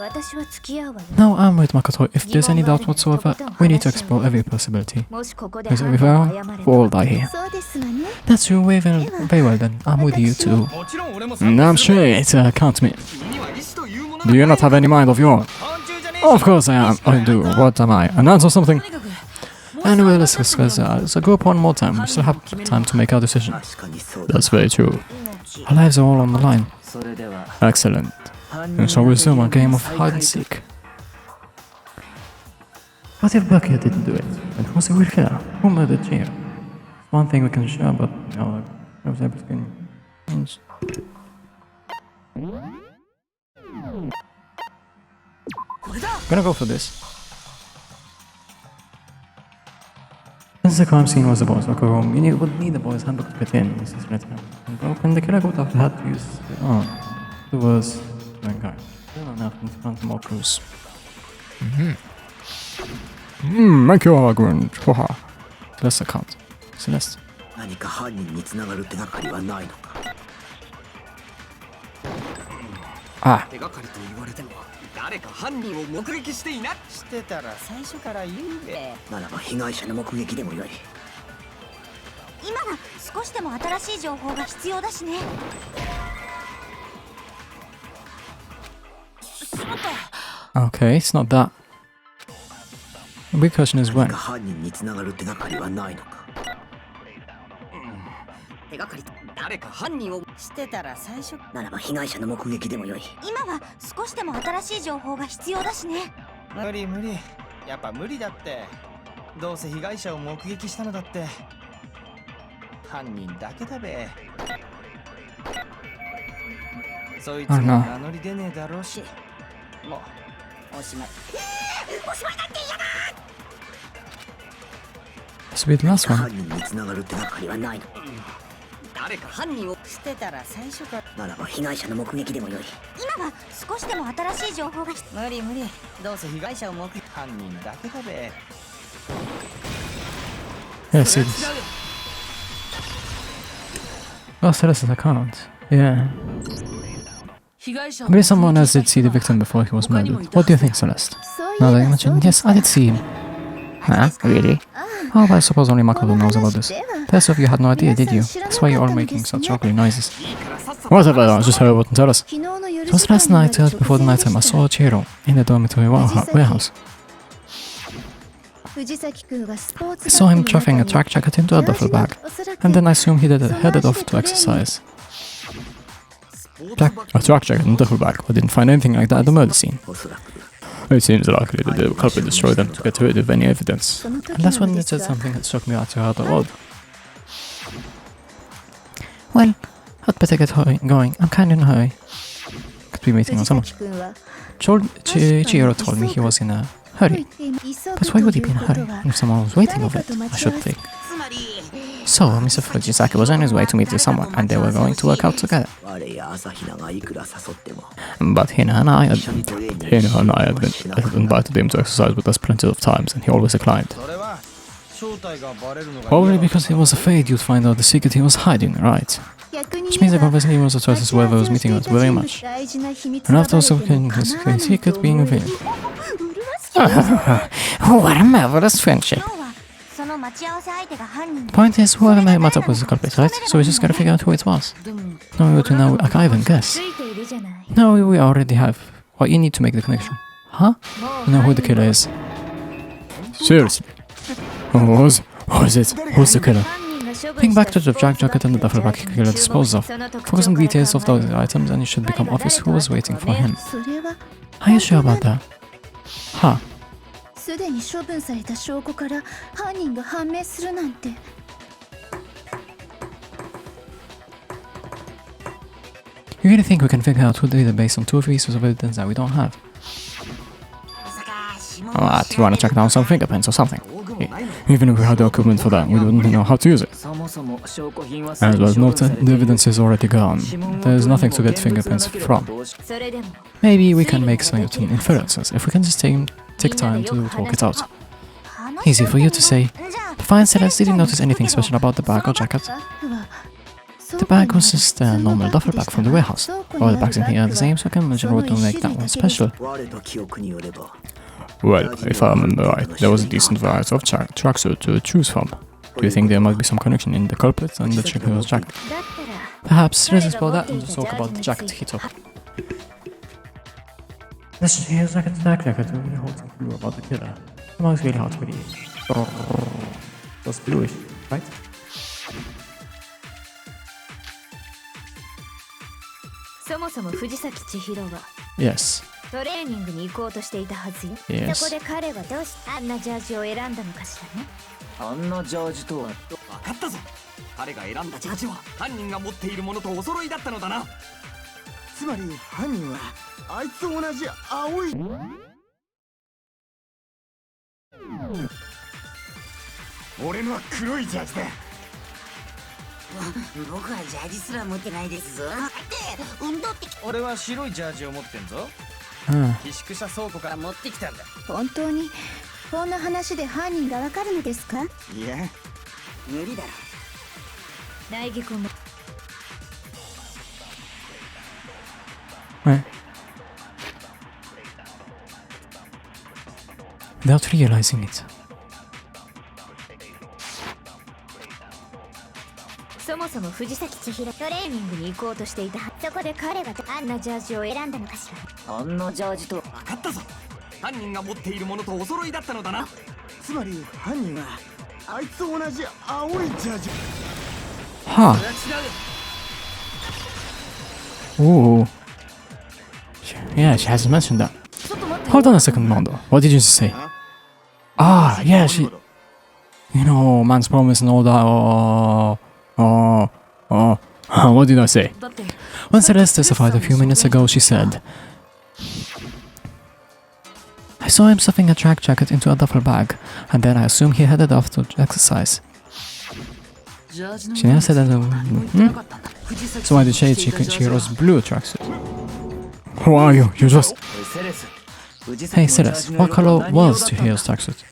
No, I'm with Makoto. If there's any doubt whatsoever, we need to explore every possibility. Is it wrong? We'll all die here. That's true, very well then. I'm with you too. I'm straight, count me. Do you not have any mind of your own? Of course I am. I do. What am I? An ant or something? Anyway, let's discuss so go up one more time. We still have time to make our decision. That's very true. Our lives are all on the line. Excellent. And so we resume our game of hide and seek. What if Byakuya didn't do it? And who's the real killer? Who murdered Chihiro? One thing we can share, but I was able to change. Gonna go for this. Since the crime scene was the boys' locker room, you would need the boys' handbook to get in. This is written and broken. The killer would have had to use the words one guy. Still enough to find more clues. Make your argument. Haha. Celeste account. Celeste. Ah. 誰か犯人を目撃していなしてたら最初から言うべならば被害者の目撃でもよい今は少しでも新しい情報が必要だしね Okay, it's not that. The big question is when. 犯人に繋がる手がかりはないのか手がかり誰か犯人をしてたら最初ならば被害者の目撃でもよい今は少しでも新しい情報が必要だしね無理やっぱ無理だってどうせ被害者を目撃したのだって犯人だけだべそいつも名乗り出ねえだろうしもうおしまいおしまいなんて嫌だ This will be the last one. 犯人に繋がる手がかりはないの誰か犯人をしてたら最初からならば被害者の目撃でもよい今は少しでも新しい情報が無理どうせ被害者を目撃犯人だけだべ Yes, it is. Oh, Celeste, I can't. Yeah. 被害者 I believe someone else did see the victim before he was murdered. What do you think, Celeste? Now that you mention, yes, I did see him. Huh? Really? Oh, but I suppose only Makoto knows about this. The rest of you had no idea, did you? That's why you're all making such ugly noises. Whatever, I just heard what tell us. It was last night, just before the night time, I saw Chihiro in the dormitory warehouse. I saw him stuffing a track jacket into a duffel bag, and then I assume he headed off to exercise. A track jacket and duffel bag. I didn't find anything like that at the murder scene. It seems likely that the culprit destroyed them to get rid of any evidence. And that's when it said something that struck me as rather odd. Well, I'd better get going. I'm kind of in a hurry. Could be waiting on someone. Chihiro told me he was in a hurry. But why would he be in a hurry? If someone was waiting over it, I should think. So, Mr. Fujisaki was on his way to meet with someone, and they were going to work out together. But Hina and I had invited him to exercise with us plenty of times, and he always declined. Probably because he was afraid you'd find out the secret he was hiding, right? Which means the conversation he was a choice as whoever was meeting us very much. And after also his secret being revealed. What a marvelous friendship! Point is, whoever may match up was the culprit, right? So we just gotta figure out who it was. No, we to now archive and guess. No, we already have. Well, you need to make the connection. Huh? You know who the killer is. Seriously? Who is it? Who's the killer? Think back to the track jacket and the duffel bag killer disposed of. Focus on details of those items and it should become obvious who was waiting for him. Are you sure about that? Huh. You really think we can figure out who did it based on 2 pieces of evidence that we don't have? What, you wanna check down some fingerprints or something? Even if we had the equipment for that, we wouldn't know how to use it. As was noted, the evidence is already gone. There is nothing to get fingerprints from. Maybe we can make some inferences, if we can just take time to talk it out. Easy for you to say. Fine, Celeste, did you notice anything special about the bag or jacket? The bag was just a normal duffel bag from the warehouse. All the bags in here are the same, so I can imagine what would make that one special. Well, if I remember right, there was a decent variety of tracksuit to choose from. Do you think there might be some connection in the culprit and the Chihiro's jacket? Perhaps. Let's explore that and talk about the jacket he took. This Chihiro's jacket really holds a clue about the killer. The mouth is really hard to read. It was bluish, right? Yes. トレーニングに行こうとしていたはずよ。Yes. そこで彼はどうしてあんなジャージを選んだのかしらね。あんなジャージとは分かったぞ。彼が選んだジャージは犯人が持っているものとお揃いだったのだな。つまり犯人はあいつと同じ青い。俺のは黒いジャージだ。僕はジャージすら持ってないですぞ。運動って俺は白いジャージを持ってんぞ。寄宿舎倉庫から持ってきたんだ。本当にこんな話で犯人がわかるのですか？いや無理だろ。大義君も。Without realizing it. そもそも藤崎千尋トレーニングに行こうとしていた。そこで彼があんなジャージを選んだのかしら。あんなジャージと分かったぞ。犯人が持っているものとお揃いだったのだな。つまり犯人はあいつと同じ青いジャージ。Huh. Ooh. Yeah, she hasn't mentioned that. Hold on a second, Mondo. What did you say? Ah, yeah, she... You know, man's promise and all that. What did I say? When Celeste testified a few minutes ago, she said, I saw him stuffing a track jacket into a duffel bag, and then I assume he headed off to exercise. She never said that. So why did she Chihiro's blue tracksuit? Who are you? You just... Hey Celeste, what color was Chihiro's tracksuit?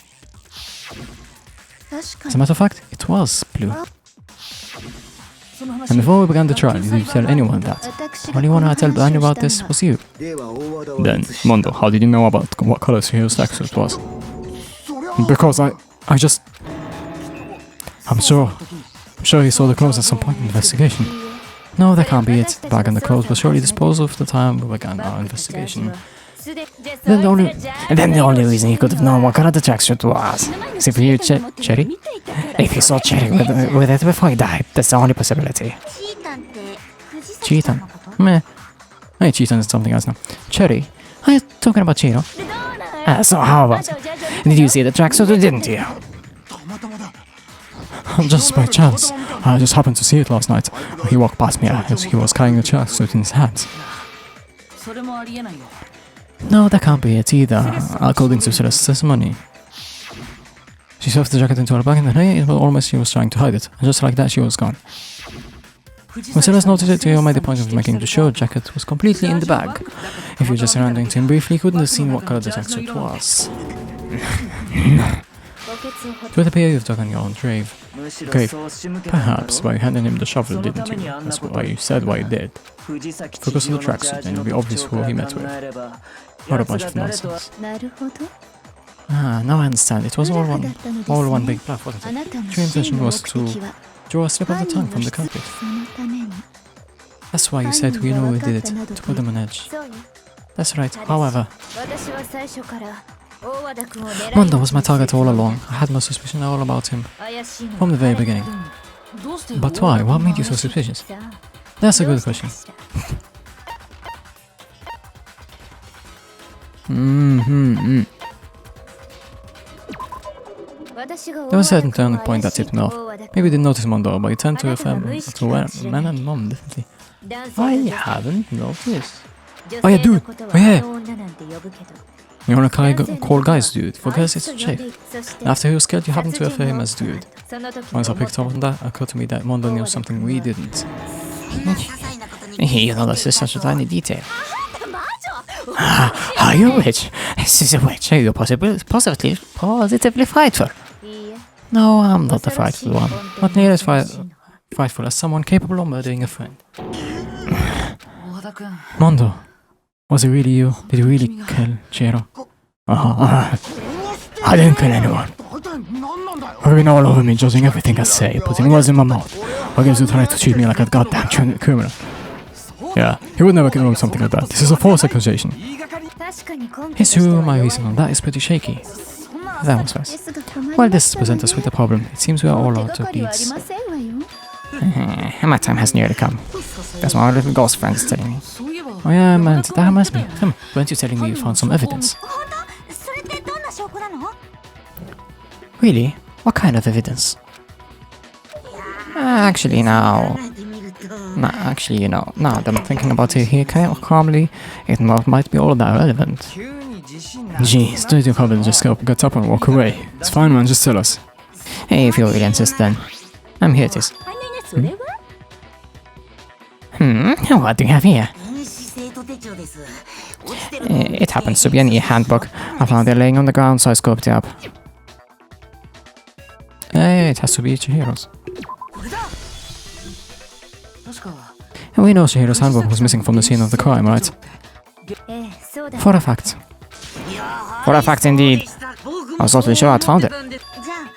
As a matter of fact, it was blue. And before we began the trial, did you tell anyone that? Only one I told anyone about this was you. Then, Mondo, how did you know about what color Chihiro's tracksuit was? Because I just... I'm sure he saw the clothes at some point in the investigation. No, that can't be it. The bag and the clothes were surely disposed of at the time we began our investigation. Then the only reason he could have known what color the tracksuit was is if he Cherry? If he saw Cherry with it before he died, that's the only possibility. Cheetah? Meh. Hey, Cheetah is something else now. Cherry? Are you talking about Chiro? So how about it? Did you see the tracksuit or didn't you? Just by chance. I just happened to see it last night. He walked past me as he was carrying the tracksuit in his hands. No, that can't be it either, according to Celeste's testimony. She shoved the jacket into her bag and then it was almost she was trying to hide it, and just like that she was gone. When Celeste noticed it, he made the point of making the jacket was completely in the bag. If you just surrounding him briefly, he couldn't have seen what color the tracksuit was. It would appear you've dug on your own grave. Perhaps by handing him the shovel, didn't you? That's why you said why you did. Focus on the tracksuit and it'll be obvious who he met with. What a bunch of nonsense. Ah, now I understand. It was all one big bluff, wasn't it? Your intention was to draw a slip of the tongue from the culprit. That's why you said we knew we did it, to put them on edge. That's right, however. Mondo was my target all along. I had no suspicion at all about him, from the very beginning. But why? What made you so suspicious? That's a good question. There was a certain turning point that tipped me off. Maybe you didn't notice Mondo, but you turned to a man and mom, definitely. I haven't noticed. Oh yeah, dude! Oh yeah! You wanna call guys dude, for girls it's safe. After he was killed, you happened to refer him as dude. Once I picked up on that, it occurred to me that Mondo knew something we didn't. You noticed this such a tiny detail. Are you a witch? This is a witch. Are you positively frightful? No, I'm not the frightful one. Not near as frightful as someone capable of murdering a friend. Mondo, was it really you? Did you really kill Chiro? I didn't kill anyone. You've been all over me, judging everything I say, putting words in my mouth. What gives you the right to treat me like a goddamn criminal? Yeah, he would never do something like that. This is a false accusation. It's true, my reason on that is pretty shaky. That was fast. Well, this presents us with a problem. It seems we are all out of beats. My time has nearly come. That's what my little ghost friend is telling me. Oh yeah, man, that reminds me. Weren't you telling me you found some evidence? Really? What kind of evidence? Actually, now that I'm thinking about it here calmly, it might be all that relevant. Jeez, don't you probably just get up and walk away. It's fine, man, just tell us. Hey, if you really insist, then. I'm here, it is. What do you have here? It happens to be an e-handbook. I found it laying on the ground, so I scoped it up. Hey, it has to be Chihiro's. We know Chihiro's handbook was missing from the scene of the crime, right? For a fact. For a fact, indeed. I was totally sure I'd found it.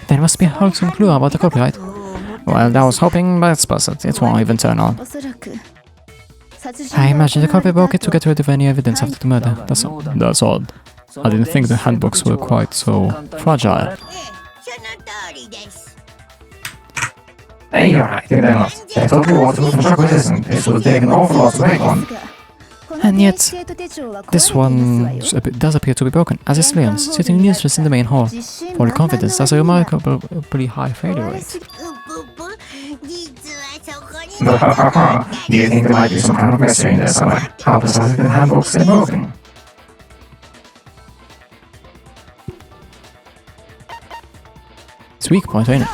There must be a wholesome clue about the copyright. Well, I was hoping, but it won't even turn on. I imagine the copy broke it to get rid of any evidence after the murder. That's odd. I didn't think the handbooks were quite so fragile. Hey, you're right, they're not. They totally want to move from resistant. It would take an awful lot to break one. And yet, this one does appear to be broken, as is Leon's, sitting useless in the main hall. Full confidence has a remarkably high failure rate. Do you think there might be some kind of mystery in there somewhere? How precisely the handbooks get broken? It's weak point, ain't it?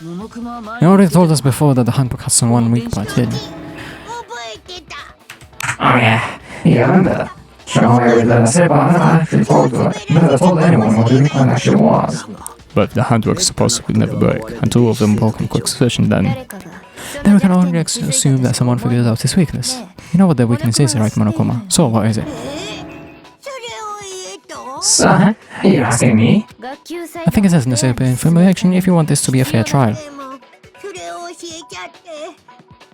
You already told us before that the handbook has some one weak point hidden. Oh yeah, you remember? Shomari let us say about that I actually never told anyone what the weak point actually was. But the handbook supposedly never break, and two of them broke in quick succession then. then we can only assume that someone figured out his weakness. You know what their weakness is, right, Monokuma? So what is it? それを言えと Son, are you asking me? 学級祭 I think it has necessary information if you want this to be a fair trial. でもそれを教えちゃって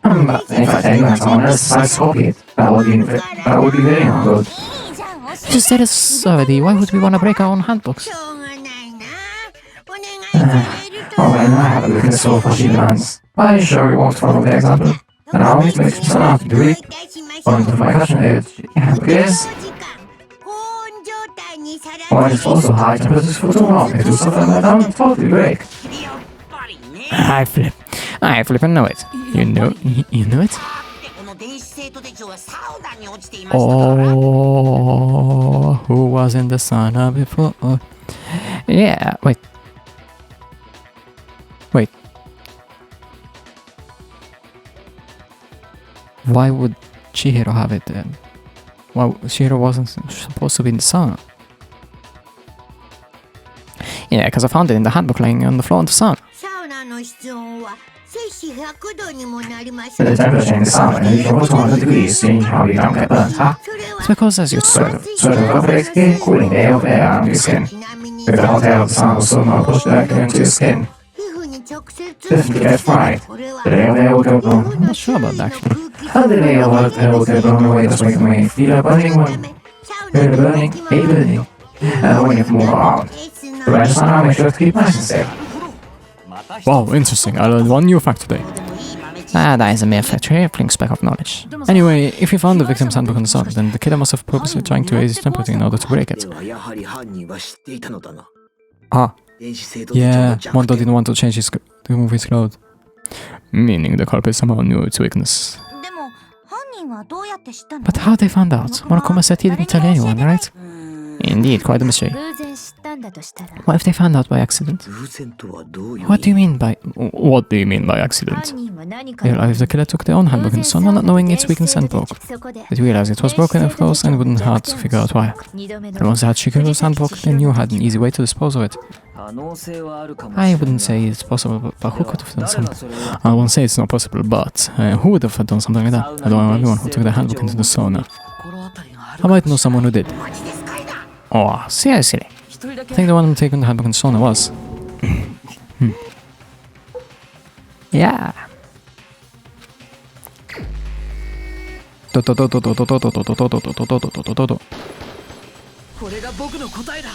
But if I tell you that someone else decides to copy it, that would be very not good. いいじゃん教 You just said this already, why would we want to break our own handbooks? しょうがないなお願いされると Oh, well, I have a weakness for she demands. Are you sure you won't follow the example? And I always make some out to do it. いたしましょう Point of my question is, because 時間高温状態にさら when it's also high temperatures for too long, it will suffer my down and totally break. やっぱりね I flip and know it. You knew it? この電子生徒手帳がサウナに落ちていましたから Oh, who was in the sauna before? Yeah, wait. Why would Chihiro have it then? Well, Chihiro wasn't supposed to be in the sauna. Yeah, because I found it in the handbook laying on the floor in the sauna. サウナの室温は摂氏100度にもなります The temperature in the sauna is almost 100 degrees, seeing how you don't get burnt, huh? それは It's because as you sweat, Sweat evaporates, cooling the air of air under your skin. ちなみに If the hot air of the sauna was somehow pushed directly into your skin, 皮膚に直接 definitely get fried. これは The layer of air will go blown. I'm not sure about that actually. How the layer of air will get blown away, thus making way. Feel a burning one. Feel a burning, a burning. When you move on. The red sauna makes sure to keep nice and safe. Wow, interesting. I learned one new fact today. Ah, that is a mere trifling speck of knowledge. Anyway, if you found the victim's handbook on the sun, then the killer must have purposely trying to raise his temperature in order to break it. やはり犯人は知っていたのだな Ah, 電子生徒手帳の yeah, 弱 Mondo 点 didn't want to change his to remove his clothes. Meaning the culprit somehow knew its weakness. でも犯人はどうやって知ったの But how they found out? Monokuma said he didn't tell anyone, right? Indeed, quite a mystery. 偶然知ったんだとしたら What if they found out by accident? 偶然とはどういう What do you mean by... What do you mean by accident? 犯人は何か They realized the killer took their own handbook in the sun, not knowing its weakness and broke. そこで They realized it was broken, of course, and it wouldn't hard to figure out why. 二度目 And の once they had Shikuro's handbook, they knew had an easy way to dispose of it. 可能性はあるかもしれ I ない wouldn't say it's possible, but who could have done 誰が something? それを I won't say it's not possible, but who would have done something like that? I don't know anyone who took their handbook into the sauna. 心当たりがあ I る might know someone who did. Oh, seriously? 一人だ I け think the one who taken the handbook in the sauna was. Yeah. これが僕の答えだ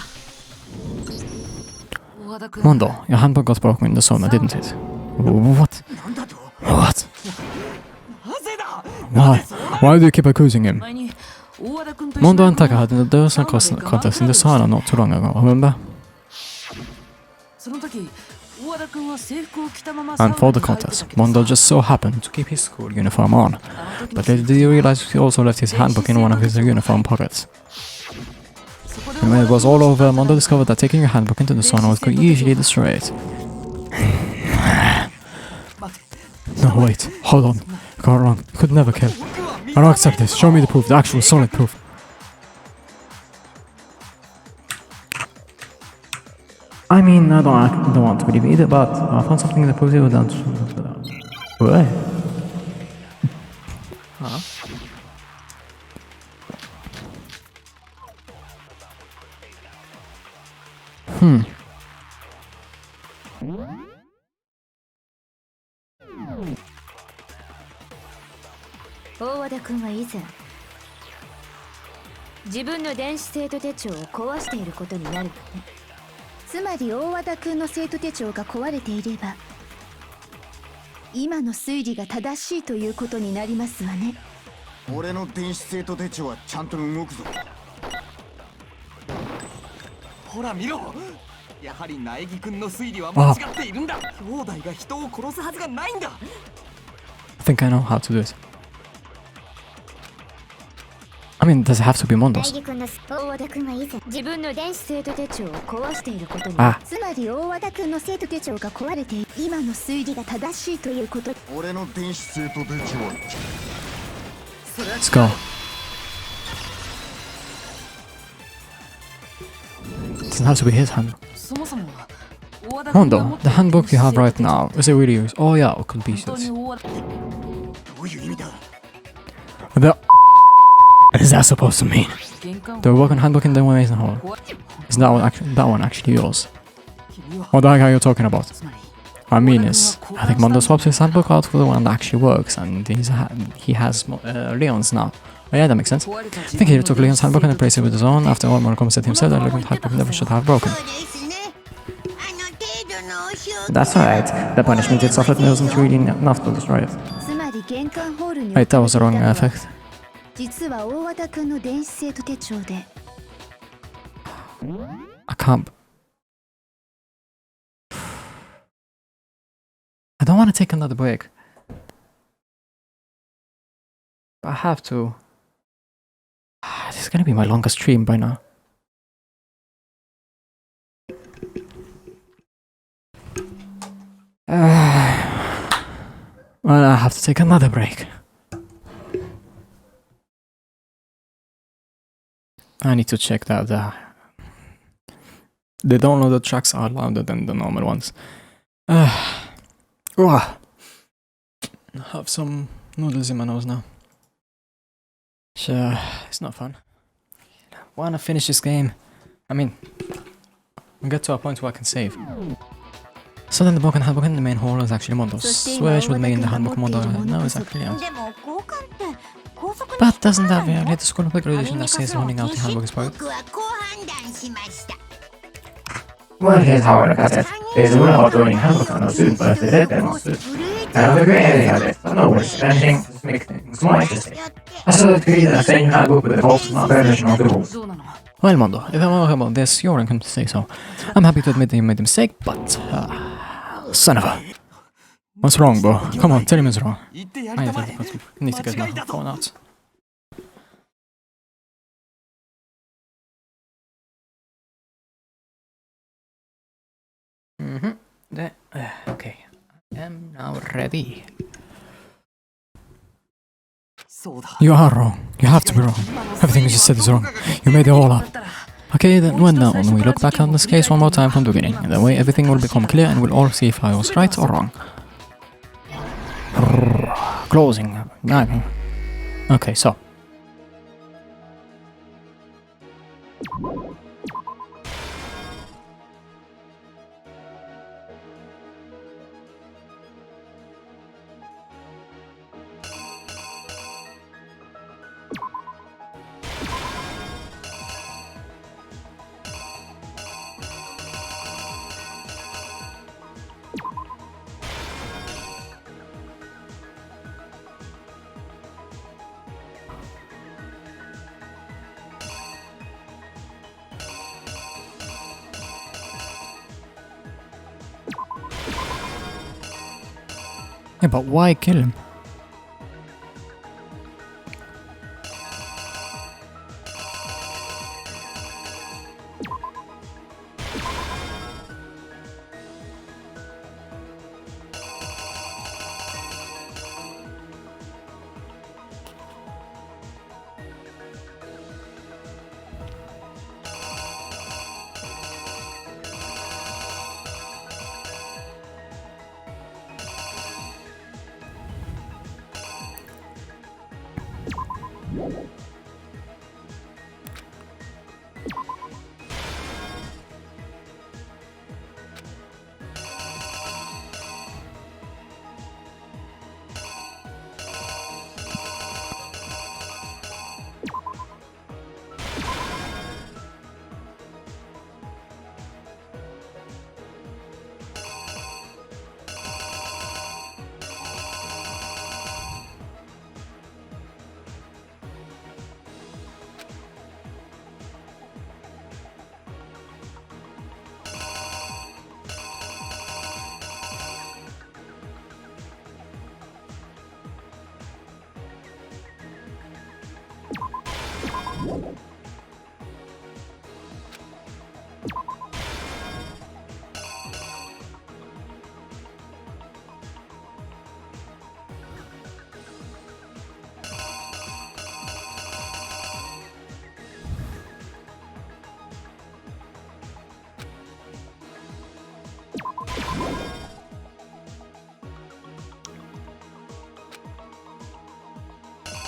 大和田君 Mondo, your handbook got broken in the sauna, didn't it? What? なんだと What? なぜだ Why? Why do you keep accusing him? 前に大和田君と Mondo and Taka had a dancing contest in the sauna not too long ago, remember? その時大和田君は制服を着たまま And for the contest, Mondo just so happened to keep his school uniform on. But later did you realize he also left his handbook in one of his uniform pockets? And when it was all over, Mondo discovered that taking your handbook into the sauna could easily destroy it. No, wait, hold on. I got it wrong. Could never kill. I don't accept this. Show me the proof, the actual solid proof. I mean, I don't want to believe either, but I found something that proves it without... What? Huh?大和田君は以前自分の電子生徒手帳を壊していることになるわね。つまり大和田君の生徒手帳が壊れていれば今の推理が正しいということになりますわね。俺の電子生徒手帳はちゃんと動くぞ。ほら見ろ、やはり苗木君の推理は間違っているんだ。兄弟が人を殺すはずがないんだ。 I think I know how to do it. I mean, does it have to be Mondo's? 大和田君は以前自分の電子生徒手帳を壊していることにつまり大和田君の生徒手帳が壊れて今の推理が正しいということ。俺の電子生徒手帳は Let's go. It doesn't have to be his handbook. そもそも Hondo, the handbook you have right now, is it really yours? Oh yeah, it could be yours. The what is that supposed to mean? The working handbook in the Mason Hall. Is that one actually yours? What the heck are you talking about? What I mean is, I think Mondo swaps his handbook out for the one that actually works, and he has Leon's now. Oh yeah, that makes sense. I think he took Leon's handbook and replaced it with his own. After all, Morcom said himself that Leon's handbook never should have broken. That's right. The punishment it suffered wasn't really enough to destroy it. Wait, that was the wrong effect. I can't. I don't want to take another break. I have to. This is gonna be my longest stream by now. Well, I have to take another break. I need to check that the downloaded tracks are louder than the normal ones. I have some noodles in my nose now. Sure, it's not fun. I wanna finish this game. I mean, I'll get to a point where I can save. So then the broken handbook in the main hall is actually Mondo's, which would mean the handbook Mondo now is actually out. But doesn't that violate the school regulation that says running out the handbook is broke? Well, here's how I look at it. There's a rule about running handbook on a student birthday, they're not students. I have a great idea of it, but no one is anything to make things more interesting. I still agree that saying handbook with the default is not a violation of the rules. Well, Mondo, if I'm wrong about this, you're income to say so. I'm happy to admit that you made a mistake, but son of a... What's wrong, bro? Come on, tell him what's wrong. I need to get my phone out. Okay, I am now ready. You are wrong. You have to be wrong. Everything you just said is wrong. You made it all up. Okay, then when we look back on this case one more time from the beginning, and that way everything will become clear and we'll all see if I was right or wrong. Closing. Okay, so. Yeah, but why kill him?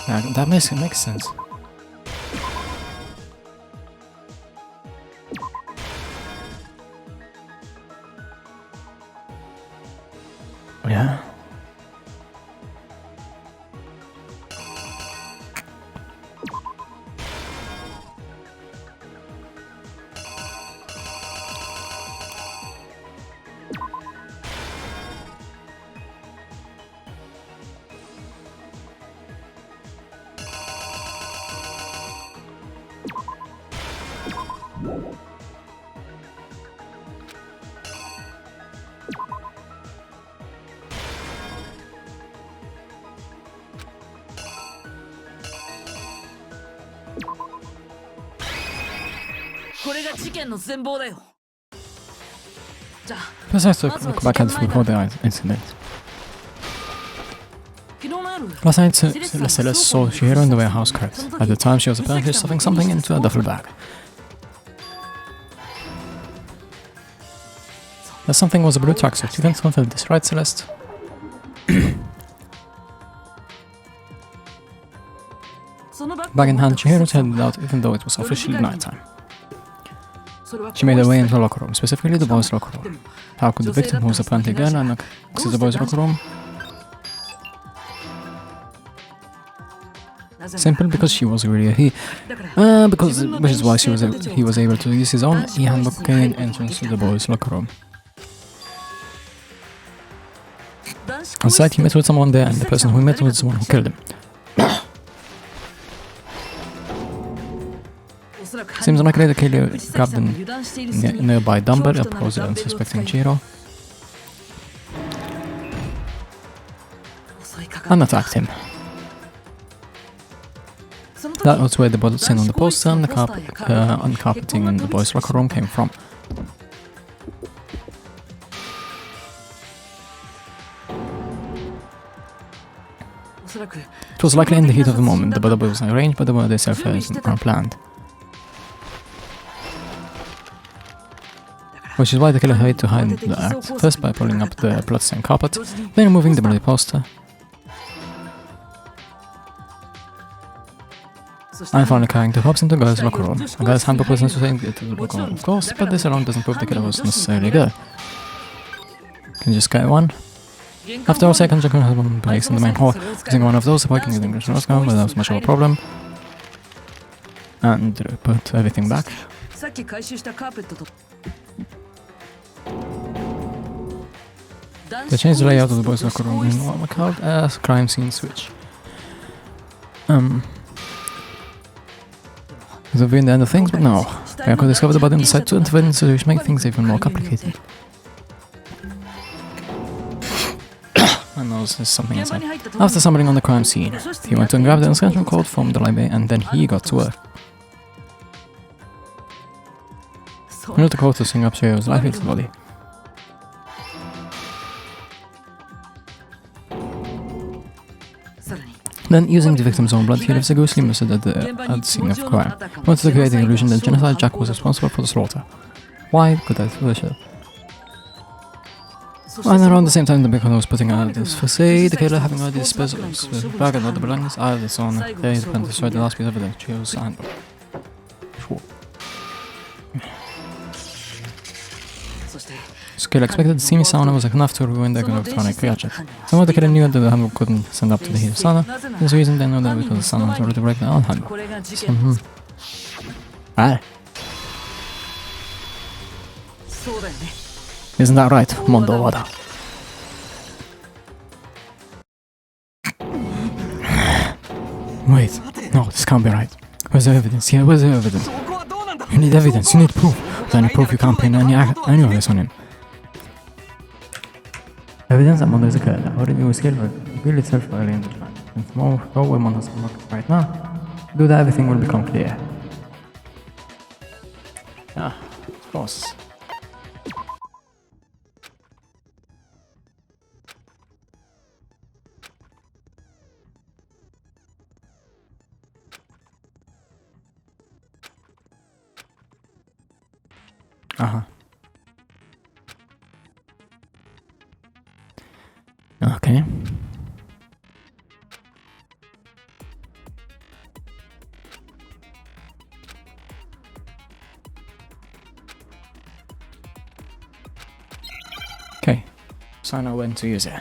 That makes sense. Yeah. First, I have to look back at before the incident. Last night, Celeste saw Chihiro in the warehouse cart. At the time, she was apparently stuffing something into a duffel bag. That something was a blue tracksuit. You can confirm this, right, Celeste? Bag in hand, Chihiro headed out even though it was officially nighttime. She made her way into the locker room, specifically the boys' locker room. How could the victim, who was apparently a girl, access the boys' locker room? Simple, because she was really a he. Which is why he was able to use his own e-handbook to gain entrance to the boys' locker room. On site, he met with someone there, and the person who he met was the one who killed him. Seems unlikely the killer grabbed a nearby dumbbell, opposed to unsuspecting Chihiro, and attacked him. That was where the bullet stain on the poster and the carpeting in the boys' locker room came from. It was likely in the heat of the moment. The bullet was arranged, but the murder itself was unplanned. Which is why the killer had to hide the act, first by pulling up the bloodstained carpet, then removing the bloody poster, and finally carrying the corpse into the girl's locker room. The girl's handbook was necessary to the locker room, of course, but this alone doesn't prove the killer was necessarily a girl. Can you just get one? After all, second Jackson has one place in the main hall, using one of those, breaking the English nose gun without much of a problem, and put everything back. They changed the layout of the boys' locker room in what we called a crime scene switch. This would be the end of things, but no. I could discover the body on the site to intervene in the situation, make things even more complicated. I know there's something inside. After stumbling on the crime scene, he went and grabbed the inscription code from the library, and then he got to work. He wrote the code to sing up Chihiro's life into the body. Then, using the victim's own blood, he left a ghostly message at the scene of crime. He wanted to create the illusion that Genocide Jack was responsible for the slaughter. Why could I do this? And around the same time, the victim was putting out this facade, the killer having already disposed of his bag and other belongings, this on the day the pen destroyed the last piece of evidence, Chihiro's handbook. Skill expected, the steamy sauna was enough to ruin their electronic gadget. Somehow the killer knew that the handbook couldn't send up to the heat of sauna. For this reason, they know that because the sauna was already breaking their own handbook. Isn't that right, Mondo Wada? Wait, no, this can't be right. Where's the evidence? Yeah, where's the evidence? You need evidence, you need proof. Without any proof, you can't pin any of this on him. Evidence that Mondo is a killer. Already was killed, but reveal itself early in the plan. If more where Mondo's right now, do that, everything will become clear. Ah, of course. Okay. course I know when to use it.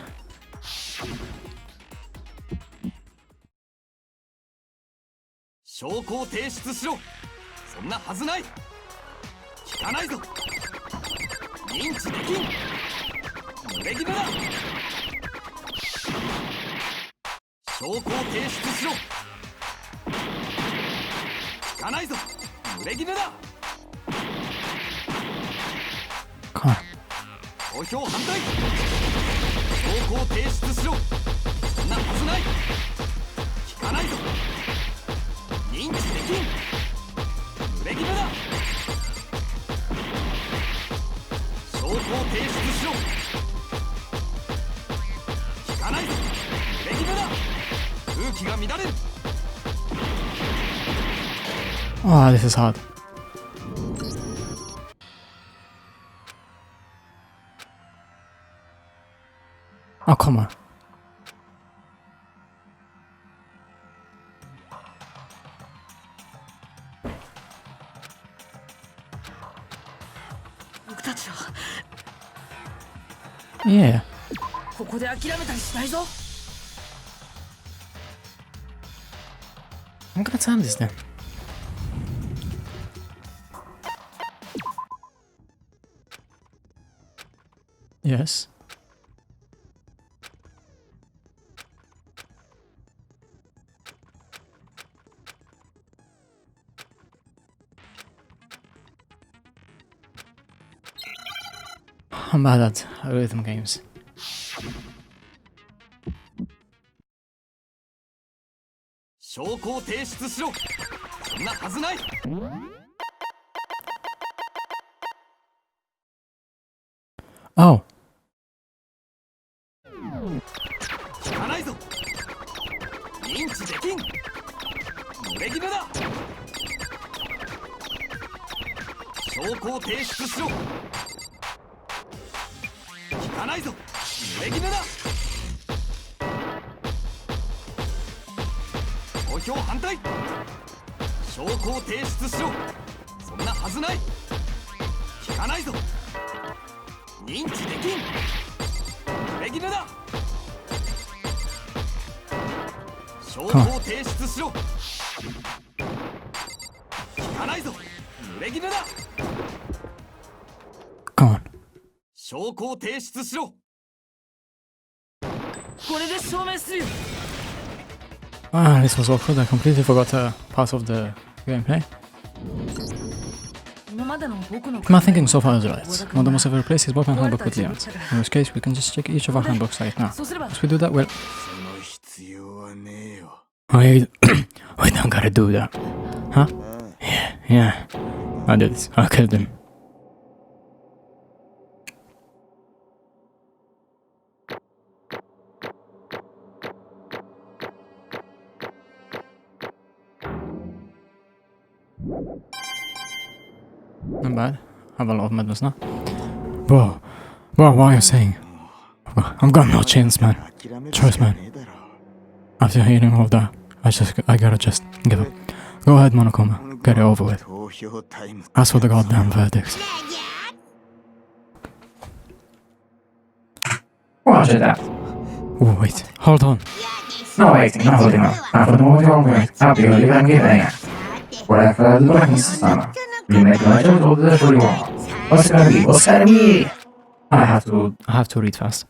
Come on. 投票反対証拠を提出しろそんなはずない聞かないぞ認知できん濡れ衣だ証拠を提出しろ聞かないぞ濡れ衣だ空気が乱れる Oh, this is hard. Oh, come on. Yeah. ここで諦めたりしないぞ I'm gonna time this then. Yes. I'm bad at rhythm games. Oh. 聞かないぞ認知できん濡れ衣だ証拠を提出しろ聞かないぞ濡れ衣だ投票反対証拠を提出しろそんなはずない聞かないぞ認知できん濡れ衣だ証拠を提出しろ聞かないぞ濡れ衣だ Come on. 証拠を提出しろこれで証明するよ Ah, this was awkward. I completely forgot part of the gameplay. 今までの僕の My thinking so far is right. One must have replaced his book and handbook with Leon's. In which case, we can just check each of our handbooks right now. Once we do that, well... we don't gotta do that. Huh? Yeah. I did it. I killed him. Not bad. Have a lot of medals now. Bro, what are you saying? I've got no chance, man. Trust, man. After hearing all that, I gotta just give up. Go ahead, Monokuma. Get it over with. As for the goddamn verdict. Watch it out. Oh, wait. Hold on. No waiting, no holding up. After the more you're going, I'll be leaving and giving it. Whatever the blackness is done. You make my job all the truly wrong. What's gonna be? What's gonna be? I have to read fast.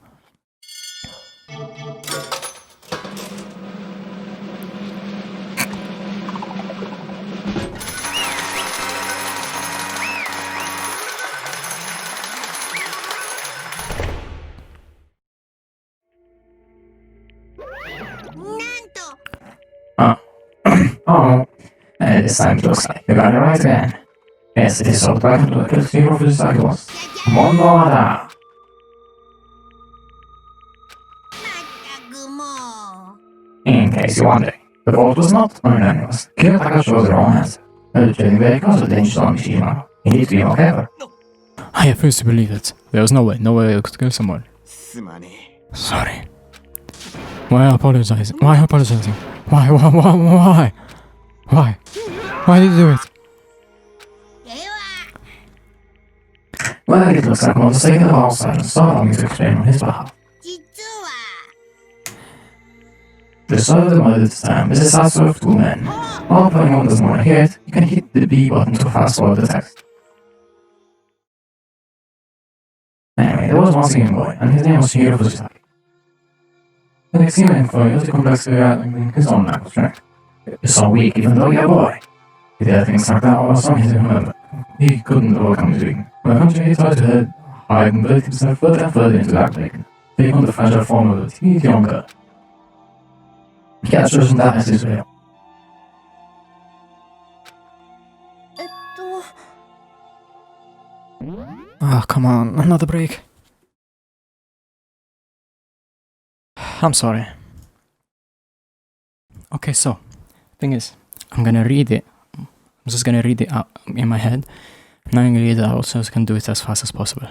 Oh, this time it looks like you got it right again. Yes, it is so back to the critical of the cycles. One more da. In case you're wondering, the vote was not unanimous. Kira Takashi was the wrong answer. The trading vehicles of the Danger on Mishima. He needs to be more careful. I refuse to believe it. There was no way I could kill someone. Sorry. Why apologizing? Why apologizing? Why? Why did you do it? Well, it looks like Mondo's taking the outside and starting to explain on his behalf. 実は The start of the murder's time is a sassy of 2 men. While playing Mondo's morning hit, you can hit the B button to fast forward the text. Anyway, there was once a young boy, and his name was Hiro Fujitaki. The next scene info is the complexity of his own language strength. It's so weak even though you're a boy. He did things like that or some his remember. He couldn't overcome his weakness. On the contrary, he tried to hide and build himself further and further into that bacon, taking on the fragile form of a teeny young girl. He had chosen that as his way. えっと Ah, come on, another break. I'm sorry. Okay, so, thing is, I'm gonna read it. I'm just gonna read it out in my head. And I'm gonna read it out so I can do it as fast as possible.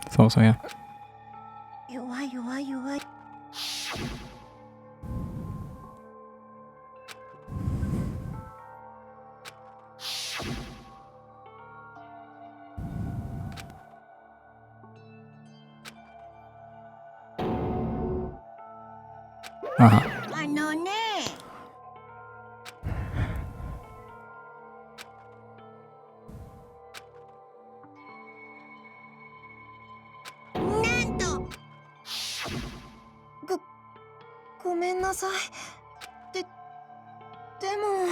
So yeah. 弱い弱い弱い Uh-huh. あのね なんとごめんなさいでも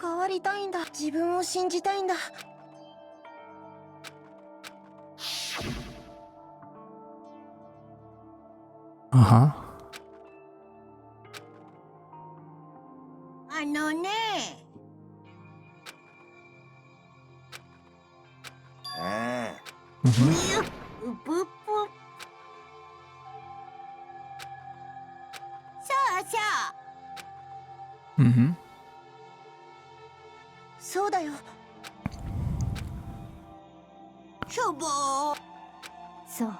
変わりたいんだ自分を信じたいんだ Uh-huh. あのね うぷっぷそうそう Mm-hmm. そうだよしょぼーそう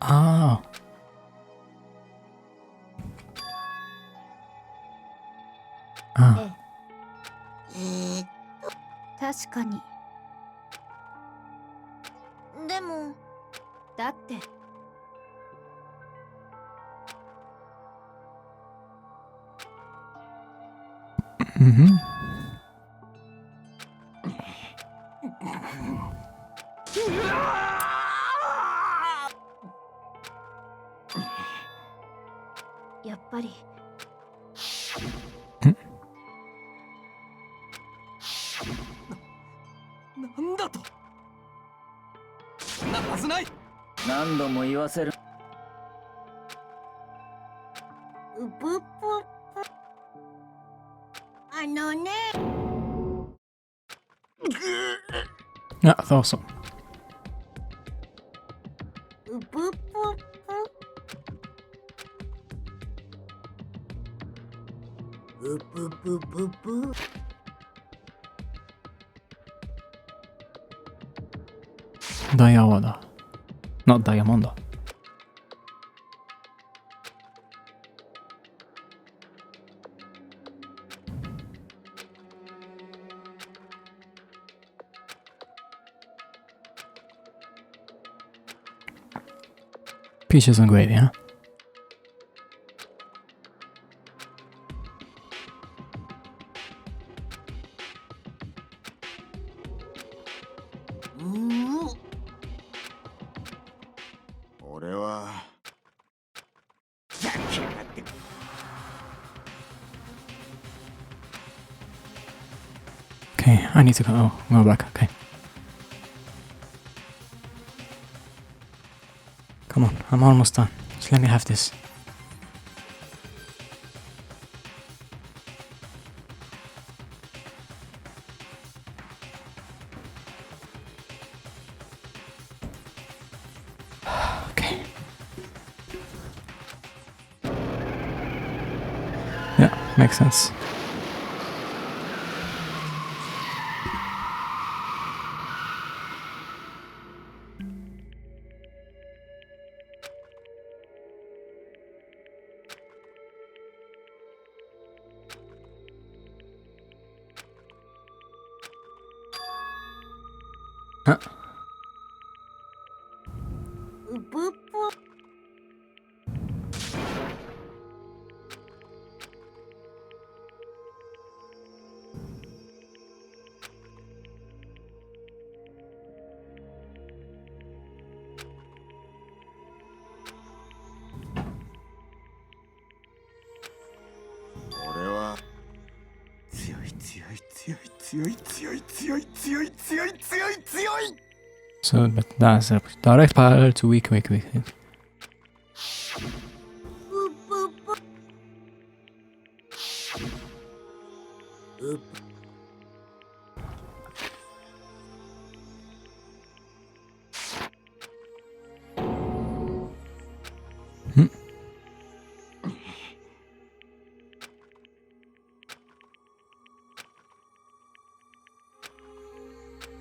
Ah. 確かにでもだってMm-hmm. やっぱりなんだとそんなはずない。何度も言わせる。うぷっぷあのね Yeah, I thought so. うぷっぷうぷぷぷぷ Diawada. Not Diamonda. Peaches and gravy, huh? Okay, I need to go back, okay. Come on, I'm almost done. Just let me have this. Okay. makes sense. Huh? うぶっぽ。俺は強い強い強い強い強い強い強い強い強い強い So, but that's a direct parallel to weak. うぶっぽ。う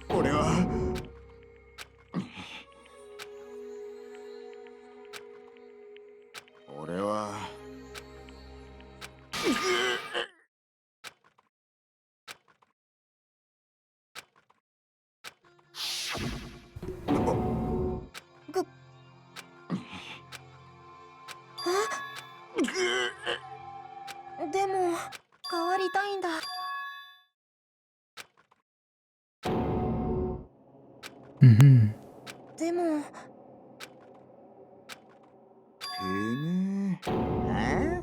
俺は俺はでも変わりたいんだ。Mm-hmm. でもてめえ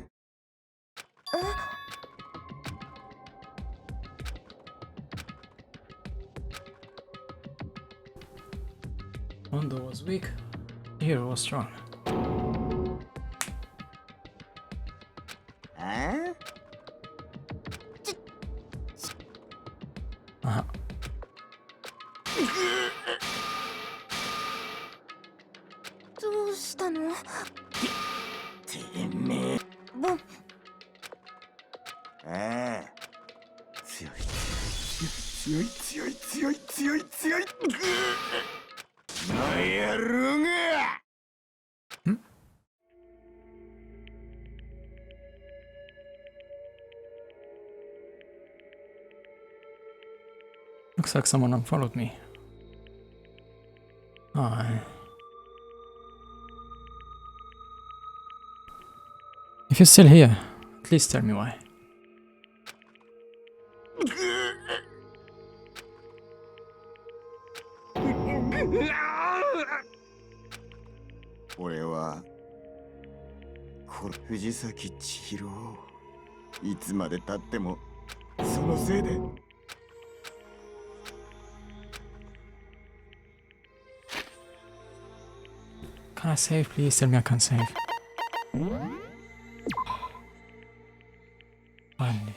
Hondo was weak, Hero was strong. あどうしたの？てめえぼああ強い強い強い強い強い強いなやるがLooks like someone unfollowed me. Oh. If you're still here, at least tell me why. 俺は藤崎千尋いつまでたってもそのせいで Can I save? Please tell me I can save. Finally.